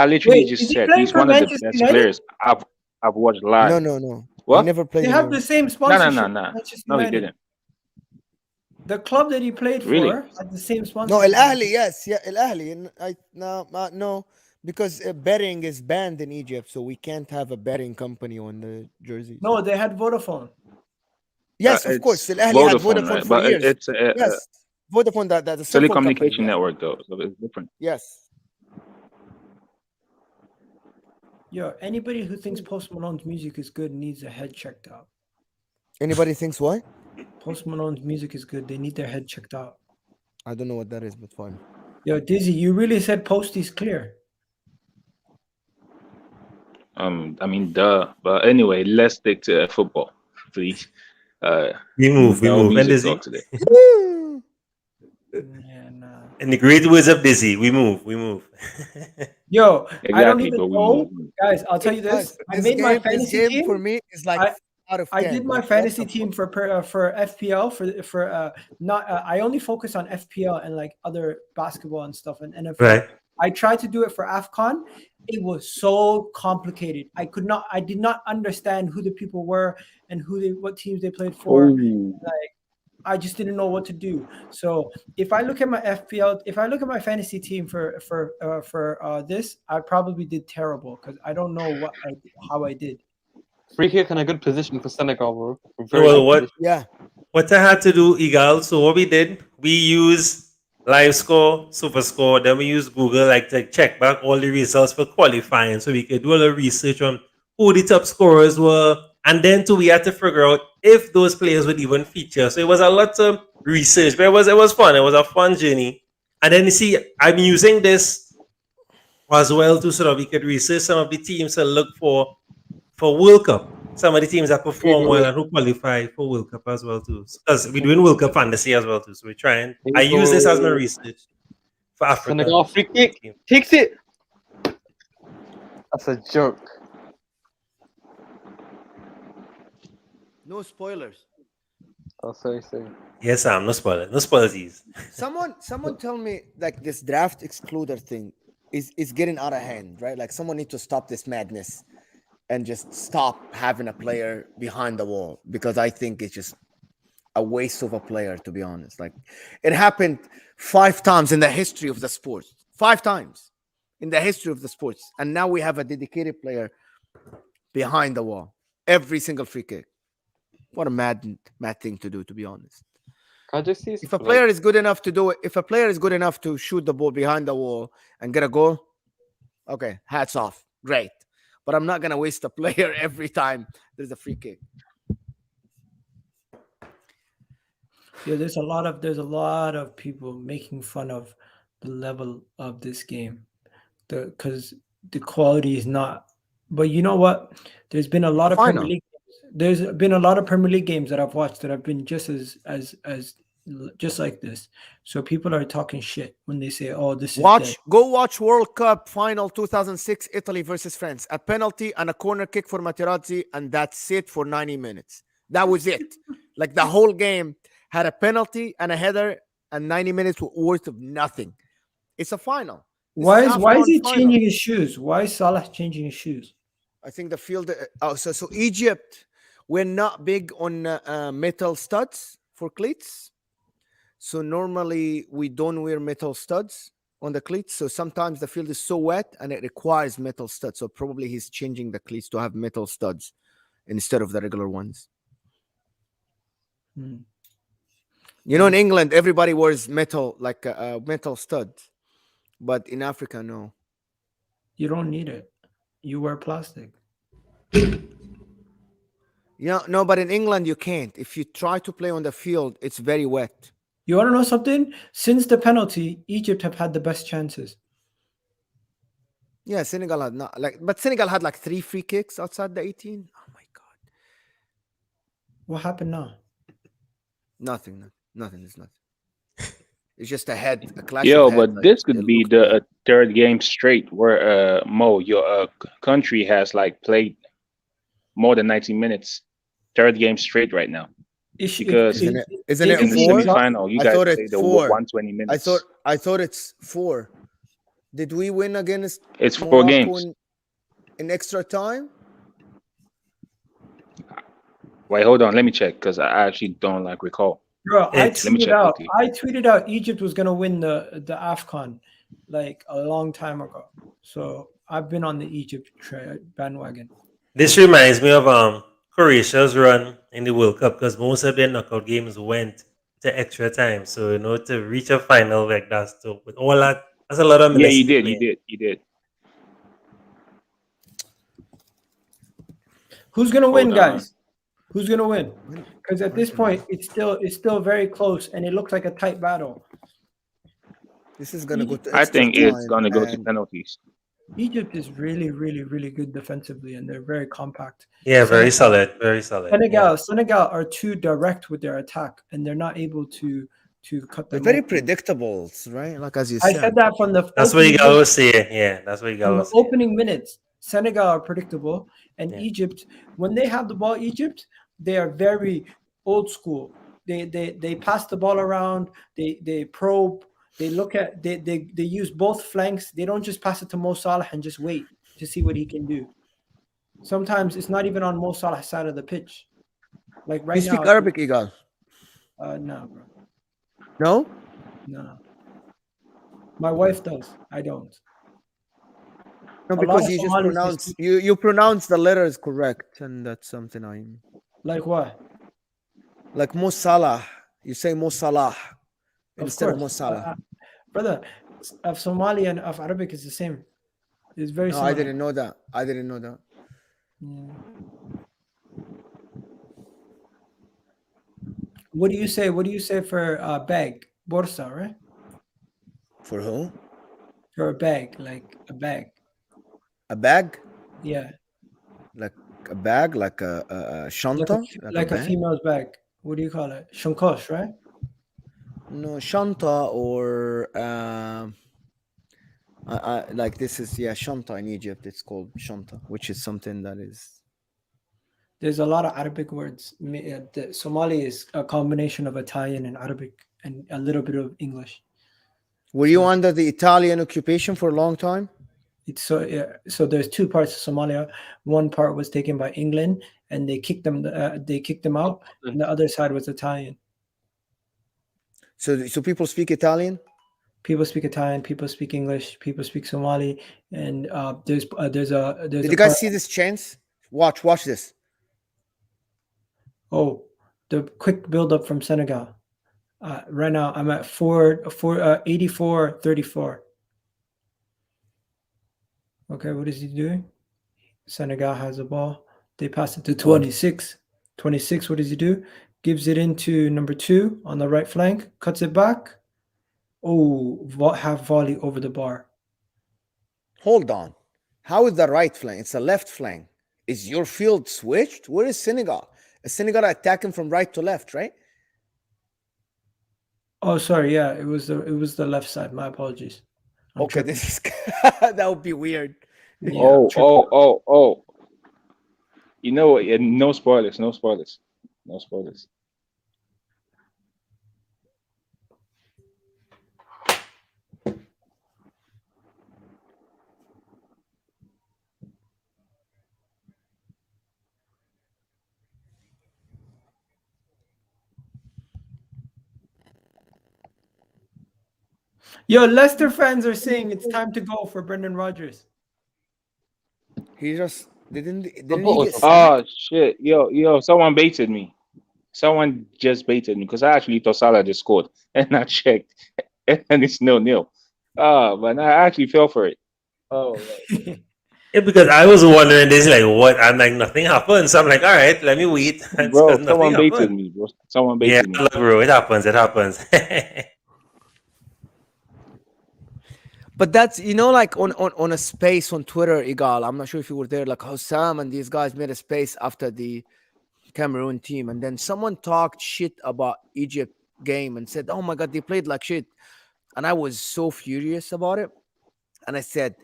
literally Wait, just is he said playing he's for one of the Manchester best United? players I've watched live. No. He What? never played. They in have Europe. the same No, sponsorship. no. Manchester No, he United. didn't. The club that he played Really? for had the same No, sponsorship. Al Ahly, yes, yeah, Al Ahly. And no, because betting is banned in Egypt, so we can't have a betting company on the jersey. No, they had Vodafone. Yes, of course. It's Al Ahly had Vodafone, Vodafone right? for But years. it's a Yes, Vodafone, that the cell phone company. telecommunication Yeah. network, though, so it's different. Yes. Yo, anybody who thinks Post Malone's music is good needs a head checked out. Anybody thinks what? Post Malone's music is good. They need their head checked out. I don't know what that is, but fine. Yo, Dizzy, you really said Posty's clear. I mean, duh. But anyway, let's stick to football, please. We move. No And music Dizzy. talk today. Yeah, nah. In the great words of Dizzy, we move. Yo, I don't Exactly, even but we know. move. Guys, I'll tell you this. I This made my game- fantasy this game team. for me is like out of 10. I did my Like, fantasy what the team for FPL for not. I only focus on FPL and like other basketball and stuff and NFL. Right. I tried to do it for AFCON. It was so complicated. I did not understand who the people were and what teams they played for. Oh, I just didn't know what to do. So if I look at my FPL, if I look at my fantasy team for this, I probably did terrible because I don't know how I did. Free kick in a good position for Senegal, bro. Well, what Yeah. what I had to do, Igal, so what we did, we used live score, super score, then we used Google like to check back all the results for qualifying so we could do a little research on who the top scorers were. And then too, we had to figure out if those players would even feature. So it was a lot of research, but it was fun. It was a fun journey. And then you see, I'm using this as well too, so that we could research some of the teams to look for World Cup. Some of the teams that perform well and who qualify for World Cup as well too. Because we're doing World Cup fantasy as well too. So we're trying. I use this as my research for Africa. Senegal free kick takes it. That's a joke. No spoilers. Oh, sorry. Yes, Sam. No spoilers. No spoilers. Someone tell me like this draft excluder thing is getting out of hand, right? Like someone need to stop this madness and just stop having a player behind the wall, because I think it's just a waste of a player, to be honest. Like it happened 5 times in the history of the sport. 5 times in the history of the sports. And now we have a dedicated player behind the wall. Every single free kick. What a mad thing to do, to be honest. Can I just see If a player is good enough to do it, if a player is good enough to shoot the ball behind the wall and get a goal, okay, hats off. Great. But I'm not gonna waste a player every time there's a free kick. Yeah, there's a lot of people making fun of the level of this game, because the quality is not. But you know what? There's been a lot of Premier Final. League. There's been a lot of Premier League games that I've watched that have been just just like this. So people are talking shit when they say, "Oh, this is dead." Go watch World Cup final 2006 Italy versus France. A penalty and a corner kick for Materazzi, and that's it for 90 minutes. That was it. Like the whole game had a penalty and a header, and 90 minutes worth of nothing. It's a final. This Why is AFCON he final. changing his shoes? Why is Salah changing his shoes? I think the field. So Egypt, we're not big on metal studs for cleats. So normally we don't wear metal studs on the cleats. So sometimes the field is so wet and it requires metal studs. So probably he's changing the cleats to have metal studs instead of the regular ones. Hmm. You know, in England, everybody wears metal, like metal studs. But in Africa, no. You don't need it. You wear plastic. Yeah, no, but in England, you can't. If you try to play on the field, it's very wet. You want to know something? Since the penalty, Egypt have had the best chances. Yeah, Senegal had not but Senegal had like 3 free kicks outside the 18. Oh my God. What happened now? Nothing. It's nothing. It's just a head, a clash. Yo, of head, but like, this it could be looked the bad. third game straight where Mo, your country has like played more than 90 minutes. Third game straight right now. Because Isn't it in the 4? semifinal, you I guys thought played it's the 4. 120 minutes. I thought it's 4. Did we win against It's 4 Morocco games. in extra time? Wait, hold on. Let me check because I actually don't recall. Bro, I Let me check quickly. tweeted out Egypt was gonna win the AFCON like a long time ago. So I've been on the Egypt bandwagon. This reminds me of Croatia's run in the World Cup because most of their knockout games went to extra time. So to reach a final like that, so with all that, that's a lot of Yeah, minutes. you to be did. playing. You did. Who's gonna win, Hold on. guys? Who's gonna win? Because at this point, it's still very close, and it looks like a tight battle. This is gonna go to I extra think it's time, gonna go to and penalties. Egypt is really, really, really good defensively, and they're very compact. Yeah, very solid, very solid. Senegal are too direct with their attack, and they're not able to cut they're them very open. predictable, right? Like as you I said. said that from the That's what you opening gotta minutes. say. Yeah, that's what you From gotta the say. opening minutes, Senegal are predictable, and Yeah. Egypt, when they have the ball, Egypt, they are very old school. They pass the ball around. They probe. They look at. They use both flanks. They don't just pass it to Mo Salah and just wait to see what he can do. Sometimes it's not even on Mo Salah's side of the pitch. Like right You now. speak Arabic, Igal? No, bro. No? No. My wife does. I don't. No, A lot because of you just Somalis, they pronounce speak- you pronounce the letters correct, and that's something Like what? like Mo Salah. You say Mo Salah Of instead of Mo course. Salah. Brother, of Somali and of Arabic is the same. It's very No, similar. I didn't know that. Yeah. What do you say? What do you say for bag? Borsa, right? For who? For a bag, like a bag. A bag? Yeah. Like a bag? Like a shanta? Like a bag? female's bag. What do you call it? Shankosh, right? No, shanta or like this is shanta in Egypt. It's called shanta, which is something that is. There's a lot of Arabic words. The Somali is a combination of Italian and Arabic and a little bit of English. Were you under the Italian occupation for a long time? It's so there's two parts of Somalia. One part was taken by England, and they kicked them. They kicked them out, and the other side was Italian. So people speak Italian. People speak Italian. People speak English. People speak Somali, and there's a. Did you guys see this chance? Watch this. Oh, the quick build up from Senegal. Right now, I'm at 84-34. Okay, what is he doing? Senegal has the ball. They pass it to 26. 26, what does he do? Gives it into number 2 on the right flank, cuts it back. Oh, have volley over the bar. Hold on. How is the right flank? It's a left flank. Is your field switched? Where is Senegal? Is Senegal attacking from right to left, right? Oh, sorry. Yeah, it was the left side. My apologies. I'm Okay, tripping. this is that would be weird. Yeah, I'm Oh, tripping. oh. You know what? Yeah, no spoilers. No spoilers. No spoilers. Yo, Leicester fans are saying it's time to go for Brendan Rodgers. He just didn't he bottle get top. sacked? Oh shit, yo, someone baited me. Someone just baited me because I actually thought Salah just scored, and I checked, and it's 0-0. Oh, but I actually fell for it. Oh, right. Yeah, because I was wondering this, like, what? I'm like, nothing happened. So I'm like, all right, let me wait. Bro, Because nothing someone baited happened. me, bro. Someone Yeah, baited me. look, bro, it happens. It happens. But that's like on a space on Twitter, Igal. I'm not sure if you were there, like how Sam and these guys made a space after the Cameroon team, and then someone talked shit about Egypt game and said, "Oh my god, they played like shit," and I was so furious about it. And I said,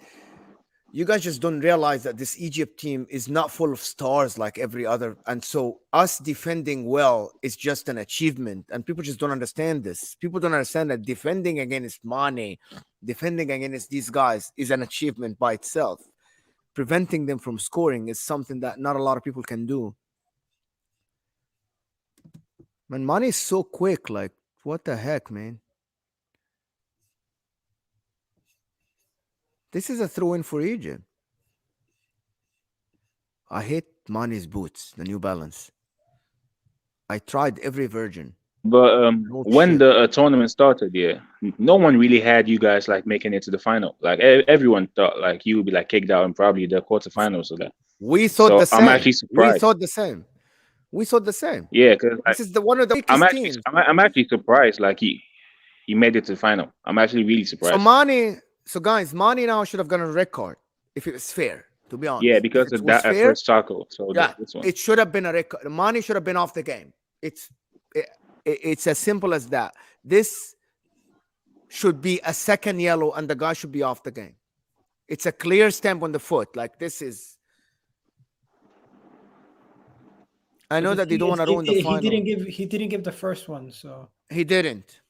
"You guys just don't realize that this Egypt team is not full of stars like every other, and so us defending well is just an achievement, and people just don't understand this. People don't understand that defending against Mane, defending against these guys is an achievement by itself. Preventing them from scoring is something that not a lot of people can do." Man, Mane is so quick. Like, what the heck, man? This is a throw in for Egypt. I hate Mane's boots, the New Balance. I tried every version. But No when shit. the tournament started, yeah, no one really had you guys like making it to the final. Like everyone thought like you would be like kicked out in probably the quarterfinals of that. We thought So the I'm same. actually We surprised. thought the same. We thought the same. Yeah, because This is the one of the weakest teams. I'm actually surprised. Like he made it to the final. I'm actually really So surprised. Mane, so guys, Mane now should have gotten a red card if it was fair. To be Yeah, honest, if because it of was that fair, first tackle. So yeah, this one. it should have been a red card. Mane should have been off the game. It's as simple as that. This should be a second yellow, and the guy should be off the game. It's a clear stamp on the foot. Like this is. I know The that they thing don't is, want to ruin the final. he didn't give the first one, so He didn't.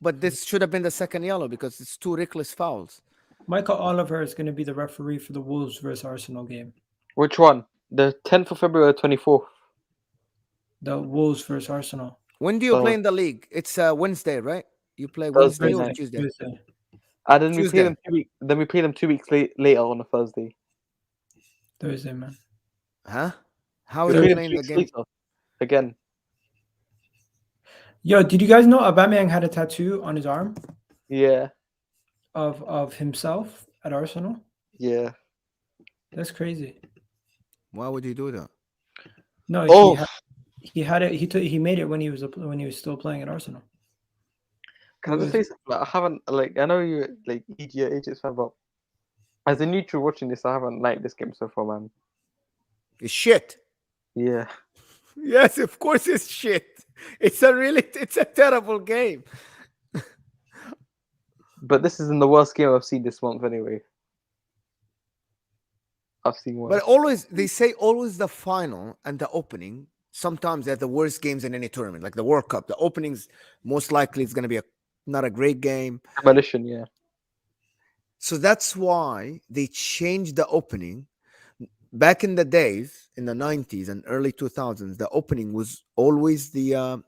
But this should have been the second yellow because it's two reckless fouls. Michael Oliver is going to be the referee for the Wolves versus Arsenal game. Which one? The 10th of February or 24th? The Wolves versus Arsenal. When do you play So in the league? It's Wednesday, right? You play Thursday Wednesday or night. Tuesday? Tuesday. And then we play Tuesday. them 2 weeks. Then we play them 2 weeks later on a Thursday. Thursday, man. Huh? How We are play you them playing 2 the weeks game? later again. Yo, did you guys know Aubameyang had a tattoo on his arm Yeah, of himself at Arsenal? yeah. That's crazy. Why would you do that? No, Oh, he had it. He made it when he was still playing at Arsenal. can I just say something? I haven't I know you're like Egypt fan, but as a neutral watching this, I haven't liked this game so far, man. It's shit. Yeah. Yes, of course it's shit. It's a terrible game. But this isn't the worst game I've seen this month anyway. I've seen one. But they say always the final and the opening. Sometimes they're the worst games in any tournament, like the World Cup. The openings most likely is going to be not a great game. Demolition, yeah. So that's why they changed the opening. Back in the days, in the 90s and early 2000s, the opening was always the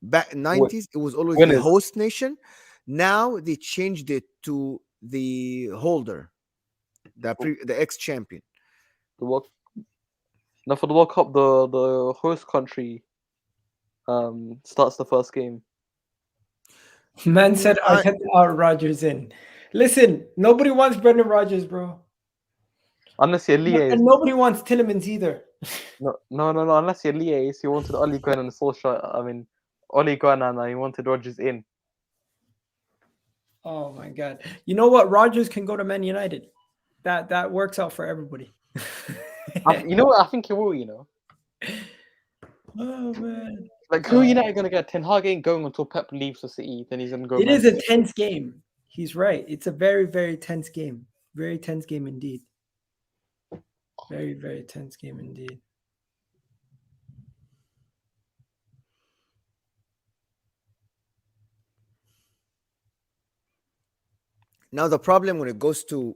back 90s. It was always the Winners. host nation. Now they changed it to the holder, the ex-champion. The World Now for the World Cup, the host country starts the first game. Man said I- Arteta out, Rodgers in. Listen, nobody wants Brendan Rodgers, bro. Unless you're Liaise. And nobody wants Tillemans either. No. Unless you're Liaise, you wanted Ole Gunnar and Solskjaer. I mean, Ole Gunnar and you wanted Rodgers in. Oh my God! You know what? Rogers can go to Man United. That works out for everybody. You know what? I think he will. You know, Oh man! like who United gonna get? Ten Hag ain't going until Pep leaves for City. Then he's gonna go. It Man is a City. tense game. He's right. It's a very, very tense game. Very tense game indeed. Very, very tense game indeed. Now the problem when it goes to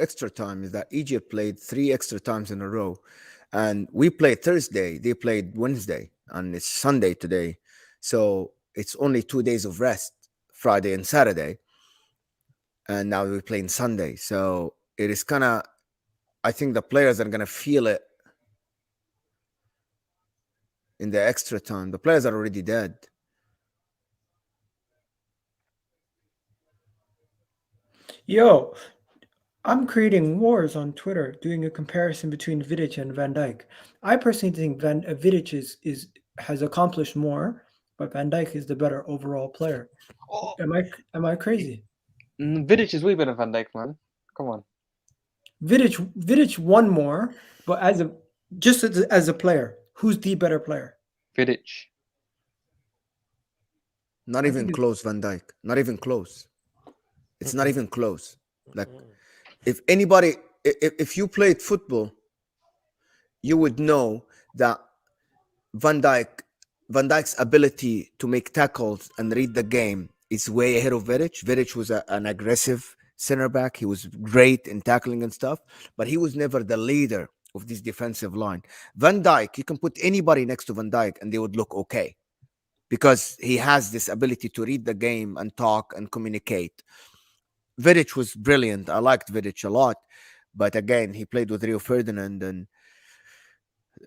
extra time is that Egypt played 3 extra times in a row, and we played Thursday. They played Wednesday, and it's Sunday today, so it's only 2 days of rest, Friday and Saturday, and now we're playing Sunday. So it is kind of, I think the players are gonna feel it in the extra time. The players are already dead. Yo, I'm creating wars on Twitter, doing a comparison between Vidic and Van Dijk. I personally think Vidic has accomplished more, but Van Dijk is the better overall player. Oh, Am I crazy? Vidic is way better than Van Dijk, man. Come on. Vidic won more, but as a player, who's the better player? Vidic. Not I even think close, Van Dijk. Not even close. It's not even close. Like, if anybody, if you played football, you would know that Van Dijk's ability to make tackles and read the game is way ahead of Vidic. Vidic was an aggressive center back. He was great in tackling and stuff, but he was never the leader of this defensive line. Van Dijk, you can put anybody next to Van Dijk and they would look okay because he has this ability to read the game and talk and communicate. Vidic was brilliant. I liked Vidic a lot, but again, he played with Rio Ferdinand, and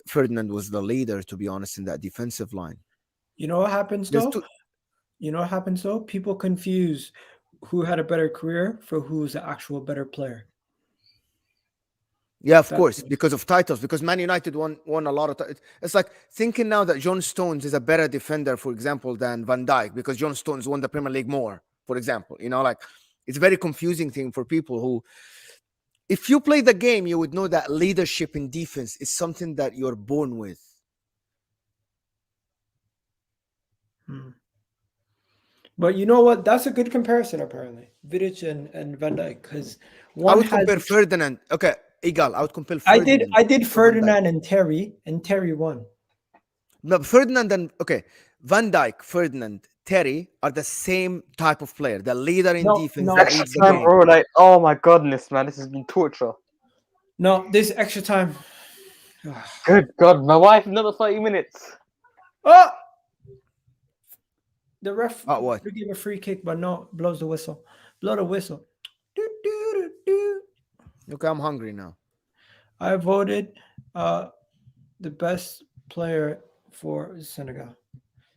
Ferdinand was the leader, to be honest, in that defensive line. You know what happens There's though? two- You know what happens though? People confuse who had a better career for who was the actual better player. Yeah, of That's course, it. because of titles. Because Man United won a lot of titles. It's like thinking now that John Stones is a better defender, for example, than Van Dijk, because John Stones won the Premier League more, for example. You know, like, it's a very confusing thing for people who, if you play the game, you would know that leadership in defense is something that you're born with. But you know what? That's a good comparison, apparently. Vidic and Van Dijk, because I one would has. compare Ferdinand. Okay, Egal. I would compare Ferdinand. I did to Van Dijk. Ferdinand and Terry won. No, Ferdinand and Van Dijk, Ferdinand, Terry are the same type of player. The leader in defense that Extra reads the time, game. bro. Like, oh my goodness, man, this has been torture. No, this extra time. Good God, my wife, another 30 minutes. Oh! The ref what? gave a free kick, but no, blows the whistle. Blow the whistle. Do, do, do, do. Okay, I'm hungry now. I voted the best player for Senegal.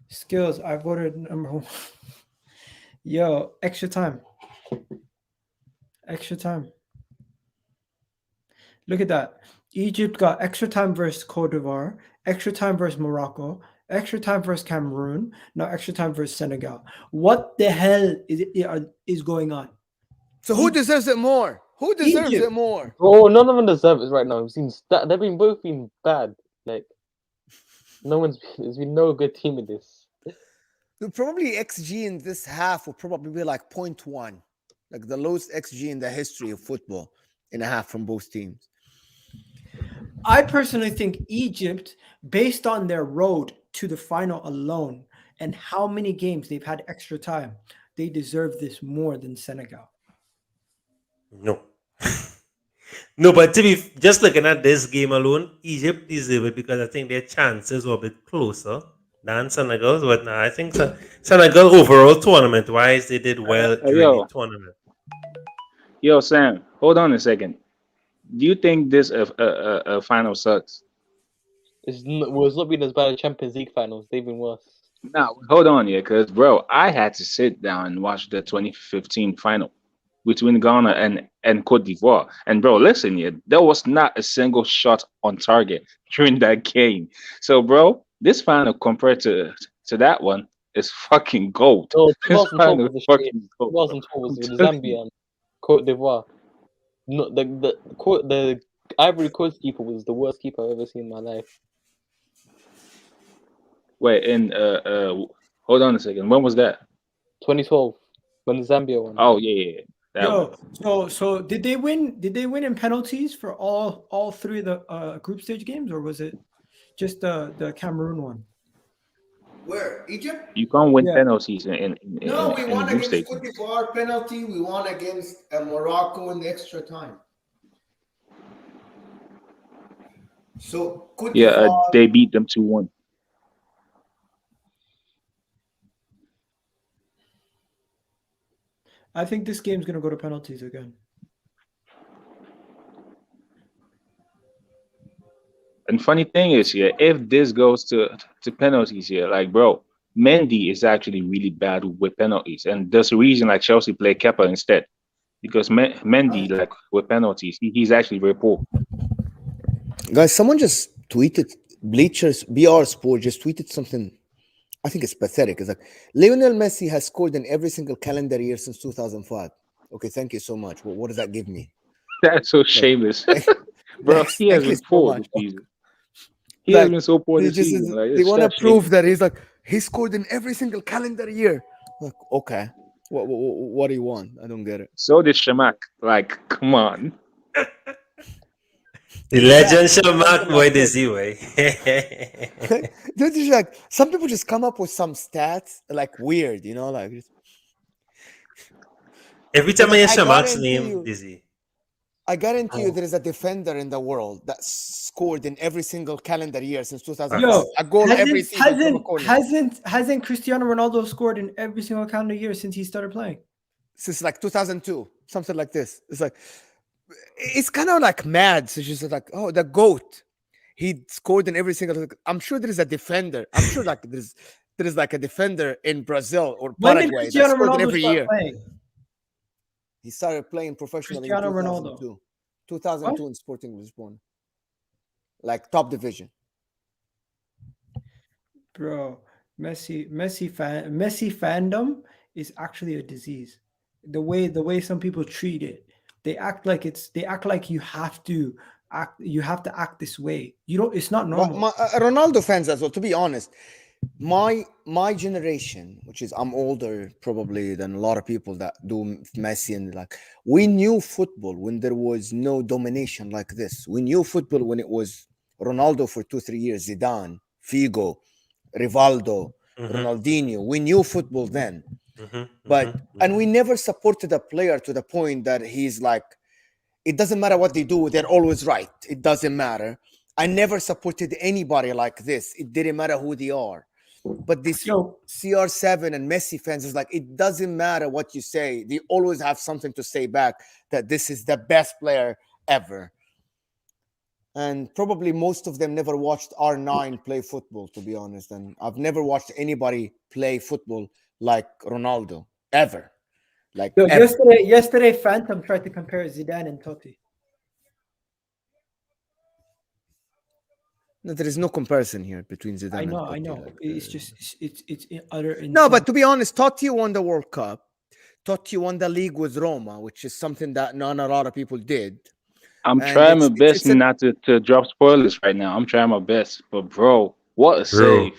Skills, I voted number 1. Yo, extra time. Extra time. Look at that. Egypt got extra time versus Cote d'Ivoire, extra time versus Morocco, extra time versus Cameroon, now extra time versus Senegal. What the hell is going on? So who deserves it more? Who deserves Egypt. it more? Oh, none of them deserve it right now. We've seen they've been both been bad. Like, there's been no good team in this. Probably XG in this half will probably be like 0.1, like the lowest XG in the history of football in a half from both teams. I personally think Egypt, based on their road to the final alone and how many games they've had extra time, they deserve this more than Senegal. No. No, but to be just looking at this game alone, Egypt deserve it because I think their chances were a bit closer than Senegal's. But now I think Senegal overall tournament wise, they did well during the tournament. Yo, Sam, hold on a second. Do you think this final sucks? It's not been as bad as Champions League finals. They've been worse. No, hold on, yeah, because bro, I had to sit down and watch the 2015 final between Ghana and Cote d'Ivoire. And bro, listen, yeah, there was not a single shot on target during that game. So, bro, this final compared to that one, is fucking gold. No, This 2012 man was is the shit. fucking gold. 2012 was with I'm telling Zambia and Cote d'Ivoire. No, the Ivory Coast keeper was the worst keeper I've ever seen in my life. Wait, and hold on a second. When was that? 2012 when the Zambia won. Oh yeah. That one. So did they win? Did they win in penalties for all three of the group stage games, or was it just the Cameroon one? Where? Egypt? You can't win Yeah. penalties in No, we in won the group against stage. Cote d'Ivoire penalty. We won against Morocco in the extra time. So Cote Yeah, d'Ivoire. they beat them 2-1. I think this game's gonna go to penalties again. And funny thing is, yeah, if this goes to penalties here, like bro, Mendy is actually really bad with penalties, and there's a reason like Chelsea play Kepa instead, because Mendy like with penalties, he's actually very poor. Guys, someone just tweeted Bleachers BR Sport just tweeted something. I think it's pathetic. It's like Lionel Messi has scored in every single calendar year since 2005. Okay, thank you so much. What does that give me? That's so shameless, bro. He has Thank you been so poor much. this season. He has Like, been so poor They this just season. Like, they it's want to that prove shameless. that he's like he scored in every single calendar year. Like, okay, what do you want? I don't get it. So did Shamak. Like, come on. The legend Shamak boy this way. They're just like some people just come up with some stats like weird, you know, like. Every time I hear I Shamak's guarantee name, you- dizzy. I guarantee you, there is a defender in the world that scored in every single calendar year since 2005. Yo, A goal every season from a corner. hasn't Cristiano Ronaldo scored in every single calendar year since he started playing? Since like 2002, something like this. It's like it's kind of like mad. So it's just like, oh, the goat. He scored in every single. I'm sure there is a defender. I'm sure like there is like a defender in Brazil or When did Paraguay that Cristiano scored in Ronaldo every start year. playing? He started playing professionally Cristiano in Ronaldo. 2002. 2002 in Sporting Lisbon. Like top division. Bro, Messi fandom is actually a disease. The way some people treat it, they act like you have to act this way. You don't. It's not normal. Ronaldo fans as well. To be honest, my generation, which is I'm older probably than a lot of people that do Messi, and like we knew football when there was no domination like this. We knew football when it was Ronaldo for 2-3 years, Zidane, Figo, Rivaldo, Ronaldinho. We knew football then. And we never supported a player to the point that he's like, it doesn't matter what they do, they're always right. It doesn't matter. I never supported anybody like this. It didn't matter who they are. But this CR7 and Messi fans is like, it doesn't matter what you say. They always have something to say back that this is the best player ever. And probably most of them never watched R9 play football, to be honest. And I've never watched anybody play football like Ronaldo, ever. Like ever. Yesterday, Phantom tried to compare Zidane and Totti. No, there is no comparison here between Zidane and Totti. I know. Like, It's just it's utter. No, but to be honest, Totti won the World Cup. Totti won the league with Roma, which is something that not a lot of people did. I'm And trying my it's- best it's a- not to drop spoilers right now. I'm trying my best, but bro, what a save!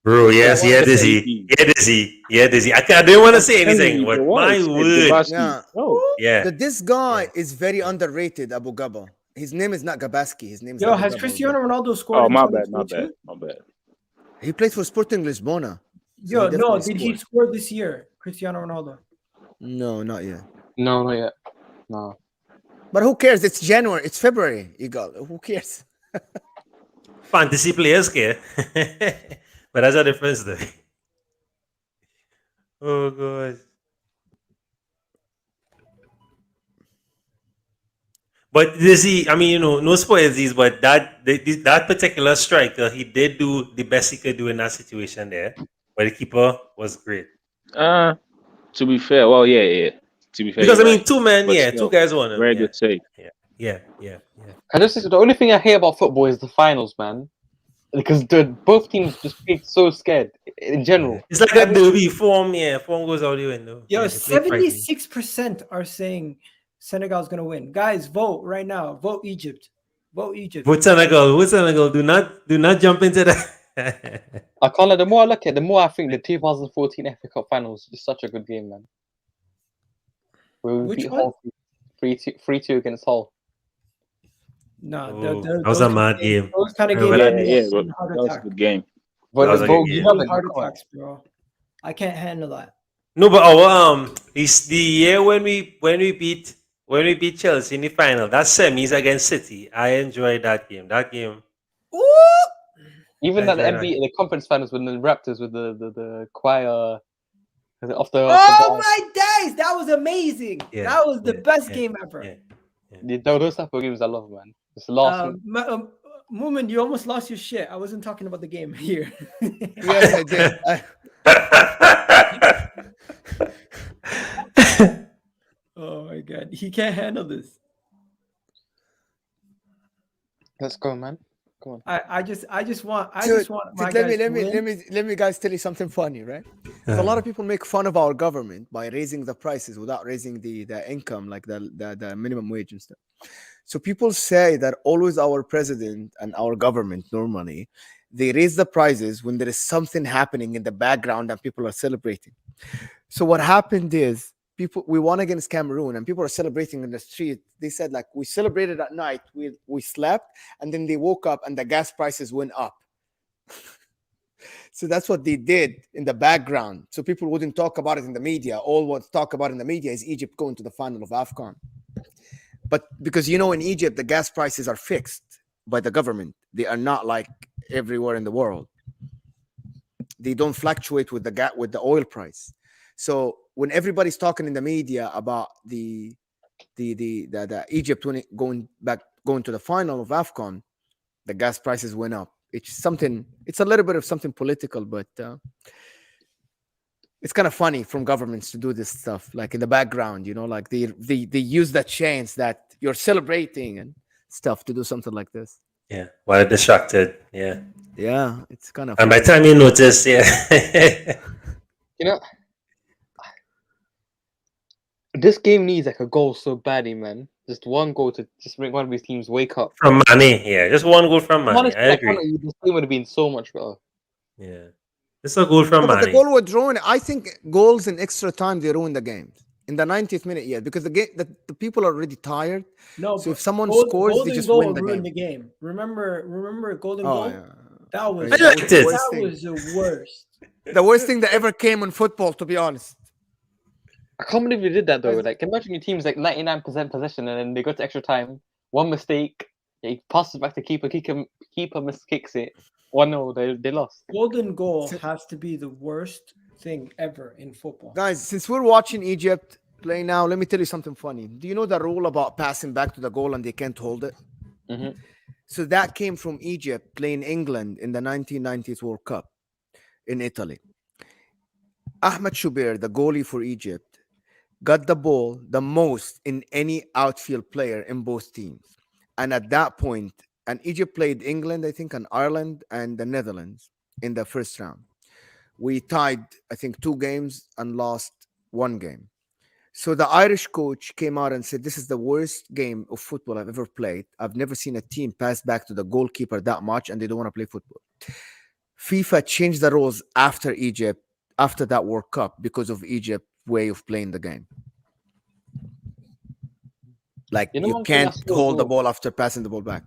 Bro, yes, What yeah, a dizzy. save. Yeah, dizzy. I didn't want to say I'm telling anything, you, but bro, what a my save. word. Gabaski. Yeah. Bro, Yeah. That this guy is very underrated, Abu Gaba. His name is not Gabaski. His name is Yo, Abu has Gaba. Cristiano Ronaldo scored? Oh, in my bad, 2022? my bad. He played for Sporting Lisbona. So Yo, he no, definitely did he scored. score this year, Cristiano Ronaldo? No, not yet. No, not yet. No. But who cares? It's January. It's February. You got who cares? Fantasy players care. But that's a difference though. Oh god. But dizzy, I mean, you know, no spoilers these, but that particular striker, he did do the best he could do in that situation there. But the keeper was great. To be fair, well, yeah. To be fair, Because I you're mean, right. two men, But yeah, still, two guys won him. very Yeah. good save. Yeah. I just the only thing I hate about football is the finals, man. because both teams just played so scared in general. It's like a derby form. Yeah, form goes out the window. Yo, Yeah, they play frightening. 76% are saying Senegal's gonna win. Guys, vote right now. Vote Egypt. Vote Egypt. Vote Senegal. Vote Senegal. Do not jump into that. I can't lie, the more I look at it, the more I think the 2014 FA Cup finals is such a good game, man. We Which beat one? Hull 3-2 against Hull. No, Oh, that was a mad game. Those kind of I games. remember give that. me Yeah, a heart that was a attack. good game. But That was a good you game. love Give me it, heart come on. attacks, bro. I can't handle that. No, but our it's the year when we beat Chelsea in the final. That semis against City. I enjoyed that game. That game. Ooh! Even at the Enjoy that. NBA, the conference finals with the Raptors with the choir off the Oh my days! That was amazing. Yeah, That was the yeah, best yeah, game ever. yeah. those type of games I love, man. It's the last Moomin, you almost lost your shit. I wasn't talking about the game here. Yes, I did. Oh my god, he can't handle this. Let's go, man. Come on. I just want Dude, my let guys to win. me guys tell you something funny, right? 'Cause a lot of people make fun of our government by raising the prices without raising the income, like the minimum wage and stuff. So people say that always our president and our government normally they raise the prices when there is something happening in the background and people are celebrating. So what happened is we won against Cameroon and people are celebrating in the street. They said like we celebrated at night, we slept, and then they woke up and the gas prices went up. So that's what they did in the background. So people wouldn't talk about it in the media. All what talk about in the media is Egypt going to the final of AFCON. But because in Egypt the gas prices are fixed by the government. They are not like everywhere in the world. They don't fluctuate with the oil price. So when everybody's talking in the media about the Egypt going to the final of AFCON, the gas prices went up. It's a little bit of something political, but it's kind of funny from governments to do this stuff, like in the background, like they use that chance that you're celebrating and stuff to do something like this. Yeah, while distracted. Yeah. Yeah, it's kind of. And by the time you notice, yeah. This game needs like a goal so badly, man. Just one goal to just make one of these teams wake up. From Mane, yeah. Just one goal from Mane. Honestly, I agree. this game would have been so much better. Yeah. It's a goal from But the Mane. goal would ruin it. I think goals in extra time they ruin the game in the 90th minute, because the people are already tired. No, So but if someone scores, they just win the game. The game. Remember Golden Oh, Goal? yeah. That was I liked it. that was the worst. The worst thing that ever came in football, to be honest. I can't believe they did that though. Like, imagine your team's like 99% possession, and then they go to extra time. One mistake, he passes back to keeper. Keeper miskicks it. 1-0. They lost. Golden Goal has to be the worst thing ever in football. Guys, since we're watching Egypt play now, let me tell you something funny. Do you know the rule about passing back to the goal and they can't hold it? Mm-hmm. So that came from Egypt playing England in the 1990s World Cup in Italy. Ahmed Shubair, the goalie for Egypt, got the ball the most in any outfield player in both teams. And at that point, and Egypt played England, I think, and Ireland and the Netherlands in the first round. We tied, I think, 2 games and lost 1 game. So the Irish coach came out and said, this is the worst game of football I've ever played. I've never seen a team pass back to the goalkeeper that much, and they don't want to play football. FIFA changed the rules after that World Cup because of Egypt's way of playing the game. Like, you can't hold the ball after passing the ball back.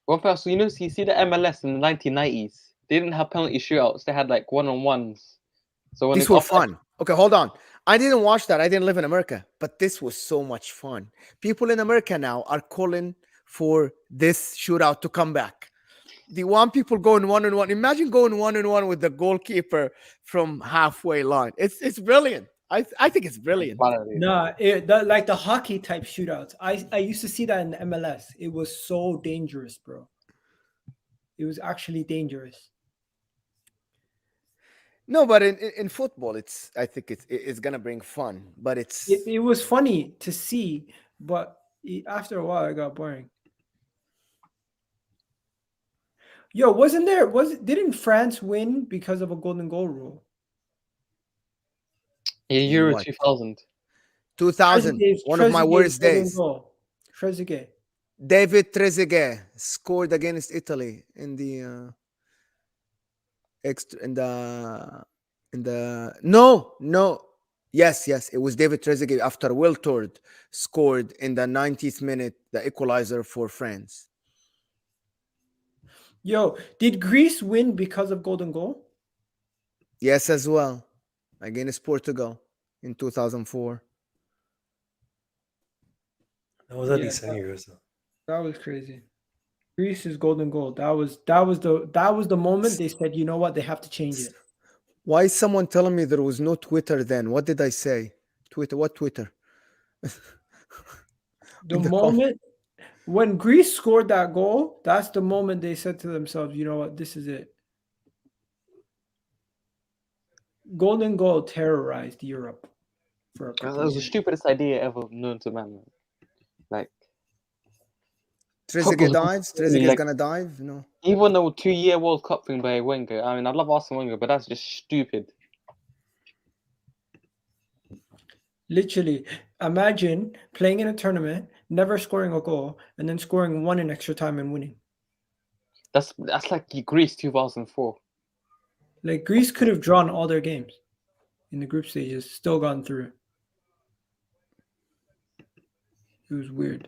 One person, you see the MLS in the 1990s. They didn't have penalty shootouts. They had like one-on-ones. So when these were fun. Okay, hold on. I didn't watch that. I didn't live in America, but this was so much fun. People in America now are calling for this shootout to come back. They want people going 1-on-1. Imagine going 1-on-1 with the goalkeeper from halfway line. It's brilliant. I think it's brilliant. No, like the hockey type shootouts. I used to see that in the MLS. It was so dangerous, bro. It was actually dangerous. No, but in football, I think it's gonna bring fun. But it was funny to see, but after a while, it got boring. Yo, didn't France win because of a golden goal rule? Yeah, Euro what? 2000. 2000, one of my Trezeguet's worst golden days. goal. Trezeguet. David Trezeguet scored against Italy in the extra in the no. Yes, it was David Trezeguet after Wiltord scored in the 90th minute, the equalizer for France. Yo, did Greece win because of golden goal? Yes, as well, against Portugal in 2004. That was a Yeah, decent Euro. So. that was crazy. Greece's golden goal. That was the moment they said, you know what, they have to change it. Why is someone telling me there was no Twitter then? What did I say? Twitter? What Twitter? The In the moment when Greece scored that goal, that's the moment they said to themselves, you know what, this is it. Golden goal terrorized Europe for a That couple was the years. stupidest idea ever known to man. Like, Trezeguet football's dives. really, Trezeguet's like- gonna dive. No. even the 2-year World Cup thing by Wenger. I mean, I love Arsene Wenger, but that's just stupid. Literally, imagine playing in a tournament, never scoring a goal, and then scoring one in extra time and winning. That's like Greece 2004. Like Greece could have drawn all their games in the group stages, still gone through. It was weird.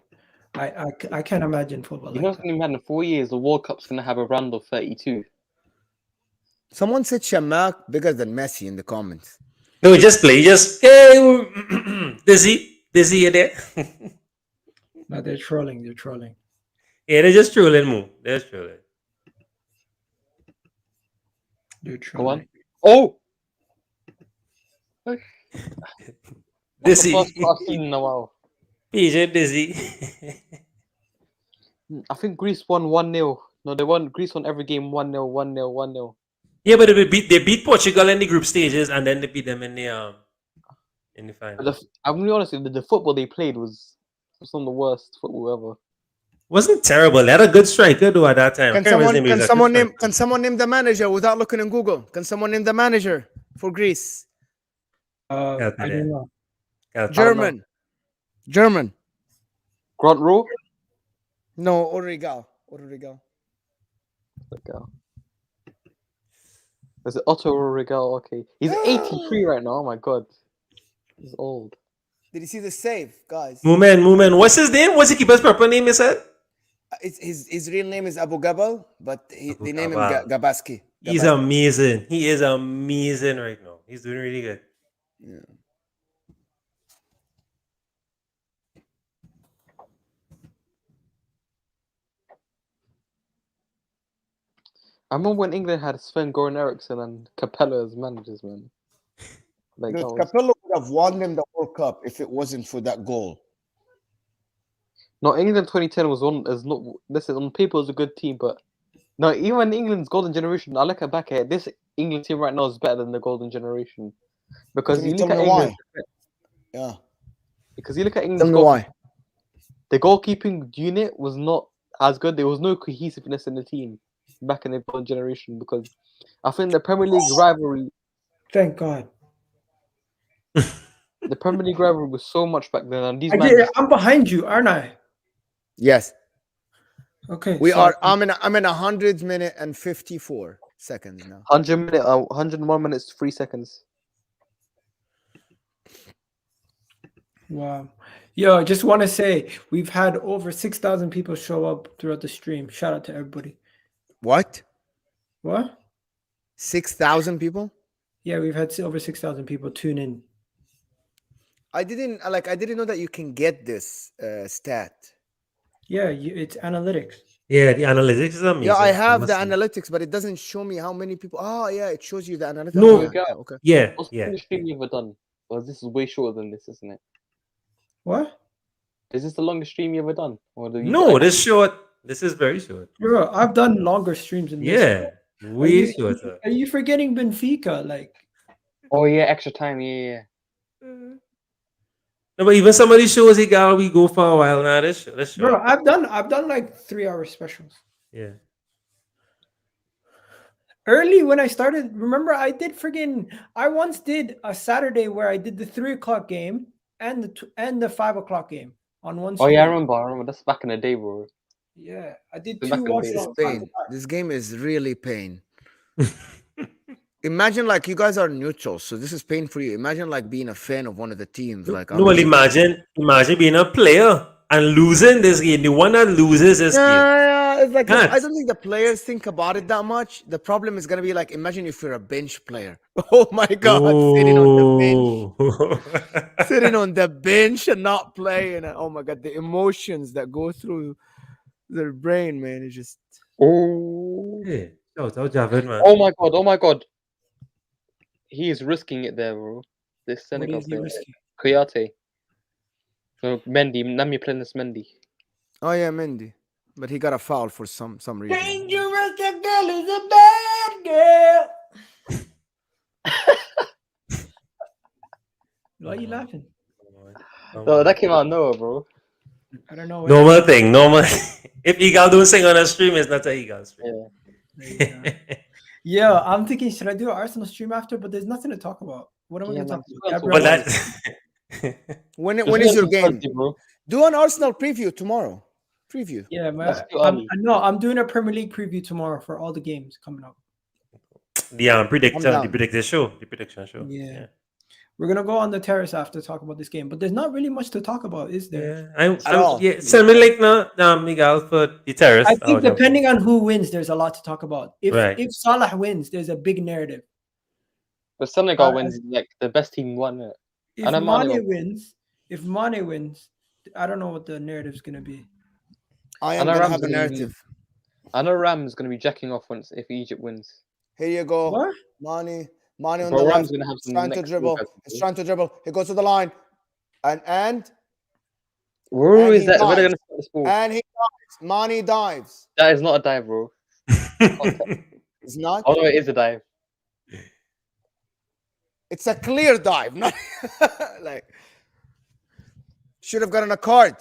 I can't imagine football You know like what's that. going to happen in 4 years? The World Cup's going to have a round of 32. Someone said Shamak bigger than Messi in the comments. No, just play. Just hey, Dizzy, you there? No, they're trolling. They're trolling. Yeah, they're just trolling, Mo. They're just trolling. They're Go on. trolling. Oh! That's the Dizzy, first one I've seen in a while. PJ Dizzy. I think Greece won 1-0. No, Greece won every game 1-0, 1-0, 1-0. Yeah, but they beat Portugal in the group stages, and then they beat them in the final. I'm gonna be honest, the football they played was some of the worst football ever. Wasn't terrible. They had a good striker though at that time. I can't remember his name. Can someone name the manager without looking in Google? Can someone name the manager for Greece? I don't know. German. Grant Rowe? No, Origal. Is it Otto Regal? Okay. He's 83 right now. Oh my god. He's old. Did you see the save, guys? Movement. What's his name? What's the keeper's proper name, you said? His real name is Abu Gabal, but they name him Gabal. Gabaski. He's amazing. He is amazing right now. He's doing really good. Yeah. I remember when England had Sven Goran Eriksson and Capello as managers, man. Like that was... Capello would have won them the World Cup if it wasn't for that goal. No, England 2010 was this is on paper was a good team, but no, even England's golden generation, I look back at it, this England team right now is better than the golden generation. Because Can you you look tell at me England, why? Yeah. because you look at Tell England's me why. the goalkeeping unit was not as good. There was no cohesiveness in the team back in the golden generation because I think the Premier League rivalry, Thank God. the Premier League rivalry was so much back then. And these I'm behind you, aren't I? Yes. Okay. We so- are. I'm in 100 minute and 54 seconds now. 101 minutes, 3 seconds. Wow. Yo, I just want to say we've had over 6,000 people show up throughout the stream. Shout out to everybody. What? What? 6,000 people? Yeah, we've had over 6,000 people tune in. I didn't know that you can get this stat. Yeah, it's analytics. Yeah, the analytics is amazing. Yeah, I have the must say. analytics, but it doesn't show me how many people. Oh, yeah, it shows you the analytics. No. Yeah, okay. Yeah, What's the yeah. longest stream you've ever done? Well, this is way shorter than this, isn't it? What? Is this the longest stream you ever done? Or do you No, this short. This is very short. Bro, I've done longer streams than this. Yeah, way shorter. Are you forgetting Benfica? Like, Oh yeah, extra time. Yeah. No, but even some of these shows, we go for a while now. This show. bro, I've done like 3-hour specials. Yeah. Early when I started, remember I once did a Saturday where I did the 3 o'clock game and the 5 o'clock game on one Oh stream. yeah, I remember. That's back in the day, bro. Yeah, I did Back 2 in the watch day. This is alongs back to pain. back. This game is really pain. Imagine like you guys are neutral, so this is pain for you. Imagine like being a fan of one of the teams. Like No, well, obviously- imagine being a player and losing this game. The one that loses this game. Yeah, it's like I Can't. don't think the players think about it that much. The problem is gonna be like imagine if you're a bench player. Oh my god, sitting on the bench. Oh. Sitting on the bench and not playing. Oh my god, the emotions that go through their brain, man, is just Oh. Hey, shout out Javid, man. Oh my god. Oh my god. He is risking it there, bro. This What Senegal is he player, risking? Kouyaté. So Mendy. Name playing this Mendy. oh yeah, Mendy. But he got a foul for some reason. Dangerous, that girl is a bad girl. Why are you laughing? No, that came out of nowhere, bro. I don't know. Normal thing, normal. If Eagle don't sing on a stream, it's not a Eagle stream. Yeah. Yeah, I'm thinking, should I do an Arsenal stream after? But there's nothing to talk about. What am I Yeah, going to man, talk it's about? not Gabriel so But Magalhaes. that When is your game? 20, bro. Do an Arsenal preview tomorrow. Preview. Yeah, That's man. too early. I'm doing a Premier League preview tomorrow for all the games coming up. the prediction show, the prediction show. Yeah. We're gonna go on the terrace after to talk about this game, but there's not really much to talk about, is there? At all. Yeah, send me like no, Miguel for the terrace. I think depending on who wins, there's a lot to talk about. If Right. if Salah wins, there's a big narrative. But Senegal Uh, wins, like the best team won it. If And Mane Mane wins, I don't know what the narrative's gonna be. I And am gonna Ram's have a gonna narrative. I know Ram's gonna be jacking off once if Egypt wins. Here you go. What? Mane on Bro, the Ram's left. gonna have some Trying to next dribble. move, He's trying to dribble. He goes to the line. And Where And is he that? Where are they dives. gonna start this ball? he dives. Mane dives. That is not a dive, bro. It's not. Oh no, it is a dive. It's a clear dive. Not like should have gotten a card.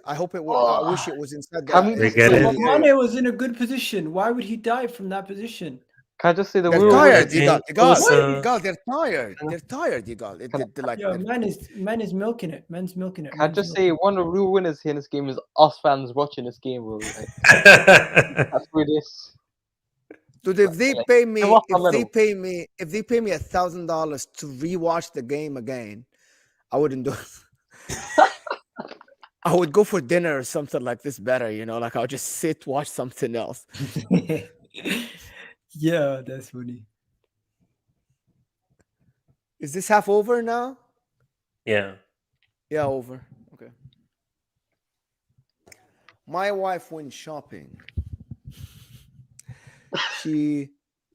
I hope it was. I wish it was inside. They get it. Mane was in a good position. Why would he dive from that position? Can I just say the They're real tired, winner? Yigal. They're tired. They're tired, Yigal. Like, Yeah, man is milking it. Man's milking it. Can I Man's just milking say one of the real winners here in this game is us fans watching this game, bro. Like, that's who it is. dude, if they pay me, What's the if they medal? pay me $1,000 to rewatch the game again, I wouldn't do it. I would go for dinner or something like this better, like I'll just sit, watch something else. it. Yeah, that's funny. Is this half over now? Yeah. Yeah, over. Okay. My wife went shopping.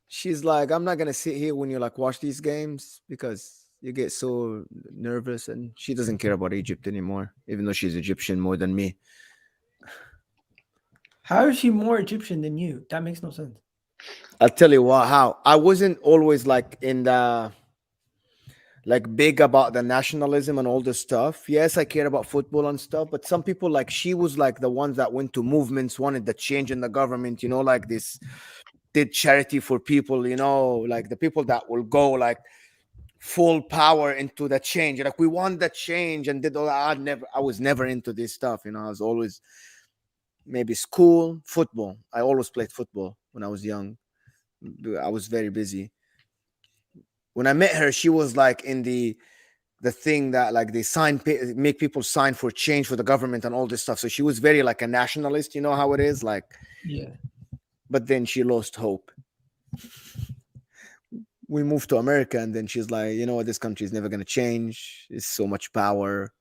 She's like, I'm not gonna sit here when you like watch these games because you get so nervous, and she doesn't care about Egypt anymore, even though she's Egyptian more than me. How is she more Egyptian than you? That makes no sense. I'll tell you how. I wasn't always like in the big about the nationalism and all this stuff. Yes, I care about football and stuff, but some people like she was like the ones that went to movements, wanted the change in the government, like this, did charity for people, like the people that will go like full power into the change. Like we want the change and did all that. I was never into this stuff, I was always maybe school, football. I always played football when I was young. I was very busy. When I met her, she was like in the thing that like they make people sign for change for the government and all this stuff. So she was very like a nationalist, you know how it is, like. Yeah. But then she lost hope. We moved to America, and then she's like, you know what, this country is never going to change. It's so much power.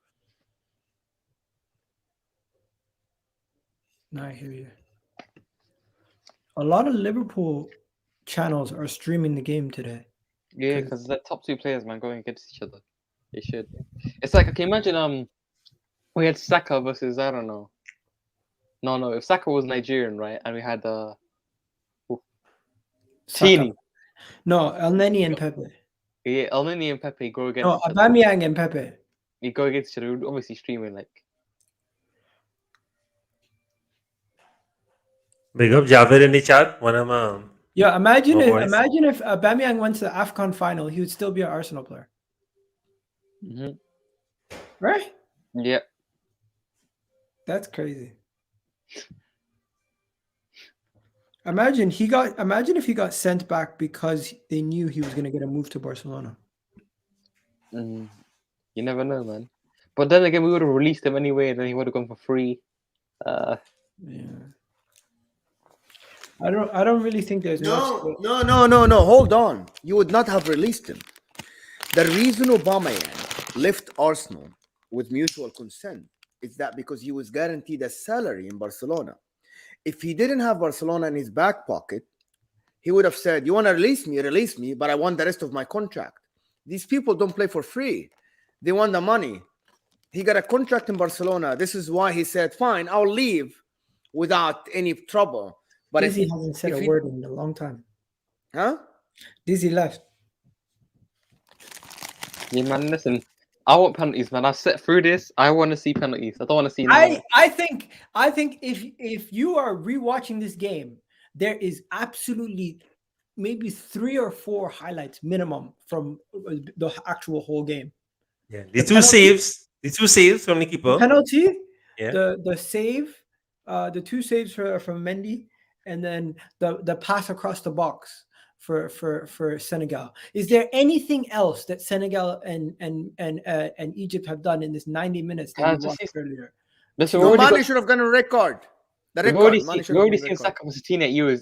No, I hear you. A lot of Liverpool channels are streaming the game today. Yeah, because the top two players, man, going against each other. They should. It's like, okay, imagine we had Saka versus, I don't know. No, if Saka was Nigerian, right, and we had Tini. No, Elneny and Pepe. Yeah, Elneny and Pepe go against No, each other. Aubameyang and Pepe. You go against each other, we're obviously streaming like. Big up Javid in the chat. One of them. Yeah, imagine No if worries. imagine if Aubameyang went to the AFCON final, he would still be an Arsenal player, Mhm. right? Yeah. That's crazy. Imagine if he got sent back because they knew he was going to get a move to Barcelona. Mm. You never know, man. But then again, we would have released him anyway, and then he would have gone for free. Yeah. I don't really think there's much. No. Hold on. You would not have released him. The reason Aubameyang left Arsenal with mutual consent is that because he was guaranteed a salary in Barcelona. If he didn't have Barcelona in his back pocket, he would have said, "You want to release me, but I want the rest of my contract." These people don't play for free. They want the money. He got a contract in Barcelona. This is why he said, "Fine, I'll leave without any trouble." But Dizzy hasn't said a word in a long time. Huh? Dizzy left. Yeah, man. Listen, I want penalties, man. I've set through this. I want to see penalties. I don't want to see. I think if you are rewatching this game, there is absolutely maybe 3 or 4 highlights minimum from the actual whole game. Yeah, the two saves from the keeper. Penalty, Yeah. the save, the 2 saves from Mendy, and then the pass across the box for Senegal. Is there anything else that Senegal and Egypt have done in this 90 minutes that we watched earlier? Listen, Mane should have gotten a red card. We've already seen Saka versus Tina at Euros,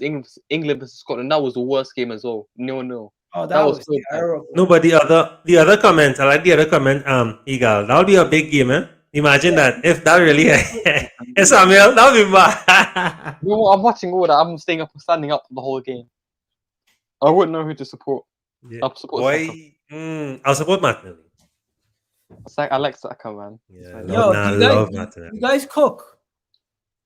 England versus Scotland. That was the worst game as well. No. Oh, that was so terrible. No, but the other comment, I like the other comment. Eagle, that'll be a big game, eh? Imagine that if that really, Samuel, that would be mad. You know what? I'm watching all that. I'm standing up for the whole game. I wouldn't know who to support. Yeah. I'll support Saka. I'll support Martinelli. I like Saka, man. Yeah, Yo, you guys cook?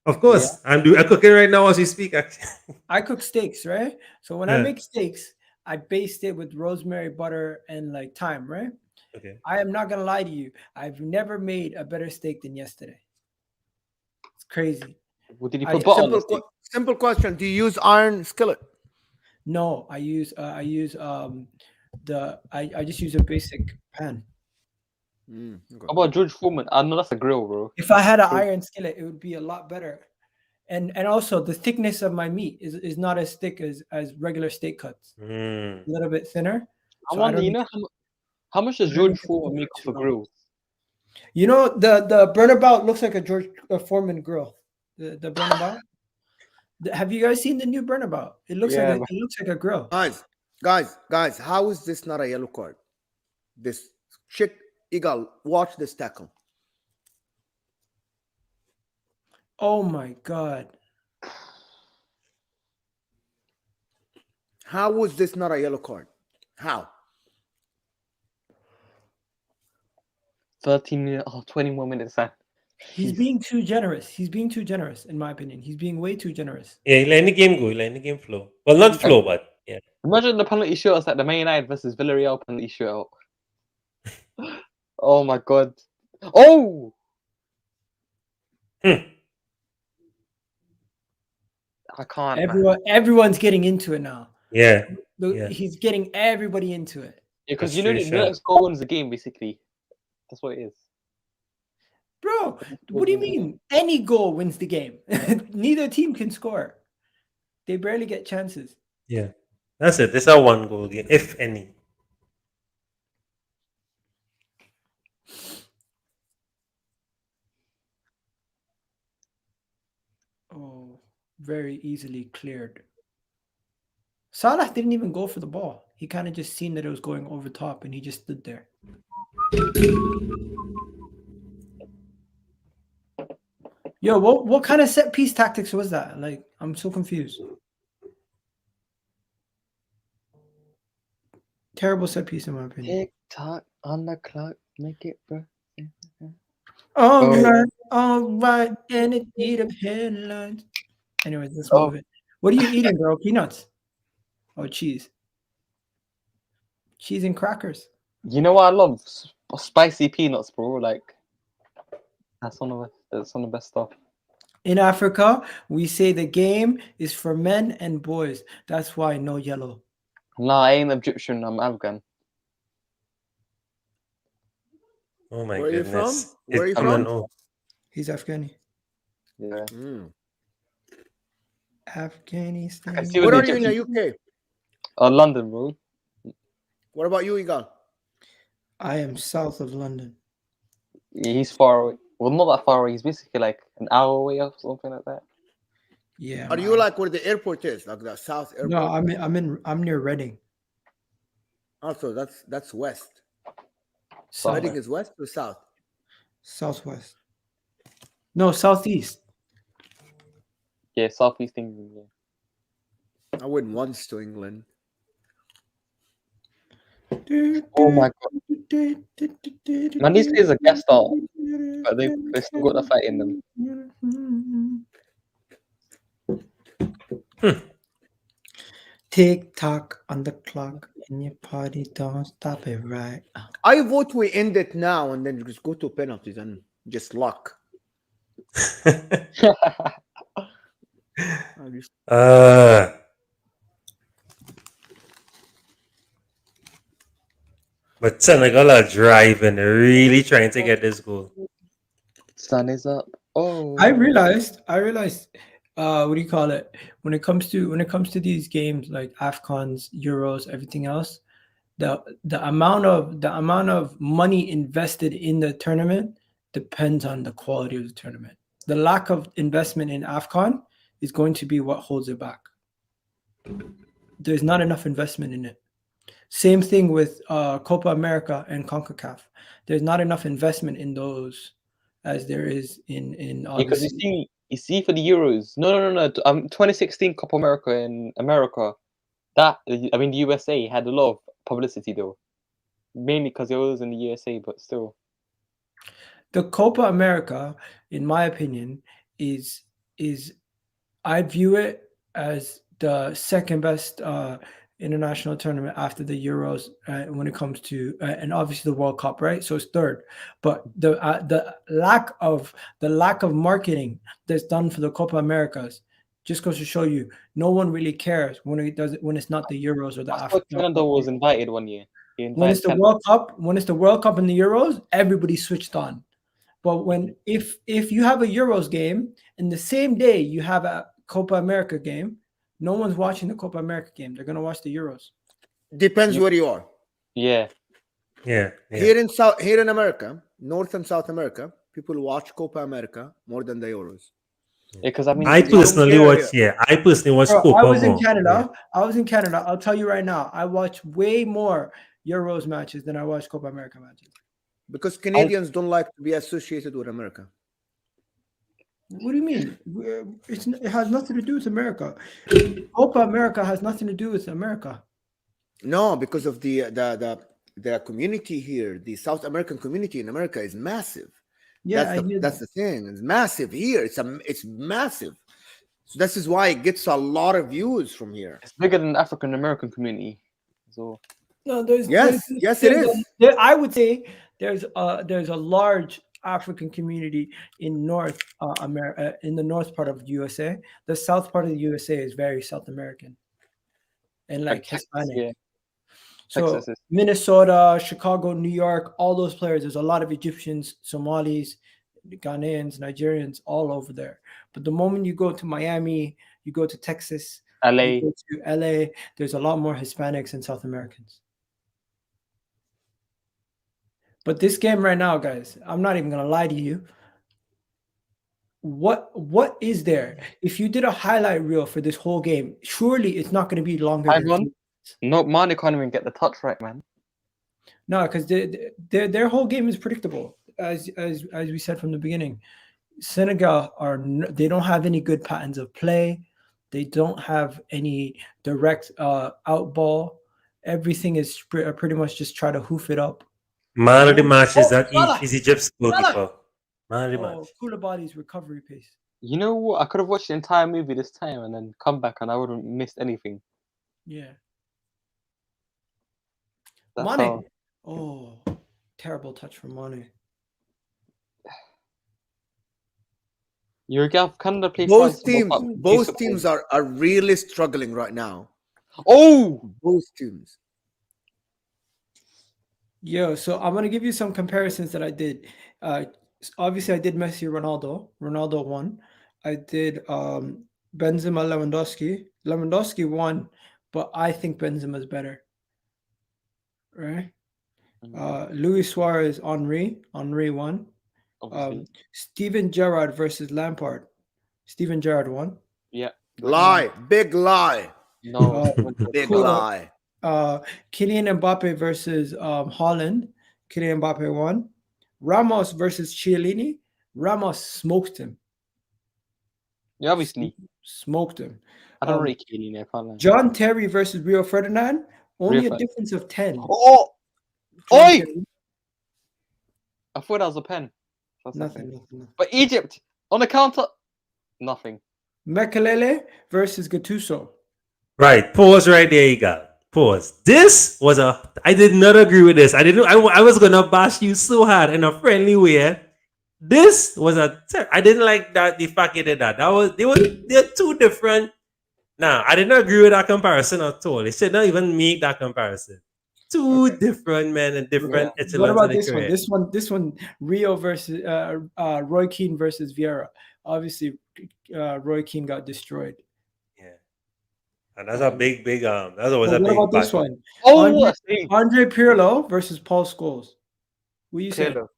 Of course, Yeah. I'm cooking right now as we speak. Actually. I cook steaks, right? So when I make steaks, I baste it with rosemary, butter, and like thyme, right? Okay. I am not gonna lie to you. I've never made a better steak than yesterday. It's crazy. Well, did you put butter on the steak? Simple question: do you use iron skillet? No, I just use a basic pan. Okay. How about George Foreman? I know that's a grill, bro. If I had an iron skillet, it would be a lot better. And also the thickness of my meat is not as thick as regular steak cuts. A little bit thinner. I wonder, how much does George Foreman make off a grill? You know, the Burnabout looks like a George Foreman grill. The Burnabout. Have you guys seen the new Burnabout? It looks like a grill. Guys, how is this not a yellow card? This chick Eagle, watch this tackle. Oh my God. How was this not a yellow card? How? 20 more minutes, man. He's being too generous. He's being too generous, in my opinion. He's being way too generous. Yeah, letting the game go, letting the game flow. Well, not flow, but yeah. Imagine the penalty shootouts like the Man United versus Villarreal penalty shootout. Oh my God. Oh! I can't. Everyone's getting into it now. Yeah. He's getting everybody into it. Yeah, because That's the true, next goal wins the game, basically. That's what it is. Bro, what do you mean? Any goal wins the game. Neither team can score. They barely get chances. Yeah. That's it. This is a 1-goal game, if any. Oh, very easily cleared. Salah didn't even go for the ball. He kind of just seen that it was going over top and he just stood there. Yo, what kind of set piece tactics was that? Like, I'm so confused. Terrible set piece, in my opinion. Tick tock on the clock, make it, bro. All right, and it eat up headlines. Anyways, let's move it. What are you eating, bro? Peanuts? Oh, cheese. Cheese and crackers. You know what I love? Spicy peanuts, bro. Like, that's one of the best stuff. In Africa, we say the game is for men and boys. That's why no yellow. Nah, I ain't Egyptian. I'm Afghan. Oh my Where are you goodness. from? Where are you I'm an from? O. He's Afghani. Yeah. I can Afghanistan. see Where the are you in the Egyptian. UK? London, bro. What about you, Igal? I am south of London. Yeah, he's far away. Well, not that far away. He's basically like an hour away or something like that. Yeah. Are you like where the airport is, like the South Airport? No, I'm near Reading. Also, that's west. South, Reading is west or south? southwest. No, southeast. Yeah, southeast England. Yeah. I went once to England. Oh my god. Man, these players are gassed out, but they still got the fight in them. Tick tock on the clock, and your party don't stop it right. I vote we end it now and then just go to penalties and just luck. But Senegal are driving, really trying to get this goal. Sun is up. Oh, I realized, what do you call it? When it comes to these games like AFCONs, Euros, everything else, the amount of money invested in the tournament depends on the quality of the tournament. The lack of investment in AFCON is going to be what holds it back. There's not enough investment in it. Same thing with Copa America and CONCACAF. There's not enough investment in those as there is in because obviously. you see for the Euros. No. 2016 Copa America in America. The USA had a lot of publicity though, mainly because it was in the USA, but still. The Copa America, in my opinion, is I view it as the second best international tournament after the Euros when it comes to and obviously the World Cup, right? So it's third. But the lack of marketing that's done for the Copa Americas just goes to show you no one really cares when it's not the Euros or the I thought African. Canada was invited one year. When it's the World Cup, and the Euros, everybody switched on. But if you have a Euros game and the same day you have a Copa America game, no one's watching the Copa America game. They're gonna watch the Euros. Depends where you are. Yeah. Here in America, North and South America, people watch Copa America more than the Euros. Because I personally watch Copa. I was in Canada. I was in Canada. I'll tell you right now, I watch way more Euros matches than I watch Copa America matches. Because Canadians don't like to be associated with America. What do you mean? It has nothing to do with America. Copa America has nothing to do with America. No, because of the community here, the South American community in America is massive. Yeah, that's the thing. It's massive here. It's massive. So this is why it gets a lot of views from here. It's bigger than the African American community. So no, yes, it is. I would say there's a large African community in North America, in the north part of the USA. The south part of the USA is very South American and like Hispanic. Yeah. So Minnesota, Chicago, New York, all those players. There's a lot of Egyptians, Somalis, Ghanaians, Nigerians, all over there. But the moment you go to Miami, you go to Texas, LA, you go to LA, there's a lot more Hispanics and South Americans. But this game right now, guys, I'm not even gonna lie to you. What is there? If you did a highlight reel for this whole game, surely it's not going to be longer than no, Mane can't even get the touch right, man. No, because their whole game is predictable, as we said from the beginning. Senegal they don't have any good patterns of play. They don't have any direct out ball. Everything is pretty much just try to hoof it up. Man of the match is Egypt's goalkeeper. Man of the match. Koulibaly's recovery pace. You know what? I could have watched the entire movie this time and then come back and I wouldn't have missed anything. Yeah. That's Mane. Oh, terrible touch from Mane. Uruguay, Canada play Both France in the teams, World Cup. both teams are really struggling right now. Oh, Both teams. Yo, so I'm gonna give you some comparisons that I did. Obviously, I did Messi, Ronaldo. Ronaldo won. I did Benzema, Lewandowski. Lewandowski won, but I think Benzema's better. Right? Luis Suarez, Henri. Henri won. obviously. Steven Gerrard versus Lampard. Steven Gerrard won. Yeah. Lie. Big lie. No. Big Cool. lie. Kylian Mbappe versus Holland. Kylian Mbappe won. Ramos versus Chiellini. Ramos smoked him. Yeah, obviously. Smoked him. I don't rate Kylian. I can't lie. John Terry versus Rio Ferdinand. Only Rio a difference of 10. Oh! John Oi! Terry, I thought that was a pen. That's nothing. But Egypt on the counter, nothing. Mekelele versus Gattuso. Right. Pause right there, you got. Pause. This was I did not agree with this. I was gonna bash you so hard in a friendly way. This was I didn't like that the fact you did that. They're two different. Nah, I did not agree with that comparison at all. They should not even make that comparison. Two different men and different echelons. What about of the this career. one? This one, Rio versus Roy Keane versus Vieira. Obviously, Roy Keane got destroyed. Yeah. And that's a big. That was a What big. about this battle. one? Oh, Andre Pirlo versus Paul Scholes. What do you say? Taylor.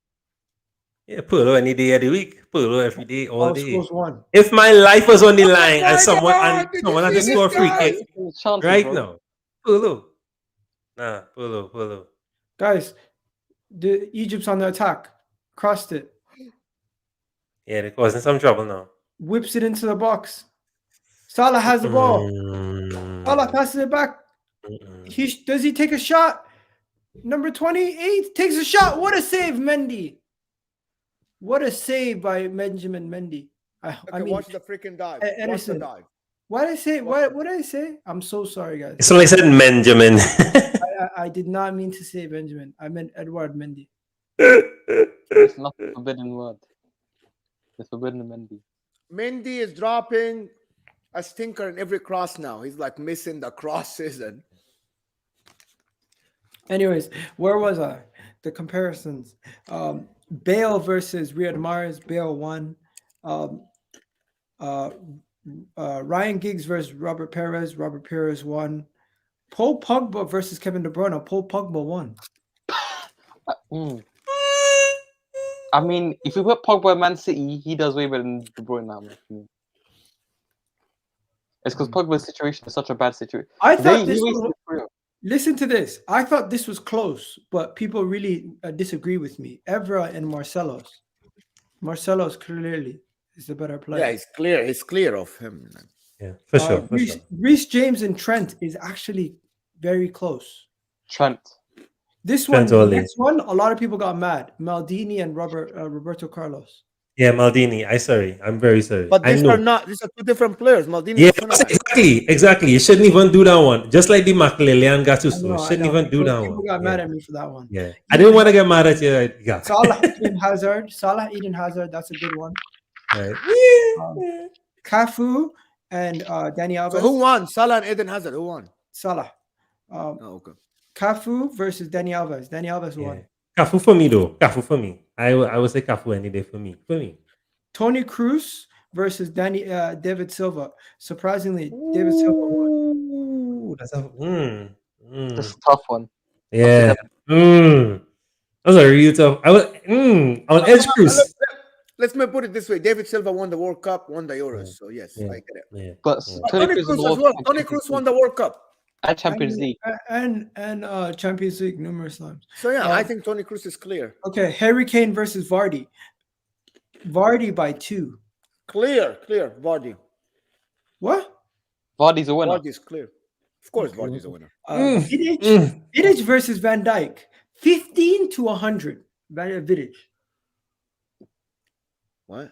Yeah, Polo any day of the week. Polo every day, all Paul day. Scholes won. If my life was on the line my and someone God, did you had to see score a this free guy? kick Chances, right bro. now, Polo. Nah, Polo. Guys, the Egypt's on the attack. Crossed it. Yeah, they're causing some trouble now. Whips it into the box. Salah has the ball. Salah passes it back. Does he take a shot? Number 28 takes a shot. What a save, Mendy. What a save by Benjamin Mendy. I mean, watch the freaking dive. Watch the Ederson. dive. What did I say? What did I say? I'm so sorry, guys. So I said Benjamin. I did not mean to say Benjamin. I meant Edward Mendy. It's not a forbidden word. It's forbidden Mendy. Mendy is dropping a stinker in every cross now. He's like missing the crosses and Anyways, where was I? The comparisons. Bale versus Riyad Mahrez. Bale won. Ryan Giggs versus Robert Perez. Robert Perez won. Paul Pogba versus Kevin De Bruyne. Paul Pogba won. I mean, if you put Pogba in Man City, he does way better than De Bruyne now. It's because Pogba's situation is such a bad situation. I thought this was. Listen to this. I thought this was close, but people really disagree with me. Evra and Marcelos. Marcelos clearly is the better player. yeah, he's clear. He's clear of him. Yeah, for sure. Reece James and Trent is actually very close. Trent. This one, Trent the only. next one, a lot of people got mad. Maldini and Roberto Carlos. Yeah, Maldini. I'm very sorry. But I these know. are not. These are two different players. Maldini. Yeah, is phenomenal. exactly. You shouldn't even do that one. Just like the Makelele and Gattuso. I Shouldn't know. even do that People one. got mad at me for that one. Yeah. I didn't want to get mad at you. Yeah. Salah, Eden Hazard. That's a good one. Right. Cafu and Dani Alves. So who won? Salah and Eden Hazard. Who won? Salah. Oh, okay. Cafu versus Dani Alves. Dani Alves won. Cafu for me though. Cafu for me. I would say Cafu any day for me. Tony Cruz versus David Silva. Surprisingly, David Silva won. That's a That's a tough one. yeah. That's a real tough. I was edge Cruz. Let's put it this way: David Silva won the World Cup, won the Euros. So yes, Yeah. I get it. Yeah. But Tony Cruz as well. Tony Cruz won the World Cup. and Champions League. And Champions League numerous times. So yeah, I think Tony Cruz is clear. Okay, Harry Kane versus Vardy. Vardy by 2. Clear. Vardy. What? Vardy's a winner. Vardy's clear. Of course, Vardy's a winner. Vidic versus Van Dijk. 15 to 100. Vidic. What?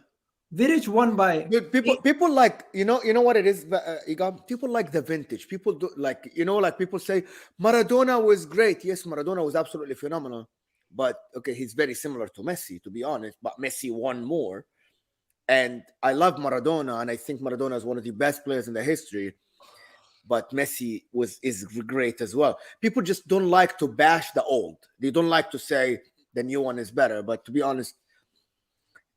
Vidic won by. Dude, people like you know what it is. People like the vintage. People do like people say Maradona was great. Yes, Maradona was absolutely phenomenal. But okay, he's very similar to Messi, to be honest. But Messi won more. And I love Maradona, and I think Maradona is one of the best players in the history. But Messi is great as well. People just don't like to bash the old. They don't like to say the new one is better. But to be honest,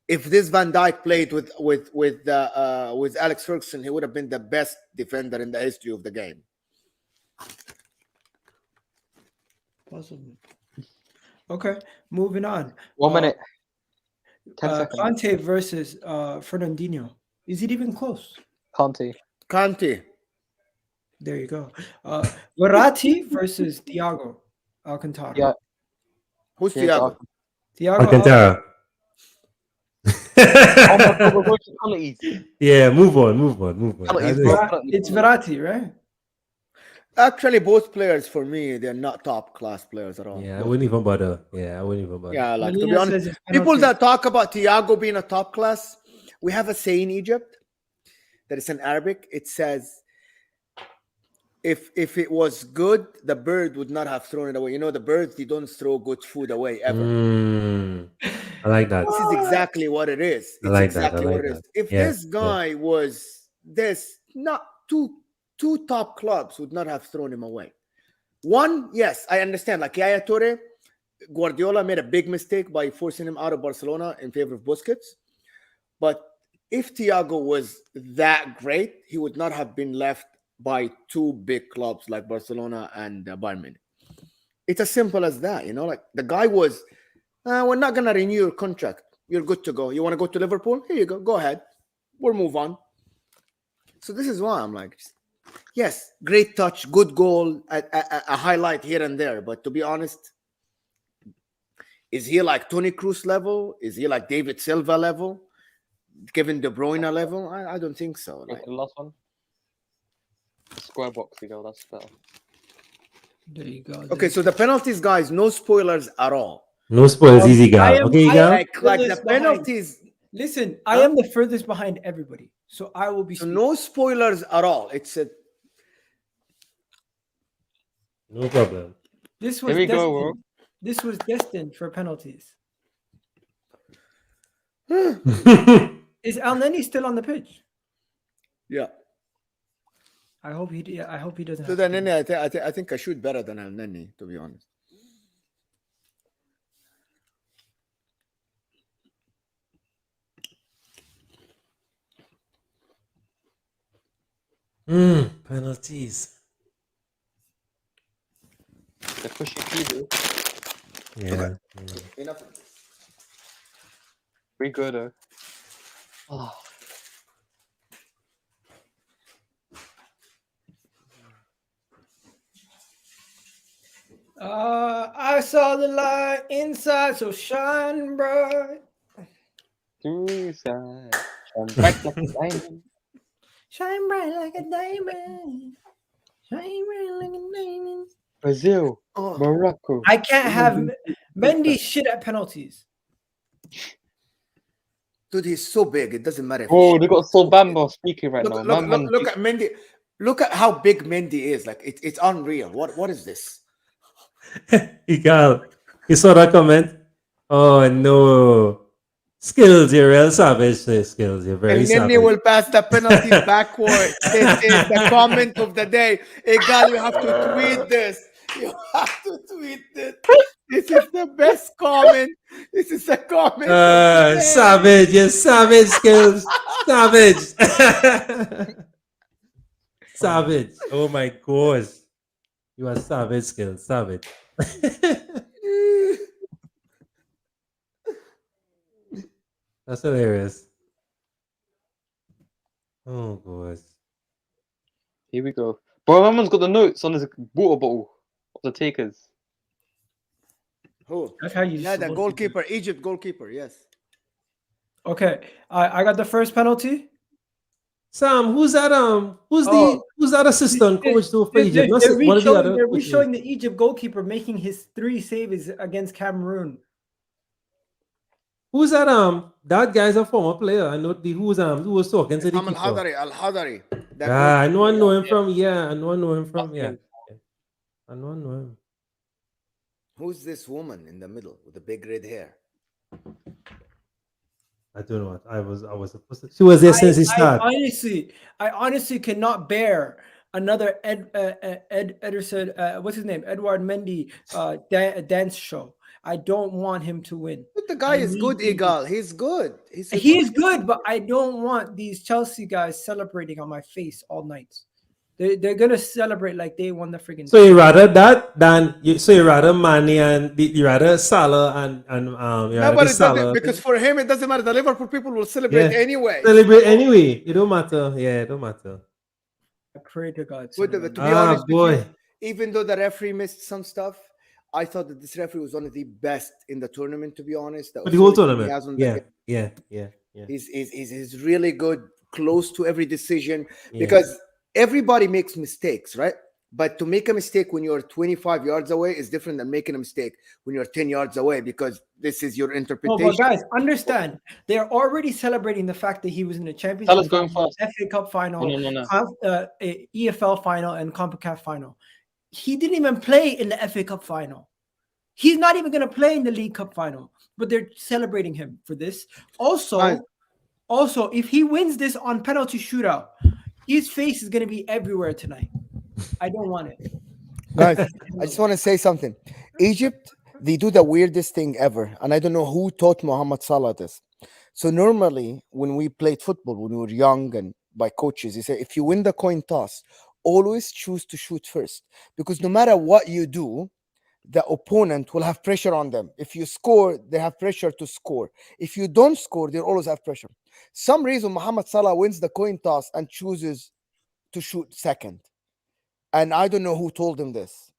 if this Van Dijk played with Alex Ferguson, he would have been the best defender in the history of the game. Possibly. Okay, moving on. 1 minute. 10 seconds. Conte versus Fernandinho. Is it even close? Conte. There you go. Verratti versus Thiago Alcantara. Yeah. Who's Thiago? Thiago Alcantara. Oh my God, we're going to penalties. Yeah, move on. Penalties, bro. It's Verratti, right? Actually, both players for me, they're not top class players at all. Yeah, I wouldn't even bother. Yeah, like to be Melina honest, says it's people penalty. that talk about Thiago being a top class, we have a saying in Egypt that is in Arabic. It says, if it was good, the bird would not have thrown it away. You know, the birds, they don't throw good food away ever. I like that. This is exactly what it is. It's I like exactly that. I what like it is. that. If Yeah, this guy was this, not two top clubs would not have thrown him away. One, yes, I understand. Like Yaya Toure, Guardiola made a big mistake by forcing him out of Barcelona in favor of Busquets. But if Thiago was that great, he would not have been left by two big clubs like Barcelona and Bayern Munich. It's as simple as that, you know. Like the guy was, we're not gonna renew your contract. You're good to go. You want to go to Liverpool? Here you go. Go ahead. We'll move on. So this is why I'm like, yes, great touch, good goal, a highlight here and there. But to be honest, is he like Toni Kroos level? Is he like David Silva level? Kevin De Bruyne level? I don't think so. Okay, the last one. Square box, you go. That's better. There you go. Okay, so the penalties, guys, no spoilers at all. No spoilers, easy guy. Okay, Gal? Like the furthest behind. penalties, Listen, I am the furthest behind everybody, so I will be. so no spoilers at all. It's a No problem. This was Here we go, destined. bro. This was destined for penalties. Yeah, Is Al Neni still on the pitch? yeah. I hope he doesn't. So have then, to. Nene, I think I shoot better than Al Neni, to be honest. penalties. They're pushing people. Yeah. Enough. Pretty good, though. Oh. I saw the light inside, so shine bright. Two sides. Shine bright like a diamond. Shine bright like a diamond. Shine bright like a diamond. Brazil. Oh, Morocco. I can't have Mendy shit at penalties. dude, he's so big. It doesn't matter. If Oh, he they got Solbamba speaking right now. look at Mendy. Look at how big Mendy is. Like it's unreal. What is this? Gal, you saw that comment? Oh no. Skills, you're real savage. Skills, you're very And then savage. they will pass the penalty backwards. This is the comment of the day. Hey, God, you have to tweet this. You have to tweet this. This is the best comment. This is a comment. of the day. Savage, yes, savage skills. Savage. Savage. Oh my gosh. You are savage skills. Savage. That's hilarious. Oh gosh. Here we go. Bro, my man's got the notes on his water bottle of the takers. Who? That's how you. Yeah, the supposed to do. goalkeeper, Egypt goalkeeper. Yes. Okay, I got the first penalty. Sam, who's that? Who's that assistant coach to for Egypt? Not They're one of the re-showing, other they're coaches. re-showing the Egypt goalkeeper making his 3 saves against Cameroon. Who's that? That guy's a former player. I know who was talking to the Al keeper. Hadari. Yeah, I know him from. Yeah, I know him from. Yeah, I know him. Who's this woman in the middle with the big red hair? I don't know what I was supposed to. She was there since the start. I honestly cannot bear another Ederson, what's his name? Edward Mendy dance show. I don't want him to win. But the guy is good, Egal. He's good. He's good, but I don't want these Chelsea guys celebrating on my face all night. They're gonna celebrate like they won the friggin' So you rather that than you rather Mane and you rather Salah and you No, rather but the it Salah doesn't, because for him it doesn't matter. The Liverpool people will celebrate anyway. Celebrate anyway. It don't matter. Yeah, it don't matter. I pray to God. But to be Ah, honest with boy. you, even though the referee missed some stuff, I thought that this referee was one of the best in the tournament. To be honest, For the whole authority he tournament. has on the Yeah. He's really good, close to every decision, Yeah. because everybody makes mistakes, right? But to make a mistake when you're 25 yards away is different than making a mistake when you're 10 yards away, because this is your Oh, interpretation. but guys, understand, they're already celebrating the fact that he was in the Champions Salah's League, going first. FA Cup final, No. EFL final, and CONCACAF final. He didn't even play in the FA Cup final. He's not even going to play in the League Cup final, but they're celebrating him for this. Also, if he wins this on penalty shootout, his face is going to be everywhere tonight. I don't want it. Guys, I just want to say something. Egypt, they do the weirdest thing ever, and I don't know who taught Mohamed Salah this. So normally, when we played football, when we were young and by coaches, they say, if you win the coin toss, always choose to shoot first, because no matter what you do, the opponent will have pressure on them. If you score, they have pressure to score. If you don't score, they always have pressure. Some reason Mohamed Salah wins the coin toss and chooses to shoot second. And I don't know who told him this,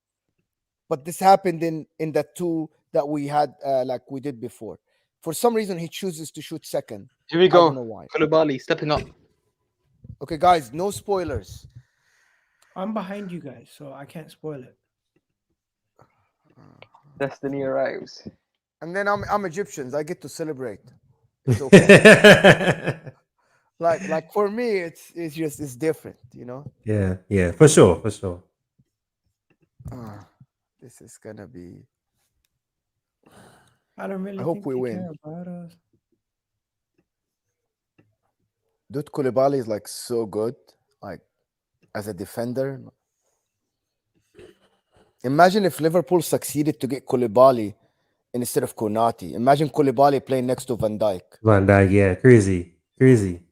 but this happened in the two that we had, like we did before. For some reason, he chooses to shoot second. Here we I don't go. know why. Koulibaly stepping up. Okay, guys, no spoilers. I'm behind you guys, so I can't spoil it. Destiny arrives. And then I'm Egyptians. I get to celebrate. It's okay. like for me, it's different, you know. Yeah, for sure. This is gonna be. I don't really. I hope think we they win. care about us. Dude, Koulibaly is like so good, like as a defender. Imagine if Liverpool succeeded to get Koulibaly instead of Konate. Imagine Koulibaly playing next to Van Dijk. Van Dijk, yeah, crazy.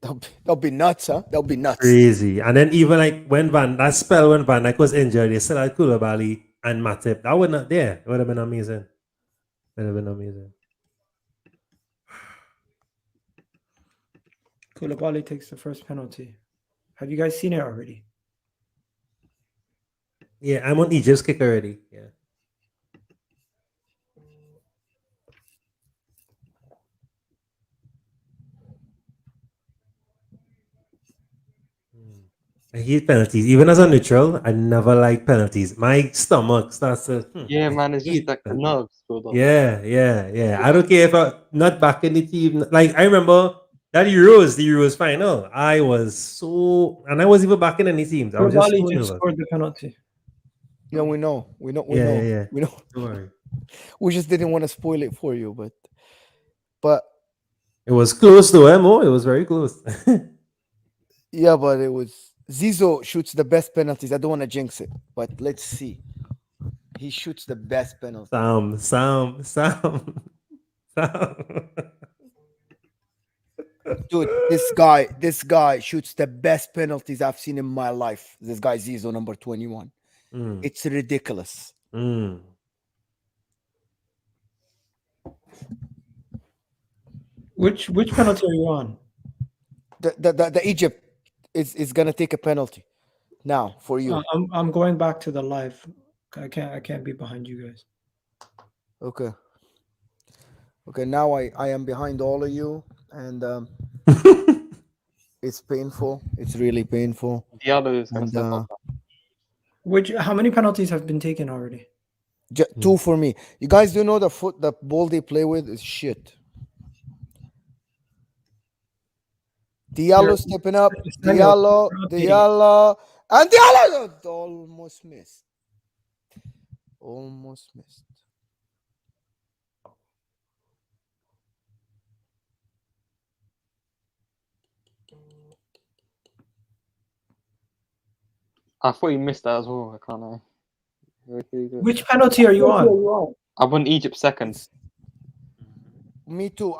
That'll be nuts, huh? That'll be nuts. Crazy. And then even like when that spell when Van Dijk was injured, they still had Koulibaly and Matip. That would not there. It would have been amazing. Koulibaly takes the first penalty. Have you guys seen it already? Yeah, I'm on Egypt's kick already. Yeah. I hate penalties. Even as a neutral, I never like penalties. My stomach starts to. Yeah, man, it's just like the nerves, brother. Yeah. I don't care if I'm not back in the team. Like, I remember that the Euros final. I was even back in any teams. I was just so Koulibaly just nervous. scored the penalty. Yeah, we know. Yeah. We know. Don't worry. We just didn't want to spoil it for you, but It was close to Mo. It was very close. yeah, but it was Zizou shoots the best penalties. I don't want to jinx it, but let's see. He shoots the best penalties. Sam. Dude, this guy shoots the best penalties I've seen in my life. This guy Zizou, number 21. It's ridiculous. Which penalty are you on? The Egypt is gonna take a penalty now for you. I'm going back to the live. I can't be behind you guys. Okay. Now I am behind all of you, and it's painful. It's really painful. Diallo is gonna step up. How many penalties have been taken already? Two for me. You guys do know the ball they play with is shit. Diallo stepping up. Diallo, and Diallo almost missed. Almost missed. I thought you missed that as well. I can't know. Very good. Which penalty are you on? I won Egypt second. Me too.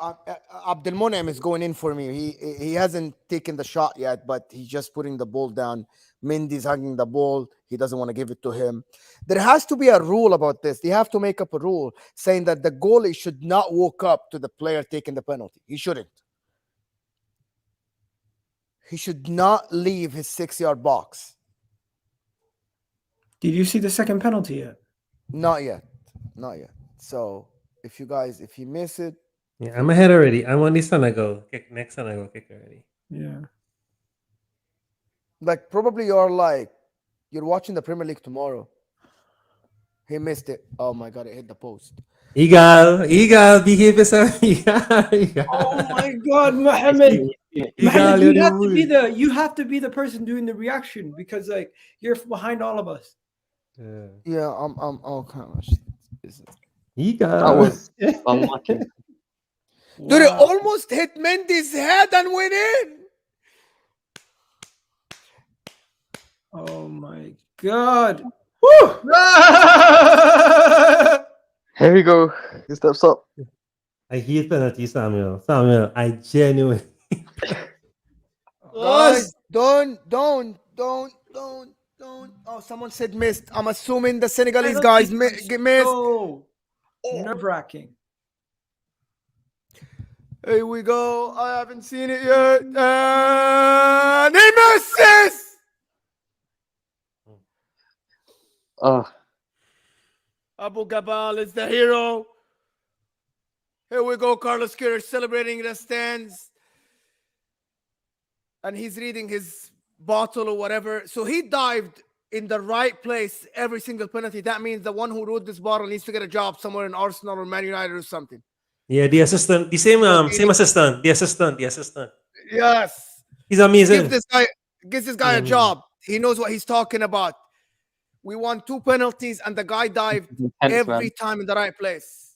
Abdelmonem is going in for me. He hasn't taken the shot yet, but he's just putting the ball down. Mendy's hugging the ball. He doesn't want to give it to him. There has to be a rule about this. They have to make up a rule saying that the goalie should not walk up to the player taking the penalty. He shouldn't. He should not leave his 6-yard box. Did you see the second penalty yet? Not yet. So if you miss it, Yeah, I'm ahead already. I'm on the Senegal kick. Next Senegal kick already. Yeah. like probably you're watching the Premier League tomorrow. He missed it. Oh my god, it hit the post. Eagle, behave yourself. Eagle. Oh my God, Mohamed! Eagle, Mohamed, you have to be the person doing the reaction because like you're behind all of us. Yeah, I'm oh gosh. Eagle. That was unlucky. Dude, it Wow. almost hit Mendy's head and went in. Oh my God! Here we go. He steps up. I hate penalty, Samuel. I genuinely. Guys, don't. Oh, someone said missed. I'm assuming the Senegalese guys missed. Oh, nerve-wracking. Here we go. I haven't seen it yet. And he misses. Abu Gabal is the hero. Here we go. Carlos Queiroz celebrating in the stands. And he's reading his bottle or whatever. So he dived in the right place every single penalty. That means the one who wrote this bottle needs to get a job somewhere in Arsenal or Man United or something. Yeah, the assistant, the same assistant, the assistant. Yes. He's amazing. Gives this guy a job. He knows what he's talking about. We won 2 penalties and the guy dived every time in the right place.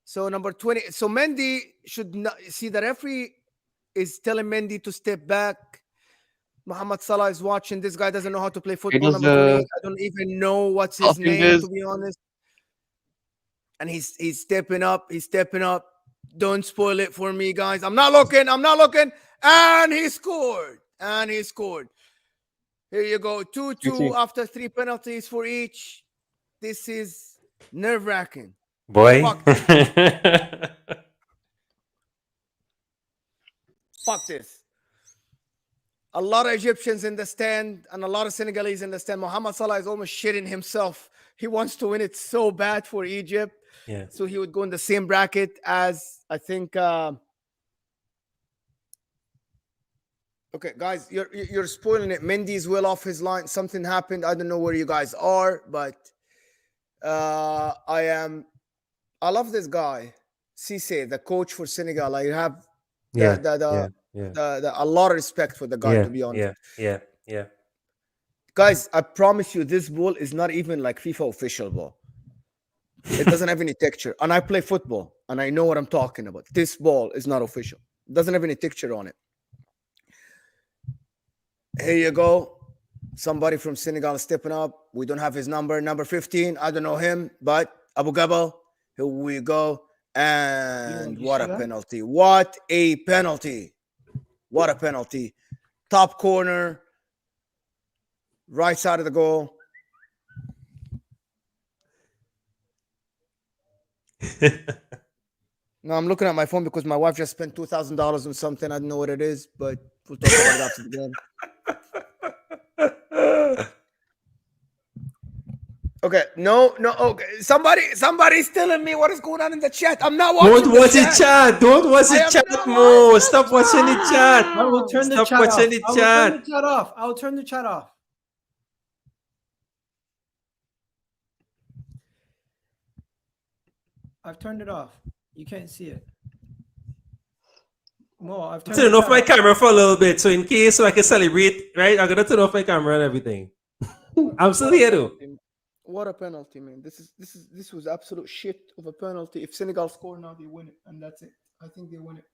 So number 20. So Mendy should not see the referee is telling Mendy to step back. Mohamed Salah is watching. This guy doesn't know how to play football. Number 20. I don't even know what's his name, to be honest. And he's stepping up. He's stepping up. Don't spoil it for me, guys. I'm not looking. And he scored. Here you go. 2-2 after 3 penalties for each. This is nerve-wracking. Boy. Fuck this. A lot of Egyptians in the stand and a lot of Senegalese in the stand. Mohamed Salah is almost shitting himself. He wants to win it so bad for Egypt. Yeah. So he would go in the same bracket as, I think... Okay, guys, you're spoiling it. Mendy's well off his line. Something happened. I don't know where you guys are, but I love this guy, Cisse, the coach for Senegal. I have a lot of respect for the guy, to be honest. Yeah. Guys, I promise you, this ball is not even like FIFA official ball. It doesn't have any texture. And I play football, and I know what I'm talking about. This ball is not official. It doesn't have any texture on it. Here you go. Somebody from Senegal is stepping up. We don't have his number. Number 15. I don't know him, but Abu Gabal. Here we go. And what a penalty. What a penalty. What a penalty. Top corner. Right side of the goal. No, I'm looking at my phone because my wife just spent $2,000 on something. I don't know what it is, but we'll talk about it after the game. Okay, no. Okay, somebody's telling me what is going on in the chat. I'm not watching. Don't watch the chat. Don't watch the chat, Mo. Stop watching the chat. I will turn the chat off. I will turn the chat off. I've turned it off. You can't see it. Mo, I've turned Turn off my camera for a little bit, so in case I can celebrate, right? I'm gonna turn off my camera and everything. I'm still here though. What a penalty, man! This was absolute shit of a penalty. If Senegal score now, they win it, and that's it. I think they win it.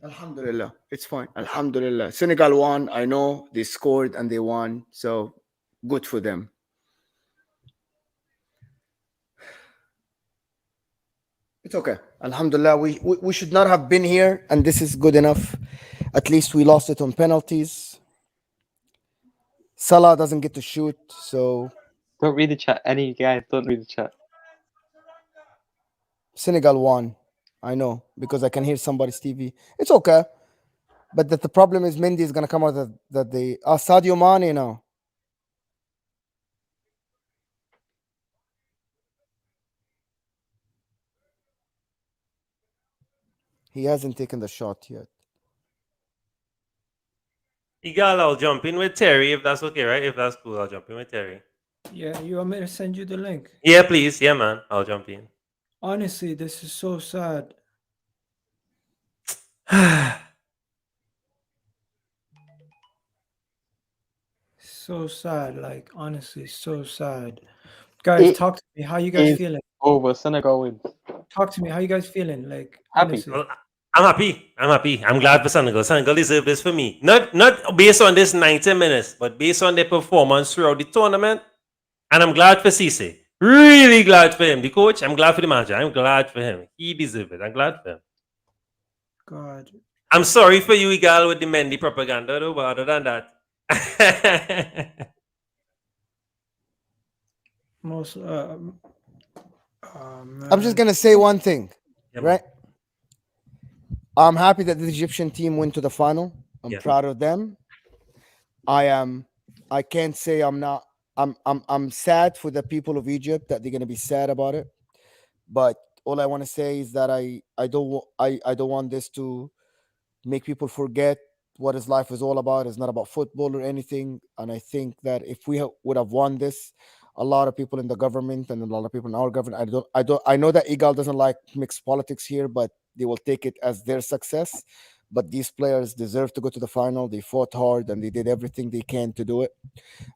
Alhamdulillah, it's fine. Alhamdulillah. Senegal won. I know they scored and they won. So good for them. It's okay. Alhamdulillah. We should not have been here, and this is good enough. At least we lost it on penalties. Salah doesn't get to shoot, so Don't read the chat. Any guys, don't read the chat. Senegal won. I know because I can hear somebody's TV. It's okay. But the problem is Mendy is gonna come out that the Sadio Mane now. He hasn't taken the shot yet. Egal, I'll jump in with Terry if that's okay, right? If that's cool, I'll jump in with Terry. Yeah, you want me to send you the link? Yeah, please. Yeah, man. I'll jump in. Honestly, this is so sad. So sad, like honestly, so sad. Guys, It talk to me. How you guys is feeling? over. Senegal wins. Talk to me. How you guys feeling? Like Happy. honestly. Well, I'm happy. I'm happy. I'm glad for Senegal. Senegal deserve this for me. Not based on this 90 minutes, but based on their performance throughout the tournament. And I'm glad for Cisse. Really glad for him. The coach, I'm glad for the manager. I'm glad for him. He deserves it. I'm glad for him. God. I'm sorry for you, Igal, with the Mendy propaganda, though, but other than that. Most I'm just gonna say one thing, Yeah, right? I'm happy that the Egyptian team went to the final. I'm Yeah. proud of them. I can't say I'm not. I'm sad for the people of Egypt that they're gonna be sad about it. But all I want to say is that I don't want this to make people forget what his life is all about. It's not about football or anything. And I think that if we would have won this, a lot of people in the government and a lot of people in our government, I know that Igal doesn't like mixed politics here, but they will take it as their success. But these players deserve to go to the final. They fought hard and they did everything they can to do it.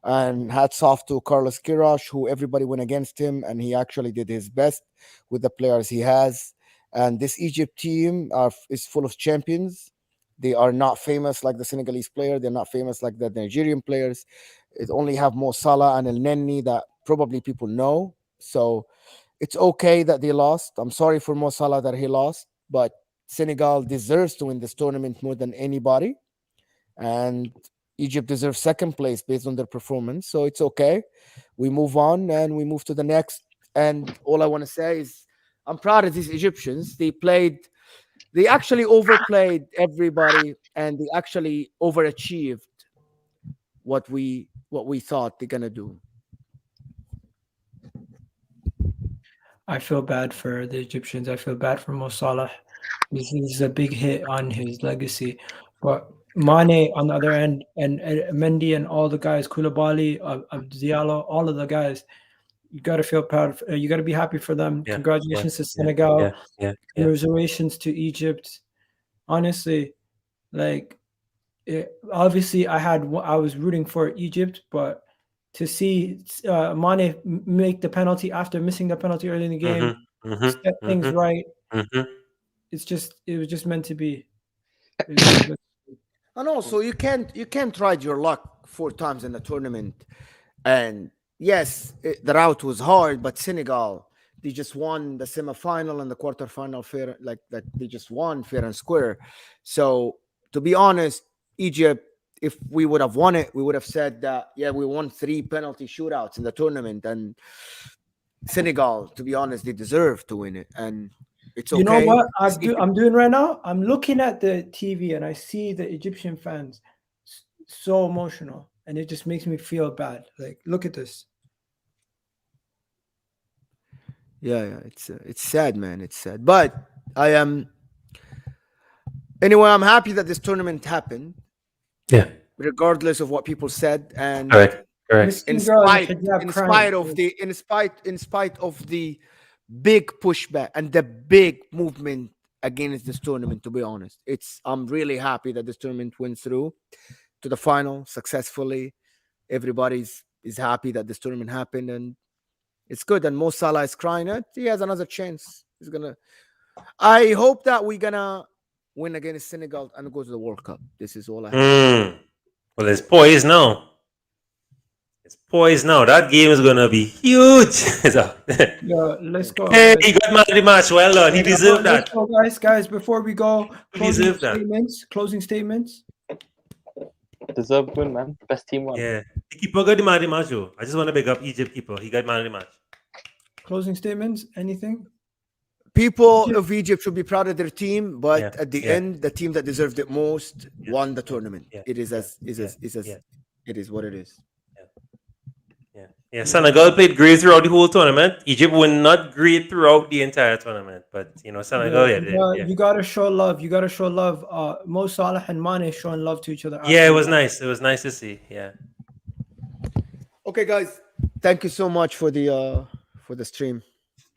And hats off to Carlos Queiroz, who everybody went against him, and he actually did his best with the players he has. And this Egypt team is full of champions. They are not famous like the Senegalese player. They're not famous like the Nigerian players. It only have Mo Salah and El Neni that probably people know. So it's okay that they lost. I'm sorry for Mo Salah that he lost, but Senegal deserves to win this tournament more than anybody. And Egypt deserves second place based on their performance. So it's okay. We move on and we move to the next. And all I want to say is I'm proud of these Egyptians. They actually overplayed everybody and they actually overachieved what we thought they're gonna do. I feel bad for the Egyptians. I feel bad for Mo Salah. This is a big hit on his legacy. But Mane on the other end, and Mendy and all the guys, Koulibaly, Diallo, all of the guys, you got to feel proud. You got to be happy for them. Yeah, Congratulations to yeah, Senegal. yeah. Congratulations to Egypt. Honestly, like obviously I was rooting for Egypt, but to see Mane make the penalty after missing the penalty early in the game, set things right. It was just meant to be. And also you can't ride your luck 4 times in the tournament. And yes, the route was hard, but Senegal, they just won the semifinal and the quarterfinal fair, like that they just won fair and square. So to be honest, Egypt, if we would have won it, we would have said that yeah, we won 3 penalty shootouts in the tournament. And Senegal, to be honest, they deserve to win it. And it's okay. You know what I'm doing right now? I'm looking at the TV and I see the Egyptian fans so emotional, and it just makes me feel bad. Like, look at this. Yeah, it's sad, man. It's sad. But I am anyway, I'm happy that this tournament happened. Yeah. Regardless of what people said. And Correct. in spite of the big pushback and the big movement against this tournament, to be honest, I'm really happy that this tournament went through to the final successfully. Everybody is happy that this tournament happened, and it's good. And Mo Salah is crying it. He has another chance. I hope that we're gonna win against Senegal, and go to the World Cup. This is all I have. Well, it's poised now. It's poised now. That game is gonna be huge. So, Yeah, let's go. hey, he got man of the match. Well done. He deserved Let's that. go, guys. Before we go, He closing deserved that. statements. Closing statements. Deserved win, man. Best team won. Yeah. The keeper got the man of the match, though. I just want to big up Egypt keeper. He got man of the match. Closing statements. Anything? People of Egypt should be proud of their team, but Yeah, at the yeah. end, the team that deserved it most Yeah, won the tournament. yeah, It is yeah, as yeah. it is what it is. Yeah, Senegal played great throughout the whole tournament. Egypt were not great throughout the entire tournament, but Senegal, You gotta show love. You gotta show love. Mo Salah and Mane showing love to each other. Yeah, it was nice. It was nice to see. Yeah. Okay, guys, thank you so much for the stream.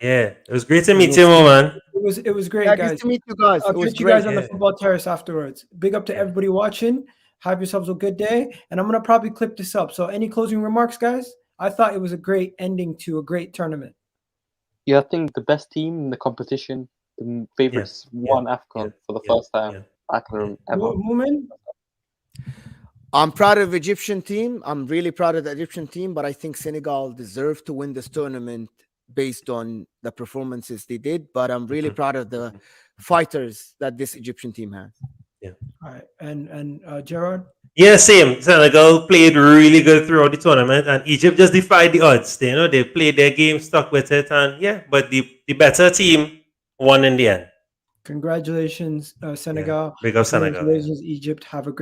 Yeah, it was great to meet you, man. It was great, Yeah, guys. nice to meet you guys. I'll It was catch you great. guys on the football terrace afterwards. Big up to everybody watching. Have yourselves a good day. And I'm gonna probably clip this up. So any closing remarks, guys? I thought it was a great ending to a great tournament. Yeah, I think the best team in the competition, the favorites, won AFCON for the first time I can remember ever. Moomin? I'm proud of Egyptian team. I'm really proud of the Egyptian team, but I think Senegal deserved to win this tournament based on the performances they did. But I'm really proud of the fighters that this Egyptian team has. All right. And Gerard? Yeah, same. Senegal played really good throughout the tournament, and Egypt just defied the odds. They played their game, stuck with it, and but the better team won in the end. Congratulations, Senegal. Big up Senegal. Congratulations, Egypt. Have a great